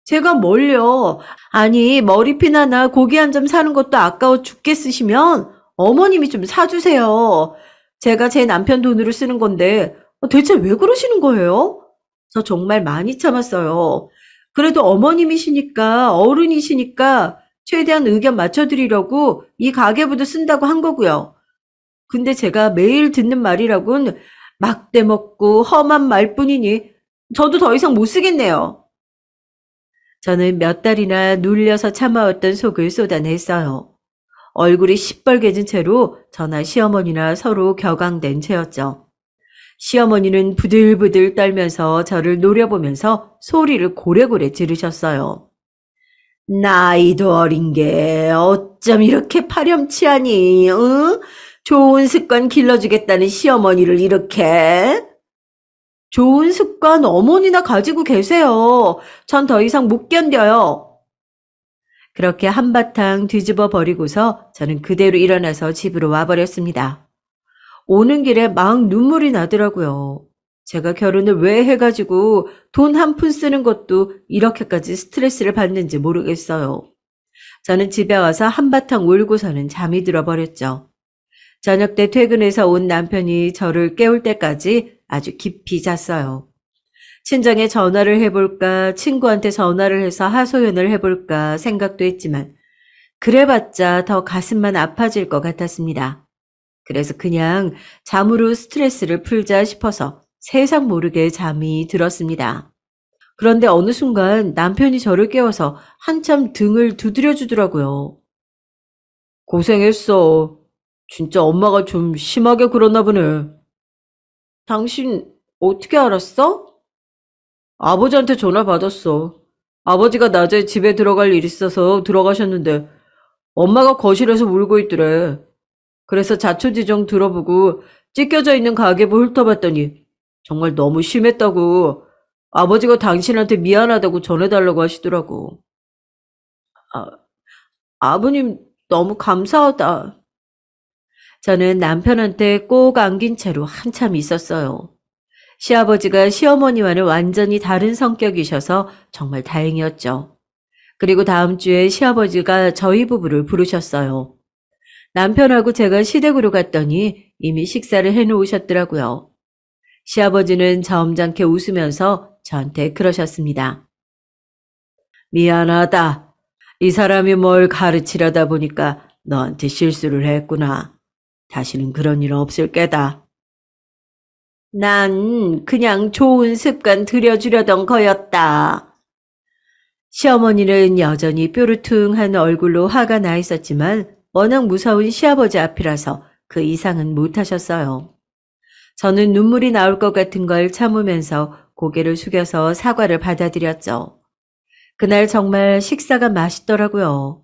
제가 뭘요? 아니, 머리핀 하나 고기 한 점 사는 것도 아까워 죽겠으시면 어머님이 좀 사주세요. 제가 제 남편 돈으로 쓰는 건데 대체 왜 그러시는 거예요? 저 정말 많이 참았어요. 그래도 어머님이시니까, 어른이시니까 최대한 의견 맞춰드리려고 이 가계부도 쓴다고 한 거고요. 근데 제가 매일 듣는 말이라곤 막대 먹고 험한 말뿐이니 저도 더 이상 못 쓰겠네요. 저는 몇 달이나 눌려서 참아왔던 속을 쏟아냈어요. 얼굴이 시뻘개진 채로 저나 시어머니나 서로 격앙된 채였죠. 시어머니는 부들부들 떨면서 저를 노려보면서 소리를 고래고래 지르셨어요. 나이도 어린 게 어쩜 이렇게 파렴치하니, 응? 좋은 습관 길러주겠다는 시어머니를 이렇게? 좋은 습관 어머니나 가지고 계세요. 전 더 이상 못 견뎌요. 그렇게 한바탕 뒤집어 버리고서 저는 그대로 일어나서 집으로 와버렸습니다. 오는 길에 막 눈물이 나더라고요. 제가 결혼을 왜 해가지고 돈 한 푼 쓰는 것도 이렇게까지 스트레스를 받는지 모르겠어요. 저는 집에 와서 한바탕 울고서는 잠이 들어버렸죠. 저녁 때 퇴근해서 온 남편이 저를 깨울 때까지 아주 깊이 잤어요. 친정에 전화를 해볼까, 친구한테 전화를 해서 하소연을 해볼까 생각도 했지만 그래봤자 더 가슴만 아파질 것 같았습니다. 그래서 그냥 잠으로 스트레스를 풀자 싶어서 세상 모르게 잠이 들었습니다. 그런데 어느 순간 남편이 저를 깨워서 한참 등을 두드려 주더라고요. 고생했어. 진짜 엄마가 좀 심하게 그러나 보네. 당신 어떻게 알았어? 아버지한테 전화 받았어. 아버지가 낮에 집에 들어갈 일 있어서 들어가셨는데 엄마가 거실에서 울고 있더래. 그래서 자초지종 들어보고 찢겨져 있는 가계부 훑어봤더니 정말 너무 심했다고 아버지가 당신한테 미안하다고 전해달라고 하시더라고. 아, 아버님 너무 감사하다. 저는 남편한테 꼭 안긴 채로 한참 있었어요. 시아버지가 시어머니와는 완전히 다른 성격이셔서 정말 다행이었죠. 그리고 다음 주에 시아버지가 저희 부부를 부르셨어요. 남편하고 제가 시댁으로 갔더니 이미 식사를 해놓으셨더라고요. 시아버지는 점잖게 웃으면서 저한테 그러셨습니다. 미안하다. 이 사람이 뭘 가르치려다 보니까 너한테 실수를 했구나. 다시는 그런 일 없을 게다. 난 그냥 좋은 습관 들여주려던 거였다. 시어머니는 여전히 뾰루퉁한 얼굴로 화가 나 있었지만 워낙 무서운 시아버지 앞이라서 그 이상은 못하셨어요. 저는 눈물이 나올 것 같은 걸 참으면서 고개를 숙여서 사과를 받아들였죠. 그날 정말 식사가 맛있더라고요.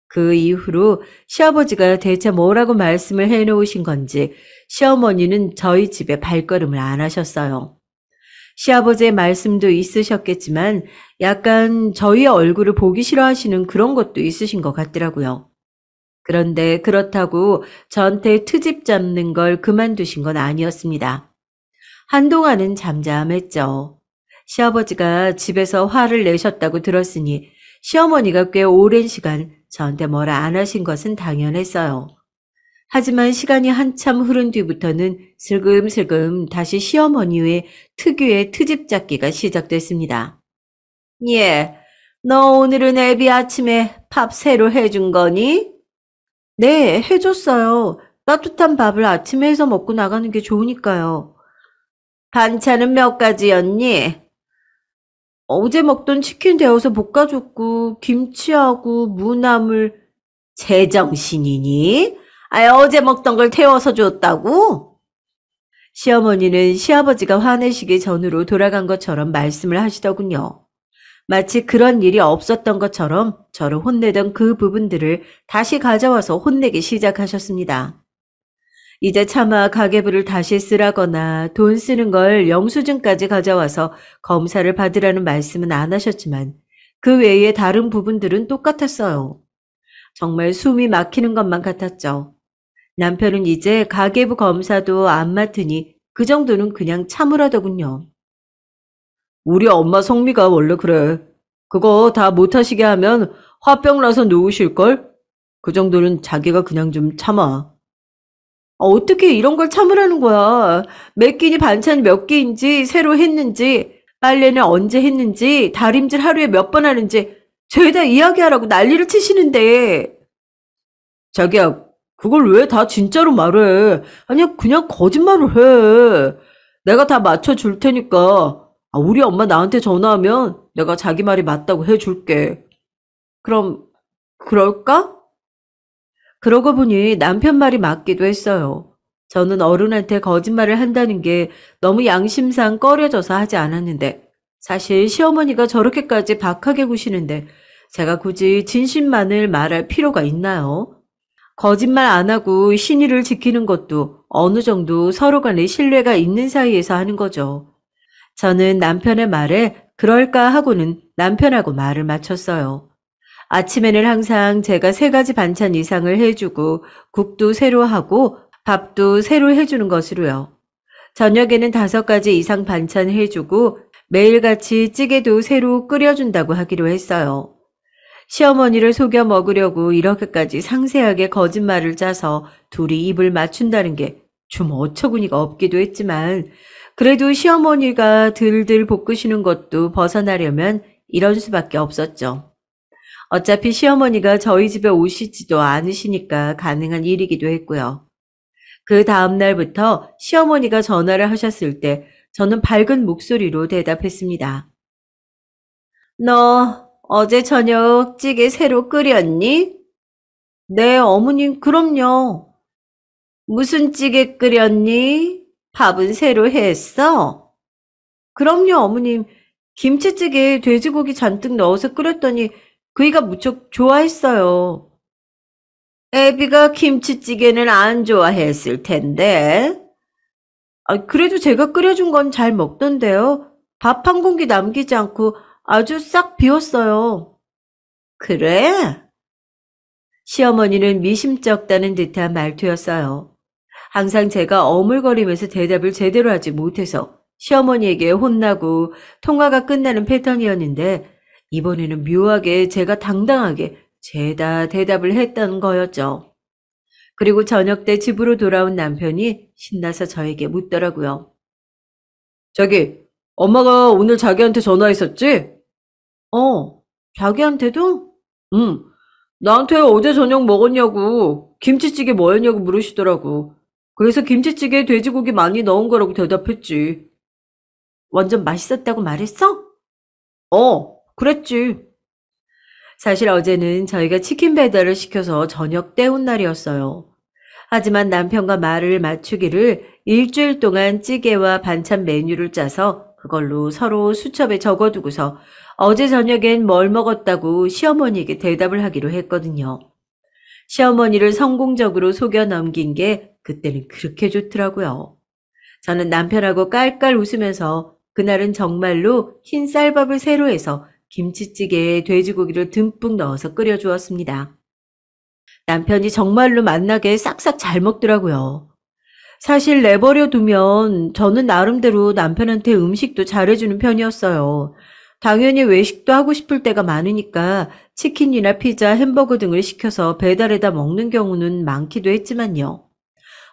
그 이후로 시아버지가 대체 뭐라고 말씀을 해놓으신 건지 시어머니는 저희 집에 발걸음을 안 하셨어요. 시아버지의 말씀도 있으셨겠지만 약간 저희 얼굴을 보기 싫어하시는 그런 것도 있으신 것 같더라고요. 그런데 그렇다고 저한테 트집 잡는 걸 그만두신 건 아니었습니다. 한동안은 잠잠했죠. 시아버지가 집에서 화를 내셨다고 들었으니 시어머니가 꽤 오랜 시간 저한테 뭐라 안 하신 것은 당연했어요. 하지만 시간이 한참 흐른 뒤부터는 슬금슬금 다시 시어머니의 특유의 트집 잡기가 시작됐습니다. 예, 너 오늘은 애비 아침에 밥 새로 해준 거니? 네, 해줬어요. 따뜻한 밥을 아침에 해서 먹고 나가는 게 좋으니까요. 반찬은 몇 가지였니? 어제 먹던 치킨 데워서 볶아줬고, 김치하고 무나물, 제정신이니? 아, 어제 먹던 걸 태워서 줬다고? 시어머니는 시아버지가 화내시기 전으로 돌아간 것처럼 말씀을 하시더군요. 마치 그런 일이 없었던 것처럼 저를 혼내던 그 부분들을 다시 가져와서 혼내기 시작하셨습니다. 이제 차마 가계부를 다시 쓰라거나 돈 쓰는 걸 영수증까지 가져와서 검사를 받으라는 말씀은 안 하셨지만 그 외에 다른 부분들은 똑같았어요. 정말 숨이 막히는 것만 같았죠. 남편은 이제 가계부 검사도 안 맡으니 그 정도는 그냥 참으라더군요. 우리 엄마 성미가 원래 그래. 그거 다 못하시게 하면 화병 나서 누우실걸? 그 정도는 자기가 그냥 좀 참아. 어떻게 이런 걸 참으라는 거야. 몇 끼니 반찬이 몇 개인지, 새로 했는지, 빨래는 언제 했는지, 다림질 하루에 몇 번 하는지, 죄다 이야기하라고 난리를 치시는데. 자기야, 그걸 왜 다 진짜로 말해? 아니야, 그냥 거짓말을 해. 내가 다 맞춰줄 테니까. 우리 엄마 나한테 전화하면 내가 자기 말이 맞다고 해줄게. 그럼, 그럴까? 그러고 보니 남편 말이 맞기도 했어요. 저는 어른한테 거짓말을 한다는 게 너무 양심상 꺼려져서 하지 않았는데, 사실 시어머니가 저렇게까지 박하게 구시는데, 제가 굳이 진심만을 말할 필요가 있나요? 거짓말 안 하고 신의를 지키는 것도 어느 정도 서로 간의 신뢰가 있는 사이에서 하는 거죠. 저는 남편의 말에 그럴까 하고는 남편하고 말을 맞췄어요. 아침에는 항상 제가 3가지 반찬 이상을 해주고 국도 새로 하고 밥도 새로 해주는 것으로요. 저녁에는 5가지 이상 반찬 해주고 매일같이 찌개도 새로 끓여준다고 하기로 했어요. 시어머니를 속여 먹으려고 이렇게까지 상세하게 거짓말을 짜서 둘이 입을 맞춘다는 게 좀 어처구니가 없기도 했지만 그래도 시어머니가 들들 볶으시는 것도 벗어나려면 이런 수밖에 없었죠. 어차피 시어머니가 저희 집에 오시지도 않으시니까 가능한 일이기도 했고요. 그 다음 날부터 시어머니가 전화를 하셨을 때 저는 밝은 목소리로 대답했습니다. 너 어제 저녁 찌개 새로 끓였니? 네, 어머님, 그럼요. 무슨 찌개 끓였니? 밥은 새로 했어? 그럼요, 어머님. 김치찌개에 돼지고기 잔뜩 넣어서 끓였더니 그이가 무척 좋아했어요. 애비가 김치찌개는 안 좋아했을 텐데. 그래도 제가 끓여준 건 잘 먹던데요. 밥 한 공기 남기지 않고 아주 싹 비웠어요. 그래? 시어머니는 미심쩍다는 듯한 말투였어요. 항상 제가 어물거리면서 대답을 제대로 하지 못해서 시어머니에게 혼나고 통화가 끝나는 패턴이었는데 이번에는 묘하게 제가 당당하게 죄다 대답을 했던 거였죠. 그리고 저녁 때 집으로 돌아온 남편이 신나서 저에게 묻더라고요. 자기, 엄마가 오늘 자기한테 전화했었지? 어, 자기한테도? 응, 나한테 어제 저녁 먹었냐고, 김치찌개 뭐였냐고 물으시더라고. 그래서 김치찌개에 돼지고기 많이 넣은 거라고 대답했지. 완전 맛있었다고 말했어? 그랬지. 사실 어제는 저희가 치킨 배달을 시켜서 저녁 때운 날이었어요. 하지만 남편과 말을 맞추기를 일주일 동안 찌개와 반찬 메뉴를 짜서 그걸로 서로 수첩에 적어두고서 어제 저녁엔 뭘 먹었다고 시어머니에게 대답을 하기로 했거든요. 시어머니를 성공적으로 속여 넘긴 게 그때는 그렇게 좋더라고요. 저는 남편하고 깔깔 웃으면서 그날은 정말로 흰 쌀밥을 새로 해서 김치찌개에 돼지고기를 듬뿍 넣어서 끓여주었습니다. 남편이 정말로 맛나게 싹싹 잘 먹더라고요. 사실 내버려 두면 저는 나름대로 남편한테 음식도 잘해주는 편이었어요. 당연히 외식도 하고 싶을 때가 많으니까 치킨이나 피자, 햄버거 등을 시켜서 배달해다 먹는 경우는 많기도 했지만요.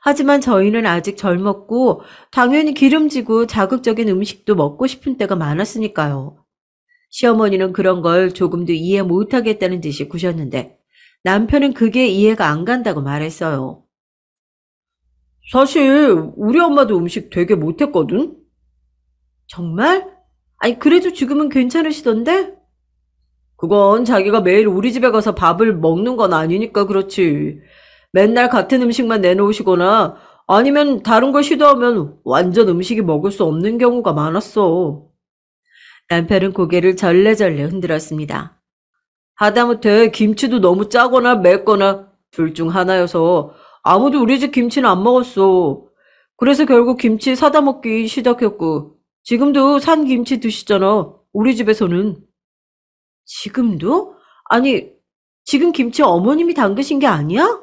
하지만 저희는 아직 젊었고 당연히 기름지고 자극적인 음식도 먹고 싶은 때가 많았으니까요. 시어머니는 그런 걸 조금도 이해 못하겠다는 듯이 구셨는데 남편은 그게 이해가 안 간다고 말했어요. 사실 우리 엄마도 음식 되게 못했거든? 정말? 아니 그래도 지금은 괜찮으시던데? 그건 자기가 매일 우리 집에 가서 밥을 먹는 건 아니니까 그렇지. 맨날 같은 음식만 내놓으시거나 아니면 다른 걸 시도하면 완전 음식이 먹을 수 없는 경우가 많았어. 남편은 고개를 절레절레 흔들었습니다. 하다못해 김치도 너무 짜거나 맵거나 둘 중 하나여서 아무도 우리 집 김치는 안 먹었어. 그래서 결국 김치 사다 먹기 시작했고 지금도 산 김치 드시잖아. 우리 집에서는. 지금도? 아니, 지금 김치 어머님이 담그신 게 아니야?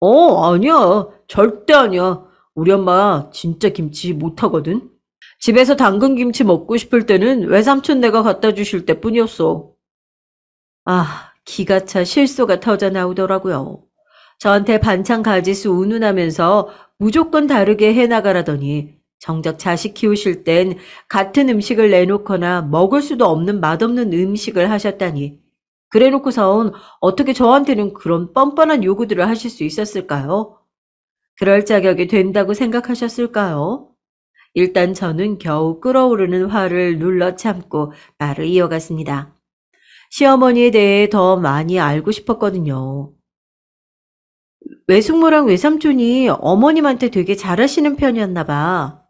아니야. 절대 아니야. 우리 엄마 진짜 김치 못하거든. 집에서 담근 김치 먹고 싶을 때는 외삼촌네가 갖다 주실 때뿐이었어. 기가 차 실소가 터져 나오더라고요. 저한테 반찬 가지수 운운하면서 무조건 다르게 해나가라더니 정작 자식 키우실 땐 같은 음식을 내놓거나 먹을 수도 없는 맛없는 음식을 하셨다니. 그래놓고선 어떻게 저한테는 그런 뻔뻔한 요구들을 하실 수 있었을까요? 그럴 자격이 된다고 생각하셨을까요? 일단 저는 겨우 끓어오르는 화를 눌러 참고 말을 이어갔습니다. 시어머니에 대해 더 많이 알고 싶었거든요. 외숙모랑 외삼촌이 어머님한테 되게 잘하시는 편이었나 봐.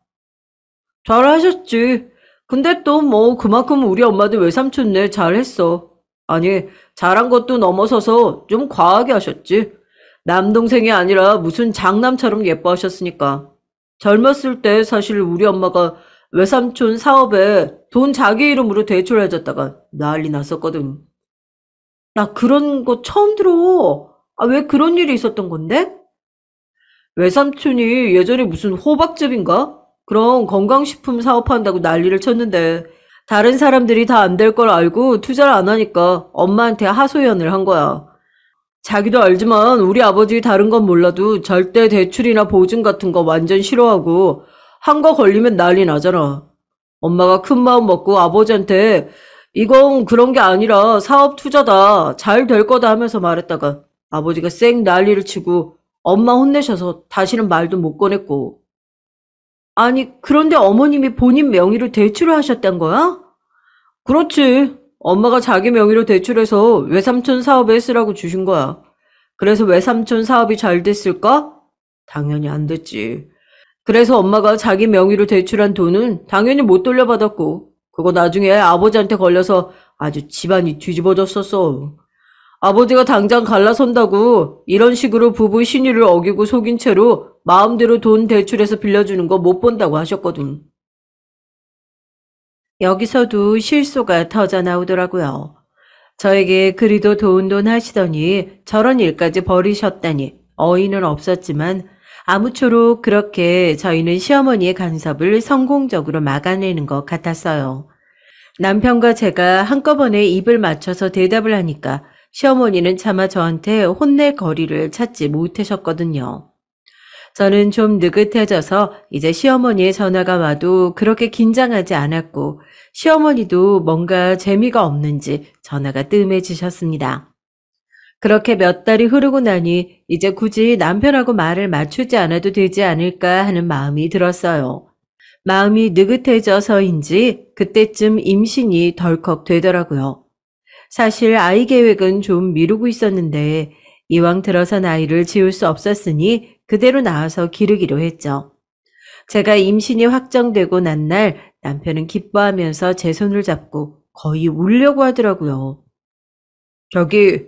잘하셨지. 근데 또 뭐 그만큼 우리 엄마도 외삼촌네 잘했어. 아니, 잘한 것도 넘어서서 좀 과하게 하셨지. 남동생이 아니라 무슨 장남처럼 예뻐하셨으니까. 젊었을 때 사실 우리 엄마가 외삼촌 사업에 돈 자기 이름으로 대출해줬다가 난리 났었거든. 나 그런 거 처음 들어. 왜 그런 일이 있었던 건데? 외삼촌이 예전에 무슨 호박즙인가? 그런 건강식품 사업한다고 난리를 쳤는데 다른 사람들이 다 안 될 걸 알고 투자를 안 하니까 엄마한테 하소연을 한 거야. 자기도 알지만 우리 아버지 다른 건 몰라도 절대 대출이나 보증 같은 거 완전 싫어하고 한 거 걸리면 난리 나잖아. 엄마가 큰 마음 먹고 아버지한테 이건 그런 게 아니라 사업 투자다. 잘 될 거다 하면서 말했다가 아버지가 쌩 난리를 치고 엄마 혼내셔서 다시는 말도 못 꺼냈고. 아니, 그런데 어머님이 본인 명의로 대출을 하셨단 거야? 그렇지. 엄마가 자기 명의로 대출해서 외삼촌 사업에 쓰라고 주신 거야. 그래서 외삼촌 사업이 잘 됐을까? 당연히 안 됐지. 그래서 엄마가 자기 명의로 대출한 돈은 당연히 못 돌려받았고, 그거 나중에 아버지한테 걸려서 아주 집안이 뒤집어졌었어. 아버지가 당장 갈라선다고 이런 식으로 부부 신의를 어기고 속인 채로 마음대로 돈 대출해서 빌려주는 거 못 본다고 하셨거든. 여기서도 실소가 터져 나오더라고요. 저에게 그리도 도운돈 하시더니 저런 일까지 벌이셨다니 어이는 없었지만 아무쪼록 그렇게 저희는 시어머니의 간섭을 성공적으로 막아내는 것 같았어요. 남편과 제가 한꺼번에 입을 맞춰서 대답을 하니까 시어머니는 차마 저한테 혼낼 거리를 찾지 못하셨거든요. 저는 좀 느긋해져서 이제 시어머니의 전화가 와도 그렇게 긴장하지 않았고 시어머니도 뭔가 재미가 없는지 전화가 뜸해지셨습니다. 그렇게 몇 달이 흐르고 나니 이제 굳이 남편하고 말을 맞추지 않아도 되지 않을까 하는 마음이 들었어요. 마음이 느긋해져서인지 그때쯤 임신이 덜컥 되더라고요. 사실 아이 계획은 좀 미루고 있었는데 이왕 들어선 아이를 지울 수 없었으니 그대로 낳아서 기르기로 했죠. 제가 임신이 확정되고 난 날 남편은 기뻐하면서 제 손을 잡고 거의 울려고 하더라고요. 저기,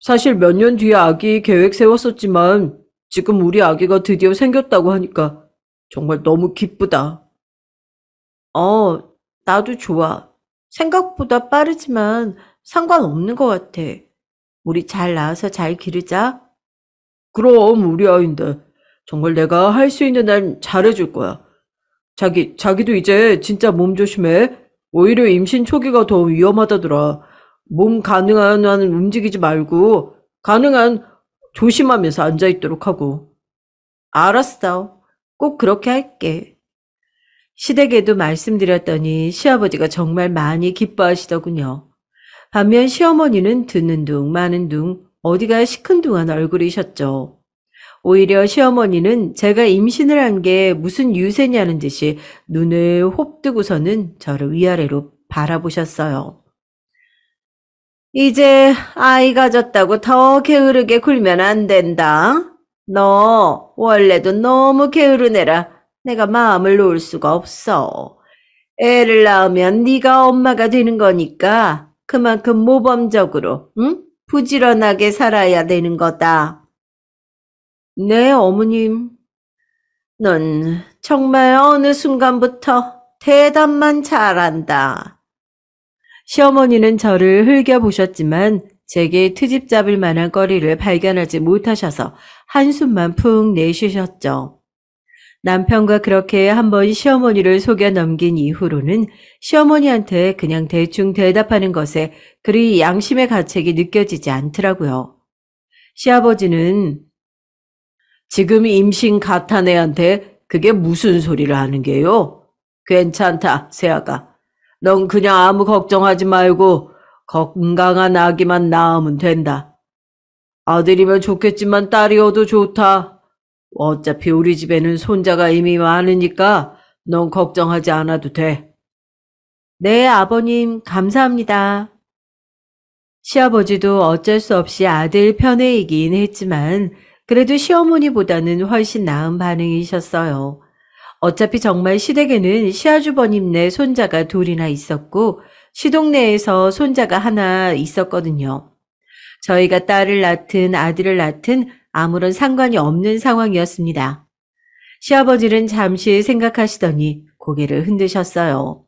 사실 몇 년 뒤에 아기 계획 세웠었지만 지금 우리 아기가 드디어 생겼다고 하니까 정말 너무 기쁘다. 어, 나도 좋아. 생각보다 빠르지만 상관없는 것 같아. 우리 잘 낳아서 잘 기르자. 그럼 우리 아이인데 정말 내가 할 수 있는 한 잘해줄 거야. 자기도 이제 진짜 몸 조심해. 오히려 임신 초기가 더 위험하다더라. 몸 가능한 한 움직이지 말고 가능한 조심하면서 앉아있도록 하고. 알았어. 꼭 그렇게 할게. 시댁에도 말씀드렸더니 시아버지가 정말 많이 기뻐하시더군요. 반면 시어머니는 듣는 둥 마는 둥 어디가 시큰둥한 얼굴이셨죠. 오히려 시어머니는 제가 임신을 한 게 무슨 유세냐는 듯이 눈을 홉뜨고서는 저를 위아래로 바라보셨어요. 이제 아이 가졌다고 더 게으르게 굴면 안 된다. 너 원래도 너무 게으른 애라 내가 마음을 놓을 수가 없어. 애를 낳으면 네가 엄마가 되는 거니까 그만큼 모범적으로, 응? 부지런하게 살아야 되는 거다. 네, 어머님. 넌 정말 어느 순간부터 대답만 잘한다. 시어머니는 저를 흘겨보셨지만 제게 트집 잡을 만한 거리를 발견하지 못하셔서 한숨만 푹 내쉬셨죠. 남편과 그렇게 한번 시어머니를 속여 넘긴 이후로는 시어머니한테 그냥 대충 대답하는 것에 그리 양심의 가책이 느껴지지 않더라고요. 시아버지는 지금 임신 같은 애한테 그게 무슨 소리를 하는 게요? 괜찮다, 세아가. 넌 그냥 아무 걱정하지 말고 건강한 아기만 낳으면 된다. 아들이면 좋겠지만 딸이어도 좋다. 어차피 우리 집에는 손자가 이미 많으니까 넌 걱정하지 않아도 돼. 네, 아버님, 감사합니다. 시아버지도 어쩔 수 없이 아들 편애이긴 했지만 그래도 시어머니보다는 훨씬 나은 반응이셨어요. 어차피 정말 시댁에는 시아주버님네 손자가 둘이나 있었고 시동네에서 손자가 하나 있었거든요. 저희가 딸을 낳든 아들을 낳든 아무런 상관이 없는 상황이었습니다. 시아버지는 잠시 생각하시더니 고개를 흔드셨어요.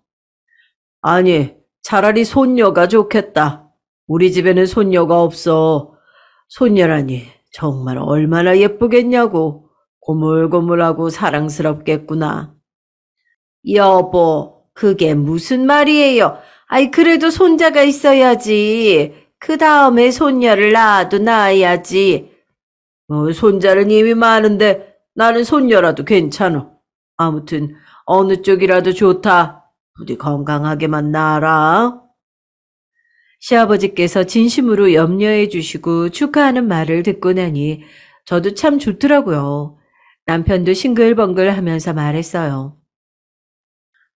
아니, 차라리 손녀가 좋겠다. 우리 집에는 손녀가 없어. 손녀라니 정말 얼마나 예쁘겠냐고. 고물고물하고 사랑스럽겠구나. 여보, 그게 무슨 말이에요? 아이, 그래도 손자가 있어야지. 그 다음에 손녀를 낳아도 낳아야지. 손자는 이미 많은데 나는 손녀라도 괜찮아. 아무튼 어느 쪽이라도 좋다. 부디 건강하게만 낳아라. 시아버지께서 진심으로 염려해 주시고 축하하는 말을 듣고 나니 저도 참 좋더라고요. 남편도 싱글벙글 하면서 말했어요.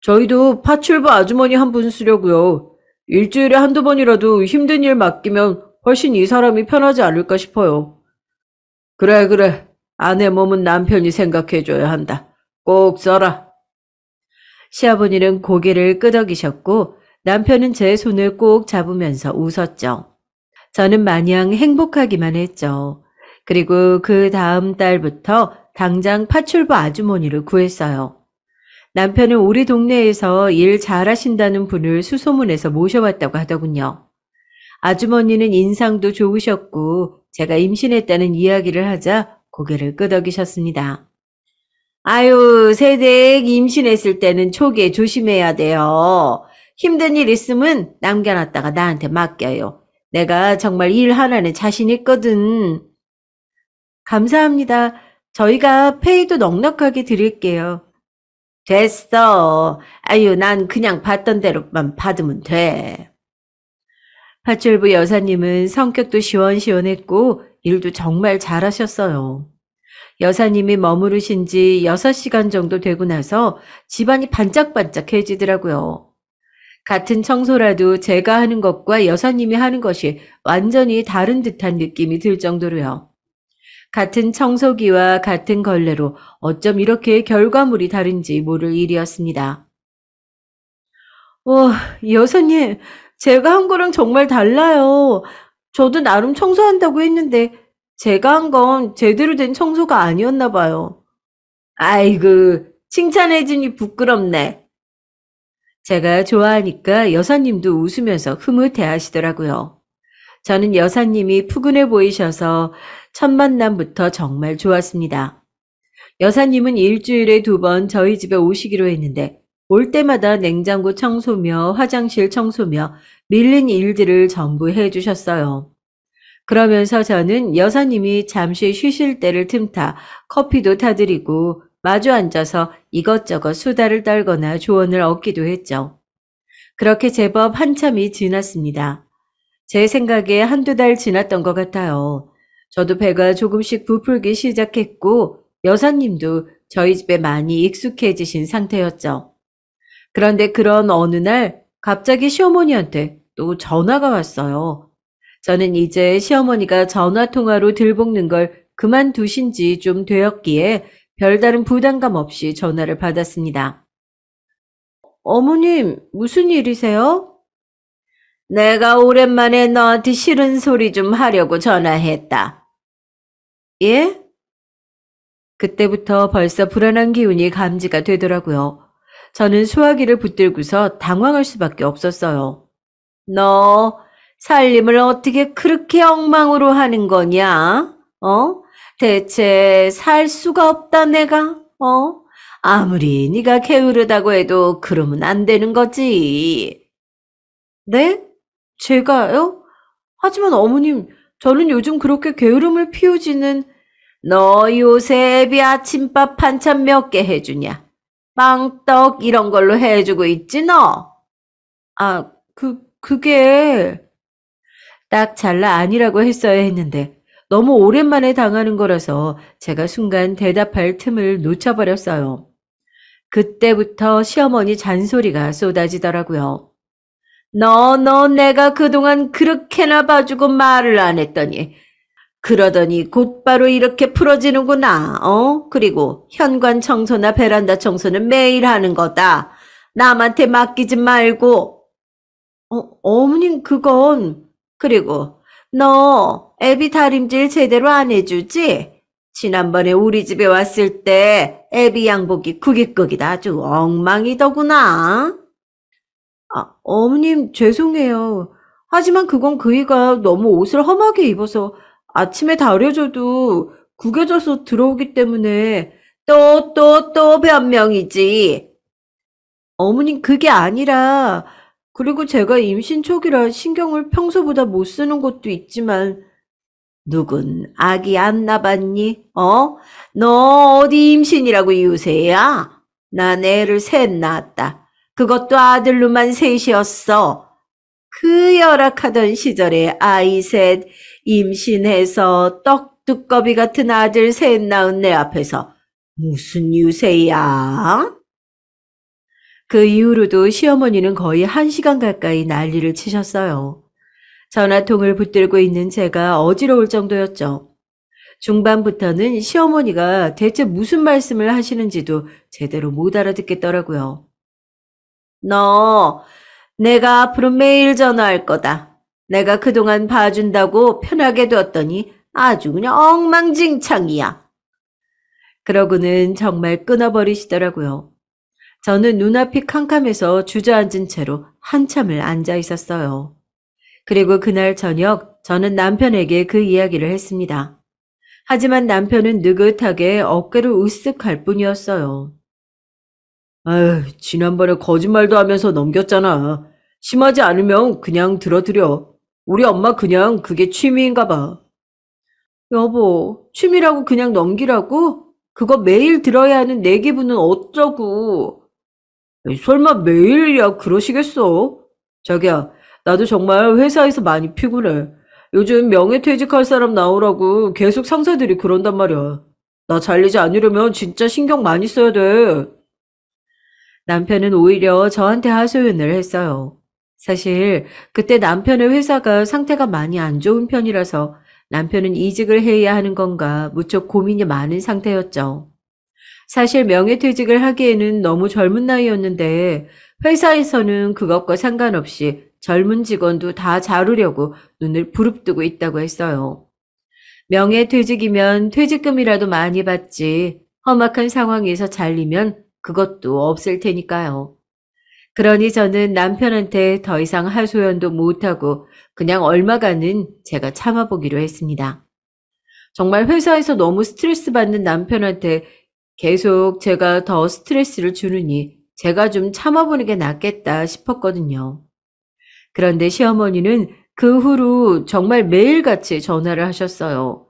저희도 파출부 아주머니 한 분 쓰려고요. 일주일에 한두 번이라도 힘든 일 맡기면 훨씬 이 사람이 편하지 않을까 싶어요. 그래, 그래. 아내 몸은 남편이 생각해줘야 한다. 꼭 써라. 시아버니는 고개를 끄덕이셨고 남편은 제 손을 꼭 잡으면서 웃었죠. 저는 마냥 행복하기만 했죠. 그리고 그 다음 달부터 당장 파출부 아주머니를 구했어요. 남편은 우리 동네에서 일 잘하신다는 분을 수소문해서 모셔왔다고 하더군요. 아주머니는 인상도 좋으셨고 제가 임신했다는 이야기를 하자 고개를 끄덕이셨습니다. 아유, 새댁 임신했을 때는 초기에 조심해야 돼요. 힘든 일 있으면 남겨놨다가 나한테 맡겨요. 내가 정말 일 하나는 자신 있거든. 감사합니다. 저희가 페이도 넉넉하게 드릴게요. 됐어. 아유, 난 그냥 받던 대로만 받으면 돼. 파출부 여사님은 성격도 시원시원했고 일도 정말 잘하셨어요. 여사님이 머무르신 지 6시간 정도 되고 나서 집안이 반짝반짝해지더라고요. 같은 청소라도 제가 하는 것과 여사님이 하는 것이 완전히 다른 듯한 느낌이 들 정도로요. 같은 청소기와 같은 걸레로 어쩜 이렇게 결과물이 다른지 모를 일이었습니다. 여사님, 제가 한 거랑 정말 달라요. 저도 나름 청소한다고 했는데 제가 한 건 제대로 된 청소가 아니었나 봐요. 아이고, 칭찬해주니 부끄럽네. 제가 좋아하니까 여사님도 웃으면서 흐뭇해 하시더라고요. 저는 여사님이 푸근해 보이셔서 첫 만남부터 정말 좋았습니다. 여사님은 일주일에 2번 저희 집에 오시기로 했는데 올 때마다 냉장고 청소며 화장실 청소며 밀린 일들을 전부 해주셨어요. 그러면서 저는 여사님이 잠시 쉬실 때를 틈타 커피도 타드리고 마주 앉아서 이것저것 수다를 떨거나 조언을 얻기도 했죠. 그렇게 제법 한참이 지났습니다. 제 생각에 1~2달 지났던 것 같아요. 저도 배가 조금씩 부풀기 시작했고 여사님도 저희 집에 많이 익숙해지신 상태였죠. 그런데 그런 어느 날 갑자기 시어머니한테 또 전화가 왔어요. 저는 이제 시어머니가 전화통화로 들볶는 걸 그만두신 지 좀 되었기에 별다른 부담감 없이 전화를 받았습니다. 어머님, 무슨 일이세요? 내가 오랜만에 너한테 싫은 소리 좀 하려고 전화했다. 예? 그때부터 벌써 불안한 기운이 감지가 되더라고요. 저는 수화기를 붙들고서 당황할 수밖에 없었어요. 너 살림을 어떻게 그렇게 엉망으로 하는 거냐? 대체 살 수가 없다 내가? 아무리 네가 게으르다고 해도 그러면 안 되는 거지. 네? 제가요? 하지만 어머님, 저는 요즘 그렇게 게으름을 피우지는. 너 요새 애비 아침밥 반찬 몇 개 해주냐? 빵, 떡 이런 걸로 해주고 있지 너? 아, 그게 딱 잘라 아니라고 했어야 했는데 너무 오랜만에 당하는 거라서 제가 순간 대답할 틈을 놓쳐버렸어요. 그때부터 시어머니 잔소리가 쏟아지더라고요. 너 내가 그동안 그렇게나 봐주고 말을 안 했더니 그러더니 곧바로 이렇게 풀어지는구나. 그리고 현관 청소나 베란다 청소는 매일 하는 거다. 남한테 맡기지 말고. 어머님 그건. 그리고 너 애비 다림질 제대로 안 해주지? 지난번에 우리 집에 왔을 때 애비 양복이 구깃구깃 아주 엉망이더구나. 어머님 죄송해요. 하지만 그건 그이가 너무 옷을 험하게 입어서 아침에 다려줘도 구겨져서 들어오기 때문에 또 변명이지. 어머님 그게 아니라 그리고 제가 임신 초기라 신경을 평소보다 못 쓰는 것도 있지만 누군 아기 안 낳았니? 너 어디 임신이라고 유세야? 난 애를 셋 낳았다. 그것도 아들로만 셋이었어. 그 열악하던 시절에 아이 셋 임신해서 떡두꺼비 같은 아들 셋 낳은 내 앞에서 무슨 유세야? 그 이후로도 시어머니는 거의 1시간 가까이 난리를 치셨어요. 전화통을 붙들고 있는 제가 어지러울 정도였죠. 중반부터는 시어머니가 대체 무슨 말씀을 하시는지도 제대로 못 알아듣겠더라고요. 너 내가 앞으로 매일 전화할 거다. 내가 그동안 봐준다고 편하게 뒀더니 아주 그냥 엉망진창이야. 그러고는 정말 끊어버리시더라고요. 저는 눈앞이 캄캄해서 주저앉은 채로 한참을 앉아 있었어요. 그리고 그날 저녁 저는 남편에게 그 이야기를 했습니다. 하지만 남편은 느긋하게 어깨를 으쓱할 뿐이었어요. 아휴, 지난번에 거짓말도 하면서 넘겼잖아. 심하지 않으면 그냥 들어드려. 우리 엄마 그냥 그게 취미인가 봐. 여보, 취미라고 그냥 넘기라고? 그거 매일 들어야 하는 내 기분은 어쩌고. 에이, 설마 매일이야 그러시겠어? 자기야, 나도 정말 회사에서 많이 피곤해. 요즘 명예퇴직할 사람 나오라고 계속 상사들이 그런단 말이야. 나 잘리지 않으려면 진짜 신경 많이 써야 돼. 남편은 오히려 저한테 하소연을 했어요. 사실 그때 남편의 회사가 상태가 많이 안 좋은 편이라서 남편은 이직을 해야 하는 건가 무척 고민이 많은 상태였죠. 사실 명예퇴직을 하기에는 너무 젊은 나이였는데 회사에서는 그것과 상관없이 젊은 직원도 다 자르려고 눈을 부릅뜨고 있다고 했어요. 명예퇴직이면 퇴직금이라도 많이 받지 험악한 상황에서 잘리면 그것도 없을 테니까요. 그러니 저는 남편한테 더 이상 하소연도 못하고 그냥 얼마간은 제가 참아보기로 했습니다. 정말 회사에서 너무 스트레스 받는 남편한테 계속 제가 더 스트레스를 주느니 제가 좀 참아보는 게 낫겠다 싶었거든요. 그런데 시어머니는 그 후로 정말 매일같이 전화를 하셨어요.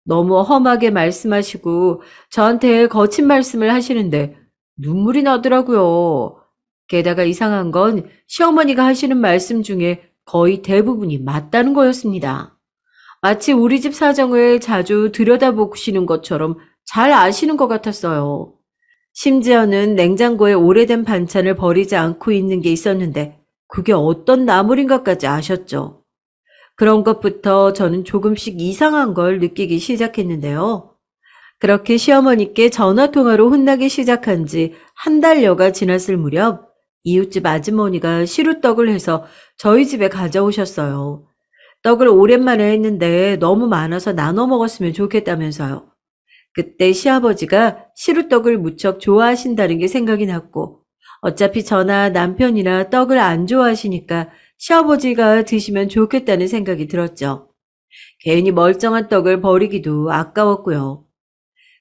너무 험하게 말씀하시고 저한테 거친 말씀을 하시는데 눈물이 나더라고요. 게다가 이상한 건 시어머니가 하시는 말씀 중에 거의 대부분이 맞다는 거였습니다. 마치 우리 집 사정을 자주 들여다보시는 것처럼 잘 아시는 것 같았어요. 심지어는 냉장고에 오래된 반찬을 버리지 않고 있는 게 있었는데 그게 어떤 나물인 것까지 아셨죠. 그런 것부터 저는 조금씩 이상한 걸 느끼기 시작했는데요. 그렇게 시어머니께 전화통화로 혼나기 시작한 지 한 달여가 지났을 무렵 이웃집 아주머니가 시루떡을 해서 저희 집에 가져오셨어요. 떡을 오랜만에 했는데 너무 많아서 나눠 먹었으면 좋겠다면서요. 그때 시아버지가 시루떡을 무척 좋아하신다는 게 생각이 났고 어차피 저나 남편이나 떡을 안 좋아하시니까 시아버지가 드시면 좋겠다는 생각이 들었죠. 괜히 멀쩡한 떡을 버리기도 아까웠고요.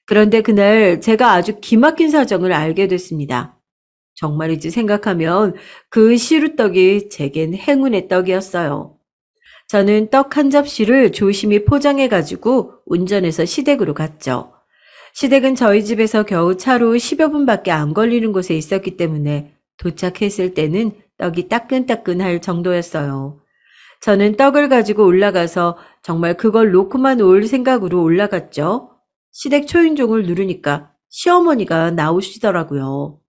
그런데 그날 제가 아주 기막힌 사정을 알게 됐습니다. 정말이지 생각하면 그 시루떡이 제겐 행운의 떡이었어요. 저는 떡 한 접시를 조심히 포장해가지고 운전해서 시댁으로 갔죠. 시댁은 저희 집에서 겨우 차로 10여 분밖에 안 걸리는 곳에 있었기 때문에 도착했을 때는 떡이 따끈따끈할 정도였어요. 저는 떡을 가지고 올라가서 정말 그걸 놓고만 올 생각으로 올라갔죠. 시댁 초인종을 누르니까 시어머니가 나오시더라고요.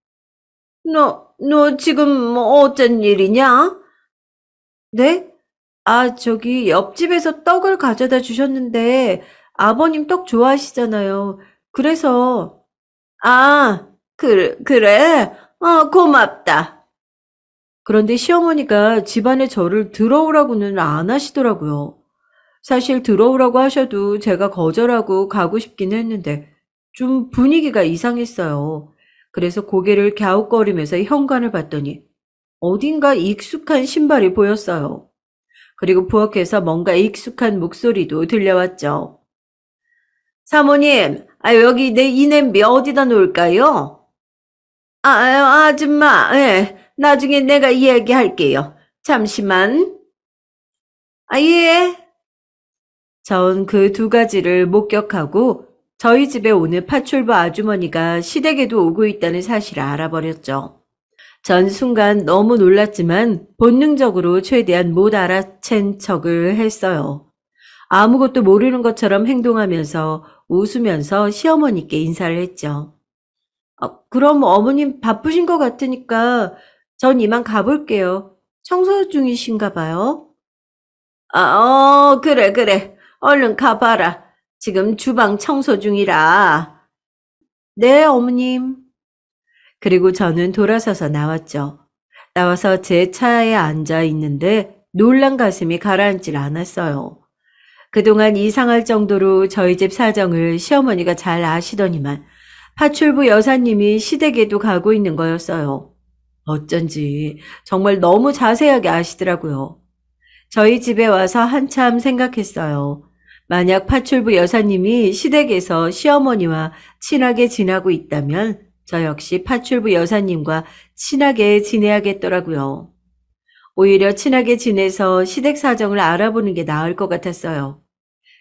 너 지금 뭐 어쩐 일이냐? 네? 아, 저기 옆집에서 떡을 가져다 주셨는데 아버님 떡 좋아하시잖아요. 그래서 그래? 고맙다. 그런데 시어머니가 집안에 저를 들어오라고는 안 하시더라고요. 사실 들어오라고 하셔도 제가 거절하고 가고 싶긴 했는데 좀 분위기가 이상했어요. 그래서 고개를 갸웃거리면서 현관을 봤더니 어딘가 익숙한 신발이 보였어요. 그리고 부엌에서 뭔가 익숙한 목소리도 들려왔죠. 사모님, 여기 이 냄비 어디다 놓을까요? 아줌마, 예, 나중에 내가 이야기할게요. 잠시만. 예. 전 그 두 가지를 목격하고 저희 집에 오는 파출부 아주머니가 시댁에도 오고 있다는 사실을 알아버렸죠. 전 순간 너무 놀랐지만 본능적으로 최대한 못 알아챈 척을 했어요. 아무것도 모르는 것처럼 행동하면서 웃으면서 시어머니께 인사를 했죠. 그럼 어머님 바쁘신 것 같으니까 전 이만 가볼게요. 청소 중이신가 봐요. 그래. 얼른 가봐라. 지금 주방 청소 중이라. 네, 어머님. 그리고 저는 돌아서서 나왔죠. 나와서 제 차에 앉아 있는데 놀란 가슴이 가라앉질 않았어요. 그동안 이상할 정도로 저희 집 사정을 시어머니가 잘 아시더니만 파출부 여사님이 시댁에도 가고 있는 거였어요. 어쩐지 정말 너무 자세하게 아시더라고요. 저희 집에 와서 한참 생각했어요. 만약 파출부 여사님이 시댁에서 시어머니와 친하게 지내고 있다면 저 역시 파출부 여사님과 친하게 지내야겠더라고요. 오히려 친하게 지내서 시댁 사정을 알아보는 게 나을 것 같았어요.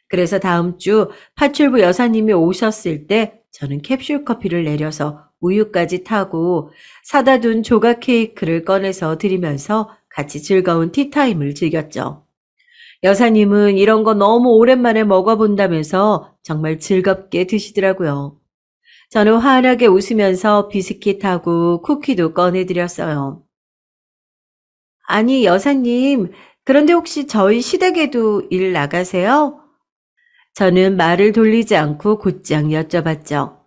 그래서 다음 주 파출부 여사님이 오셨을 때 저는 캡슐 커피를 내려서 우유까지 타고 사다 둔 조각 케이크를 꺼내서 드리면서 같이 즐거운 티타임을 즐겼죠. 여사님은 이런 거 너무 오랜만에 먹어본다면서 정말 즐겁게 드시더라고요. 저는 환하게 웃으면서 비스킷하고 쿠키도 꺼내드렸어요. 아니, 여사님, 그런데 혹시 저희 시댁에도 일 나가세요? 저는 말을 돌리지 않고 곧장 여쭤봤죠.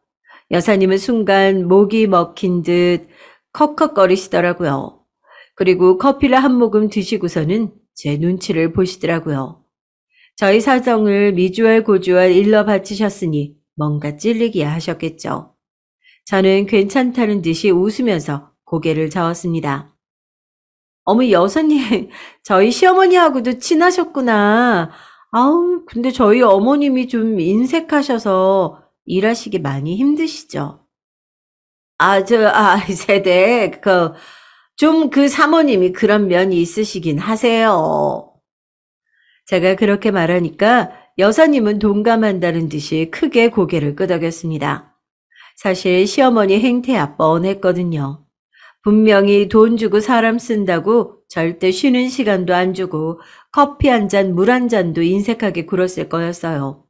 여사님은 순간 목이 먹힌 듯 컥컥거리시더라고요. 그리고 커피를 한 모금 드시고서는 제 눈치를 보시더라고요. 저희 사정을 미주알 고주알 일러 바치셨으니 뭔가 찔리기야 하셨겠죠. 저는 괜찮다는 듯이 웃으면서 고개를 저었습니다. 어머, 여사님, 저희 시어머니하고도 친하셨구나. 아우, 근데 저희 어머님이 좀 인색하셔서 일하시기 많이 힘드시죠? 세대, 그 사모님이 그런 면이 있으시긴 하세요. 제가 그렇게 말하니까 여사님은 동감한다는 듯이 크게 고개를 끄덕였습니다. 사실 시어머니 행태야 뻔했거든요. 분명히 돈 주고 사람 쓴다고 절대 쉬는 시간도 안 주고 커피 한 잔, 물 한 잔도 인색하게 굴었을 거였어요.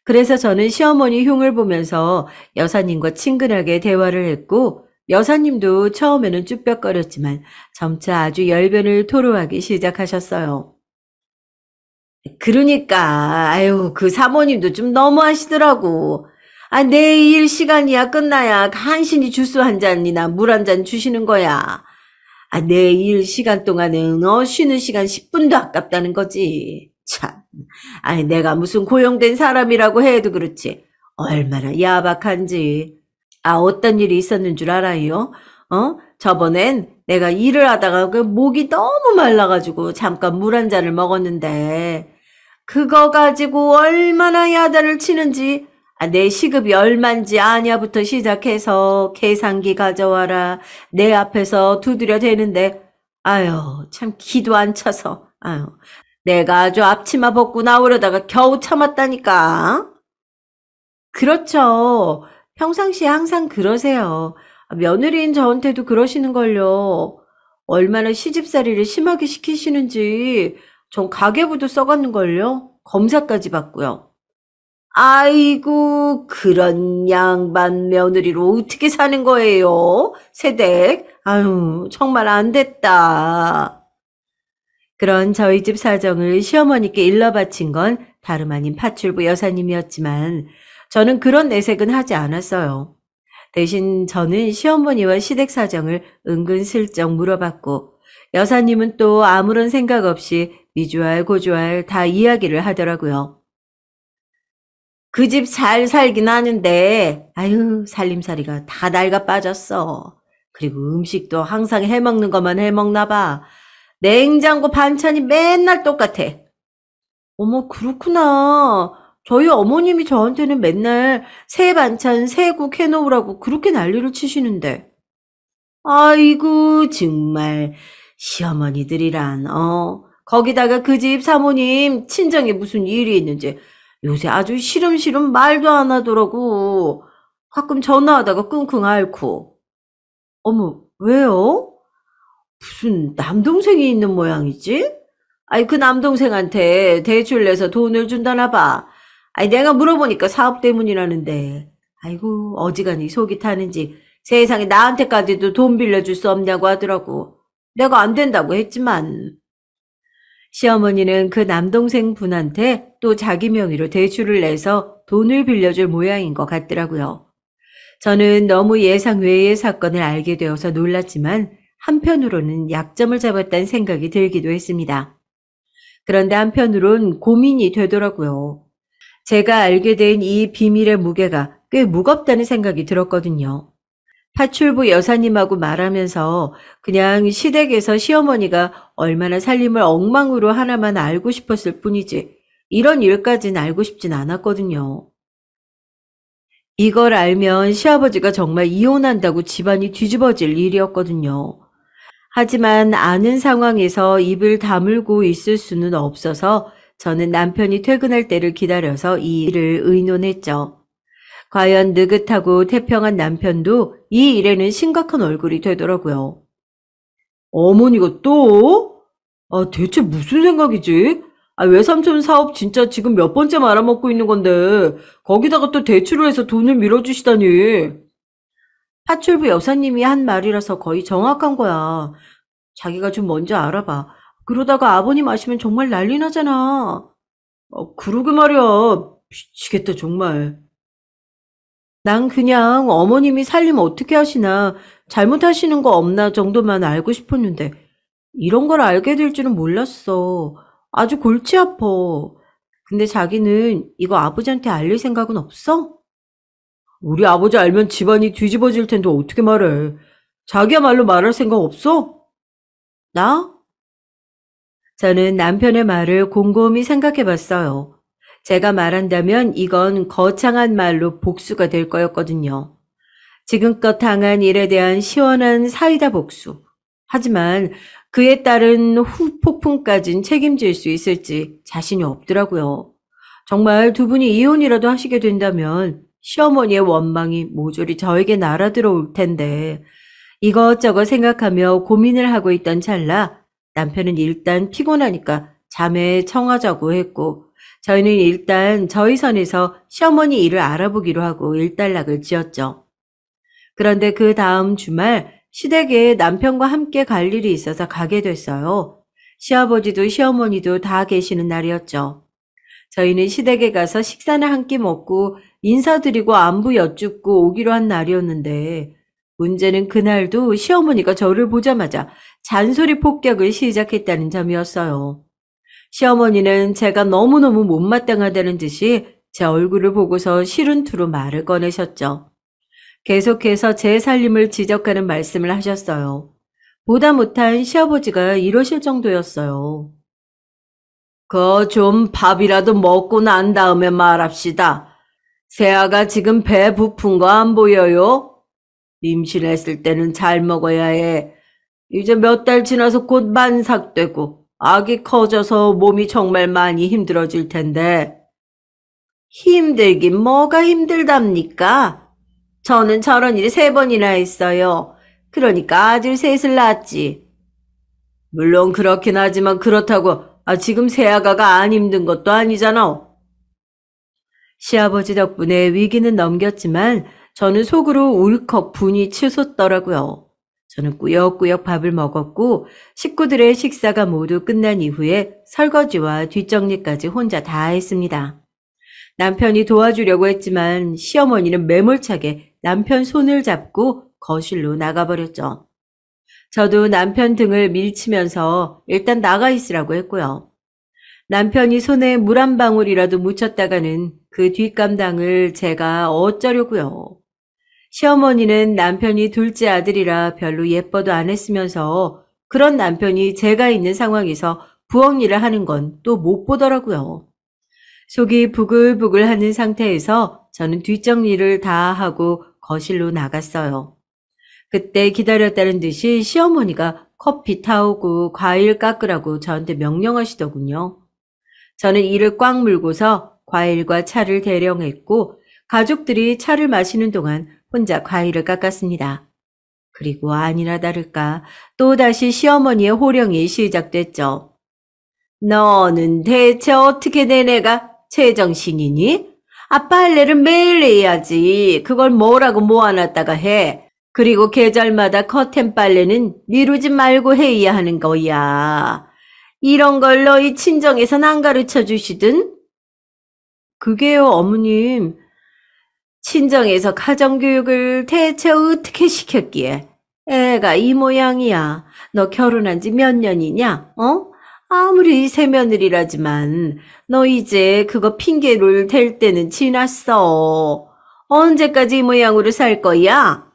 그래서 저는 시어머니 흉을 보면서 여사님과 친근하게 대화를 했고 여사님도 처음에는 쭈뼛거렸지만 점차 아주 열변을 토로하기 시작하셨어요. 그러니까 아유 그 사모님도 좀 너무하시더라고. 내일 시간이야 끝나야 간신히 주스 한 잔이나 물 한 잔 주시는 거야. 내일 시간 동안은 쉬는 시간 10분도 아깝다는 거지. 참. 내가 무슨 고용된 사람이라고 해도 그렇지. 얼마나 야박한지. 어떤 일이 있었는 줄 알아요? 저번엔 내가 일을 하다가 그 목이 너무 말라가지고 잠깐 물 한 잔을 먹었는데, 그거 가지고 얼마나 야단을 치는지, 내 시급이 얼만지 아냐부터 시작해서 계산기 가져와라. 내 앞에서 두드려 대는데, 아유, 참 기도 안 차서, 아유, 내가 아주 앞치마 벗고 나오려다가 겨우 참았다니까. 그렇죠. 평상시에 항상 그러세요. 며느리인 저한테도 그러시는걸요. 얼마나 시집살이를 심하게 시키시는지 전 가계부도 써갔는걸요. 검사까지 받고요. 아이고 그런 양반 며느리로 어떻게 사는 거예요? 세댁. 아유 정말 안 됐다. 그런 저희 집 사정을 시어머니께 일러 바친 건 다름 아닌 파출부 여사님이었지만 저는 그런 내색은 하지 않았어요. 대신 저는 시어머니와 시댁 사정을 은근슬쩍 물어봤고 여사님은 또 아무런 생각 없이 미주알 고주알 다 이야기를 하더라고요. 그 집 잘 살긴 하는데 아유 살림살이가 다 낡아 빠졌어. 그리고 음식도 항상 해먹는 것만 해먹나 봐. 냉장고 반찬이 맨날 똑같아. 어머 그렇구나. 저희 어머님이 저한테는 맨날 새 반찬 새국 해놓으라고 그렇게 난리를 치시는데. 아이고 정말 시어머니들이란 거기다가 그 집 사모님 친정에 무슨 일이 있는지 요새 아주 시름시름 말도 안 하더라고. 가끔 전화하다가 끙끙 앓고. 어머 왜요? 무슨 남동생이 있는 모양이지? 그 남동생한테 대출 내서 돈을 준다나 봐. 내가 물어보니까 사업 때문이라는데. 아이고, 어지간히 속이 타는지 세상에 나한테까지도 돈 빌려줄 수 없냐고 하더라고. 내가 안 된다고 했지만. 시어머니는 그 남동생 분한테 또 자기 명의로 대출을 내서 돈을 빌려줄 모양인 것 같더라고요. 저는 너무 예상 외의 사건을 알게 되어서 놀랐지만 한편으로는 약점을 잡았다는 생각이 들기도 했습니다. 그런데 한편으론 고민이 되더라고요. 제가 알게 된 이 비밀의 무게가 꽤 무겁다는 생각이 들었거든요. 파출부 여사님하고 말하면서 그냥 시댁에서 시어머니가 얼마나 살림을 엉망으로 하나만 알고 싶었을 뿐이지 이런 일까지는 알고 싶진 않았거든요. 이걸 알면 시아버지가 정말 이혼한다고 집안이 뒤집어질 일이었거든요. 하지만 아는 상황에서 입을 다물고 있을 수는 없어서 저는 남편이 퇴근할 때를 기다려서 이 일을 의논했죠. 과연 느긋하고 태평한 남편도 이 일에는 심각한 얼굴이 되더라고요. 어머니가 또? 대체 무슨 생각이지? 외삼촌 사업 진짜 지금 몇 번째 말아먹고 있는 건데, 거기다가 또 대출을 해서 돈을 밀어주시다니. 파출부 여사님이 한 말이라서 거의 정확한 거야. 자기가 좀 먼저 알아봐. 그러다가 아버님 아시면 정말 난리 나잖아. 그러게 말이야. 미치겠다, 정말. 난 그냥 어머님이 살림 어떻게 하시나, 잘못하시는 거 없나 정도만 알고 싶었는데, 이런 걸 알게 될 줄은 몰랐어. 아주 골치 아파. 근데 자기는 이거 아버지한테 알릴 생각은 없어? 우리 아버지 알면 집안이 뒤집어질 텐데 어떻게 말해. 자기야말로 말할 생각 없어? 나? 저는 남편의 말을 곰곰이 생각해 봤어요. 제가 말한다면 이건 거창한 말로 복수가 될 거였거든요. 지금껏 당한 일에 대한 시원한 사이다 복수. 하지만 그에 따른 후폭풍까진 책임질 수 있을지 자신이 없더라고요. 정말 두 분이 이혼이라도 하시게 된다면 시어머니의 원망이 모조리 저에게 날아들어올 텐데 이것저것 생각하며 고민을 하고 있던 찰나 남편은 일단 피곤하니까 잠에 청하자고 했고 저희는 일단 저희 선에서 시어머니 일을 알아보기로 하고 일단락을 지었죠. 그런데 그 다음 주말 시댁에 남편과 함께 갈 일이 있어서 가게 됐어요. 시아버지도 시어머니도 다 계시는 날이었죠. 저희는 시댁에 가서 식사나 한 끼 먹고 인사드리고 안부 여쭙고 오기로 한 날이었는데 문제는 그날도 시어머니가 저를 보자마자 잔소리 폭격을 시작했다는 점이었어요. 시어머니는 제가 너무너무 못마땅하다는 듯이 제 얼굴을 보고서 싫은 투로 말을 꺼내셨죠. 계속해서 제 살림을 지적하는 말씀을 하셨어요. 보다 못한 시아버지가 이러실 정도였어요. 좀 밥이라도 먹고 난 다음에 말합시다. 세아가 지금 배 부푼 거 안 보여요? 임신했을 때는 잘 먹어야 해. 이제 몇 달 지나서 곧 만삭되고 아기 커져서 몸이 정말 많이 힘들어질 텐데. 힘들긴 뭐가 힘들답니까? 저는 저런 일 3번이나 했어요. 그러니까 아들 셋을 낳았지. 물론 그렇긴 하지만 그렇다고 지금 새아가가 안 힘든 것도 아니잖아. 시아버지 덕분에 위기는 넘겼지만 저는 속으로 울컥 분이 치솟더라고요. 저는 꾸역꾸역 밥을 먹었고 식구들의 식사가 모두 끝난 이후에 설거지와 뒷정리까지 혼자 다 했습니다. 남편이 도와주려고 했지만 시어머니는 매몰차게 남편 손을 잡고 거실로 나가버렸죠. 저도 남편 등을 밀치면서 일단 나가 있으라고 했고요. 남편이 손에 물 한 방울이라도 묻혔다가는 그 뒷감당을 제가 어쩌려고요. 시어머니는 남편이 둘째 아들이라 별로 예뻐도 안 했으면서 그런 남편이 제가 있는 상황에서 부엌 일을 하는 건 또 못 보더라고요. 속이 부글부글 하는 상태에서 저는 뒷정리를 다 하고 거실로 나갔어요. 그때 기다렸다는 듯이 시어머니가 커피 타오고 과일 깎으라고 저한테 명령하시더군요. 저는 이를 꽉 물고서 과일과 차를 대령했고 가족들이 차를 마시는 동안 혼자 과일을 깎았습니다. 그리고 아니나 다를까 또다시 시어머니의 호령이 시작됐죠. 너는 대체 어떻게 된 애가 제정신이니? 아빠 할 일은 매일 해야지. 그걸 뭐라고 모아놨다가 해. 그리고 계절마다 커튼 빨래는 미루지 말고 해야 하는 거야. 이런 걸 너희 친정에선 안 가르쳐 주시든? 그게요, 어머님. 친정에서 가정교육을 대체 어떻게 시켰기에? 애가 이 모양이야. 너 결혼한 지 몇 년이냐? 아무리 새며느리라지만 너 이제 그거 핑계를 댈 때는 지났어. 언제까지 이 모양으로 살 거야?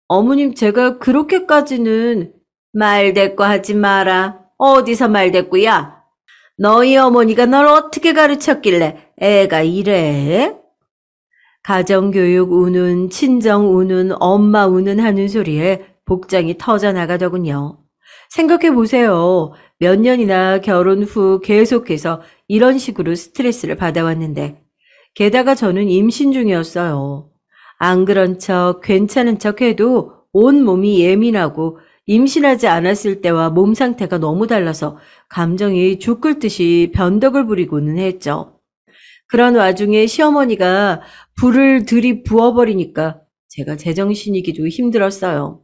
어머님, 제가 그렇게까지는 말대꾸 하지 마라. 어디서 말대꾸야? 너희 어머니가 널 어떻게 가르쳤길래 애가 이래? 가정교육 우는, 친정 우는, 엄마 우는 하는 소리에 복장이 터져나가더군요. 생각해보세요. 몇 년이나 결혼 후 계속해서 이런 식으로 스트레스를 받아왔는데, 게다가 저는 임신 중이었어요. 안 그런 척, 괜찮은 척 해도 온 몸이 예민하고 임신하지 않았을 때와 몸 상태가 너무 달라서 감정이 죽을 듯이 변덕을 부리고는 했죠. 그런 와중에 시어머니가 불을 들이부어버리니까 제가 제정신이기도 힘들었어요.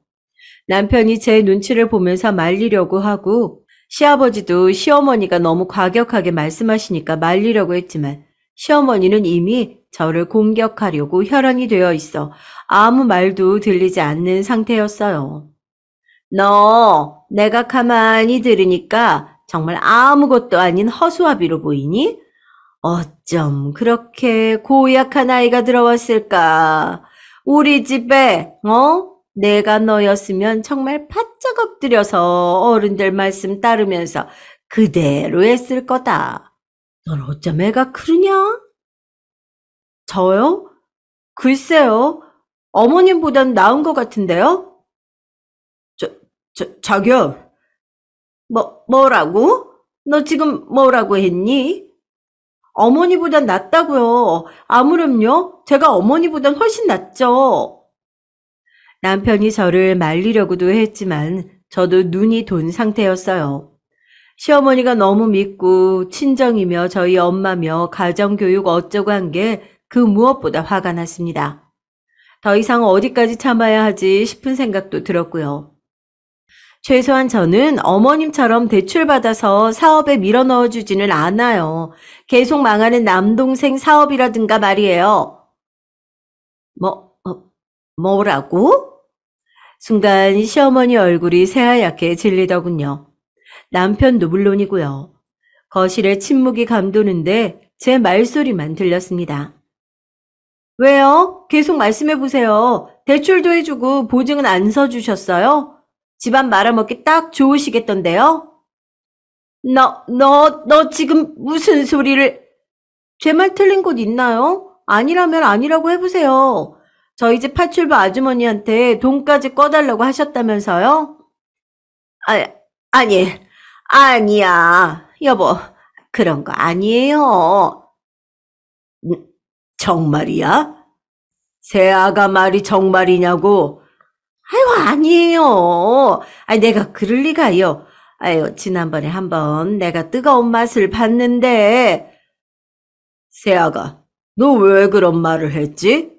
남편이 제 눈치를 보면서 말리려고 하고 시아버지도 시어머니가 너무 과격하게 말씀하시니까 말리려고 했지만 시어머니는 이미 저를 공격하려고 혈안이 되어 있어 아무 말도 들리지 않는 상태였어요. 너 내가 가만히 들으니까 정말 아무것도 아닌 허수아비로 보이니? 어쩜 그렇게 고약한 아이가 들어왔을까? 우리 집에, 내가 너였으면 정말 바짝 엎드려서 어른들 말씀 따르면서 그대로 했을 거다. 넌 어쩜 애가 그러냐? 저요? 글쎄요. 어머님보단 나은 것 같은데요? 자기야. 뭐라고? 너 지금 뭐라고 했니? 어머니보단 낫다고요. 아무렴요. 제가 어머니보단 훨씬 낫죠. 남편이 저를 말리려고도 했지만 저도 눈이 돈 상태였어요. 시어머니가 너무 믿고 친정이며 저희 엄마며 가정교육 어쩌고 한 게 그 무엇보다 화가 났습니다. 더 이상 어디까지 참아야 하지 싶은 생각도 들었고요. 최소한 저는 어머님처럼 대출받아서 사업에 밀어넣어주지는 않아요. 계속 망하는 남동생 사업이라든가 말이에요. 뭐라고? 순간 시어머니 얼굴이 새하얗게 질리더군요. 남편도 물론이고요. 거실에 침묵이 감도는데 제 말소리만 들렸습니다. 왜요? 계속 말씀해보세요. 대출도 해주고 보증은 안 서주셨어요? 집안 말아먹기 딱 좋으시겠던데요? 너 지금 무슨 소리를... 제 말 틀린 곳 있나요? 아니라면 아니라고 해보세요. 저희 집 파출부 아주머니한테 돈까지 꺼달라고 하셨다면서요? 아니야. 여보, 그런 거 아니에요. 정말이야? 새아가 말이 정말이냐고? 아유, 아니에요. 내가 그럴 리가요. 지난번에 한번 내가 뜨거운 맛을 봤는데. 새아가, 너 왜 그런 말을 했지?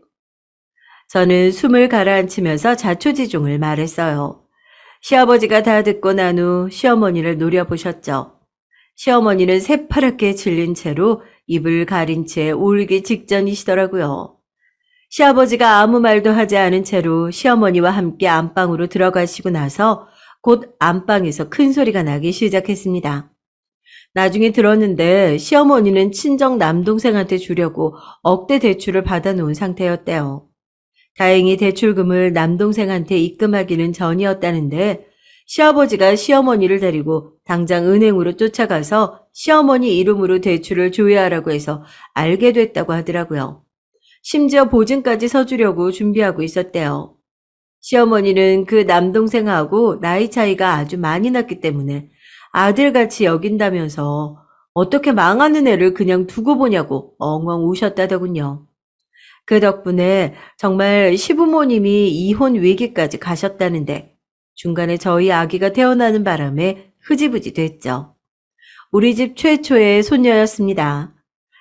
저는 숨을 가라앉히면서 자초지종을 말했어요. 시아버지가 다 듣고 난 후 시어머니를 노려보셨죠. 시어머니는 새파랗게 질린 채로 입을 가린 채 울기 직전이시더라고요. 시아버지가 아무 말도 하지 않은 채로 시어머니와 함께 안방으로 들어가시고 나서 곧 안방에서 큰 소리가 나기 시작했습니다. 나중에 들었는데 시어머니는 친정 남동생한테 주려고 억대 대출을 받아놓은 상태였대요. 다행히 대출금을 남동생한테 입금하기는 전이었다는데 시아버지가 시어머니를 데리고 당장 은행으로 쫓아가서 시어머니 이름으로 대출을 조회하라고 해서 알게 됐다고 하더라고요. 심지어 보증까지 서주려고 준비하고 있었대요. 시어머니는 그 남동생하고 나이 차이가 아주 많이 났기 때문에 아들같이 여긴다면서 어떻게 망하는 애를 그냥 두고 보냐고 엉엉 우셨다더군요. 그 덕분에 정말 시부모님이 이혼 위기까지 가셨다는데 중간에 저희 아기가 태어나는 바람에 흐지부지 됐죠. 우리 집 최초의 손녀였습니다.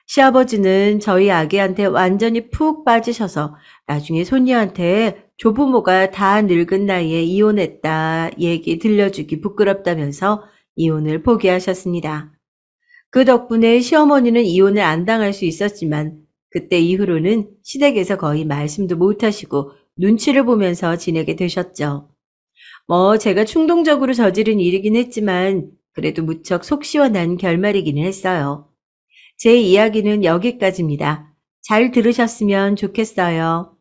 시아버지는 저희 아기한테 완전히 푹 빠지셔서 나중에 손녀한테 조부모가 다 늙은 나이에 이혼했다 얘기 들려주기 부끄럽다면서 이혼을 포기하셨습니다. 그 덕분에 시어머니는 이혼을 안 당할 수 있었지만 그때 이후로는 시댁에서 거의 말씀도 못하시고 눈치를 보면서 지내게 되셨죠. 제가 충동적으로 저지른 일이긴 했지만 그래도 무척 속 시원한 결말이기는 했어요. 제 이야기는 여기까지입니다. 잘 들으셨으면 좋겠어요.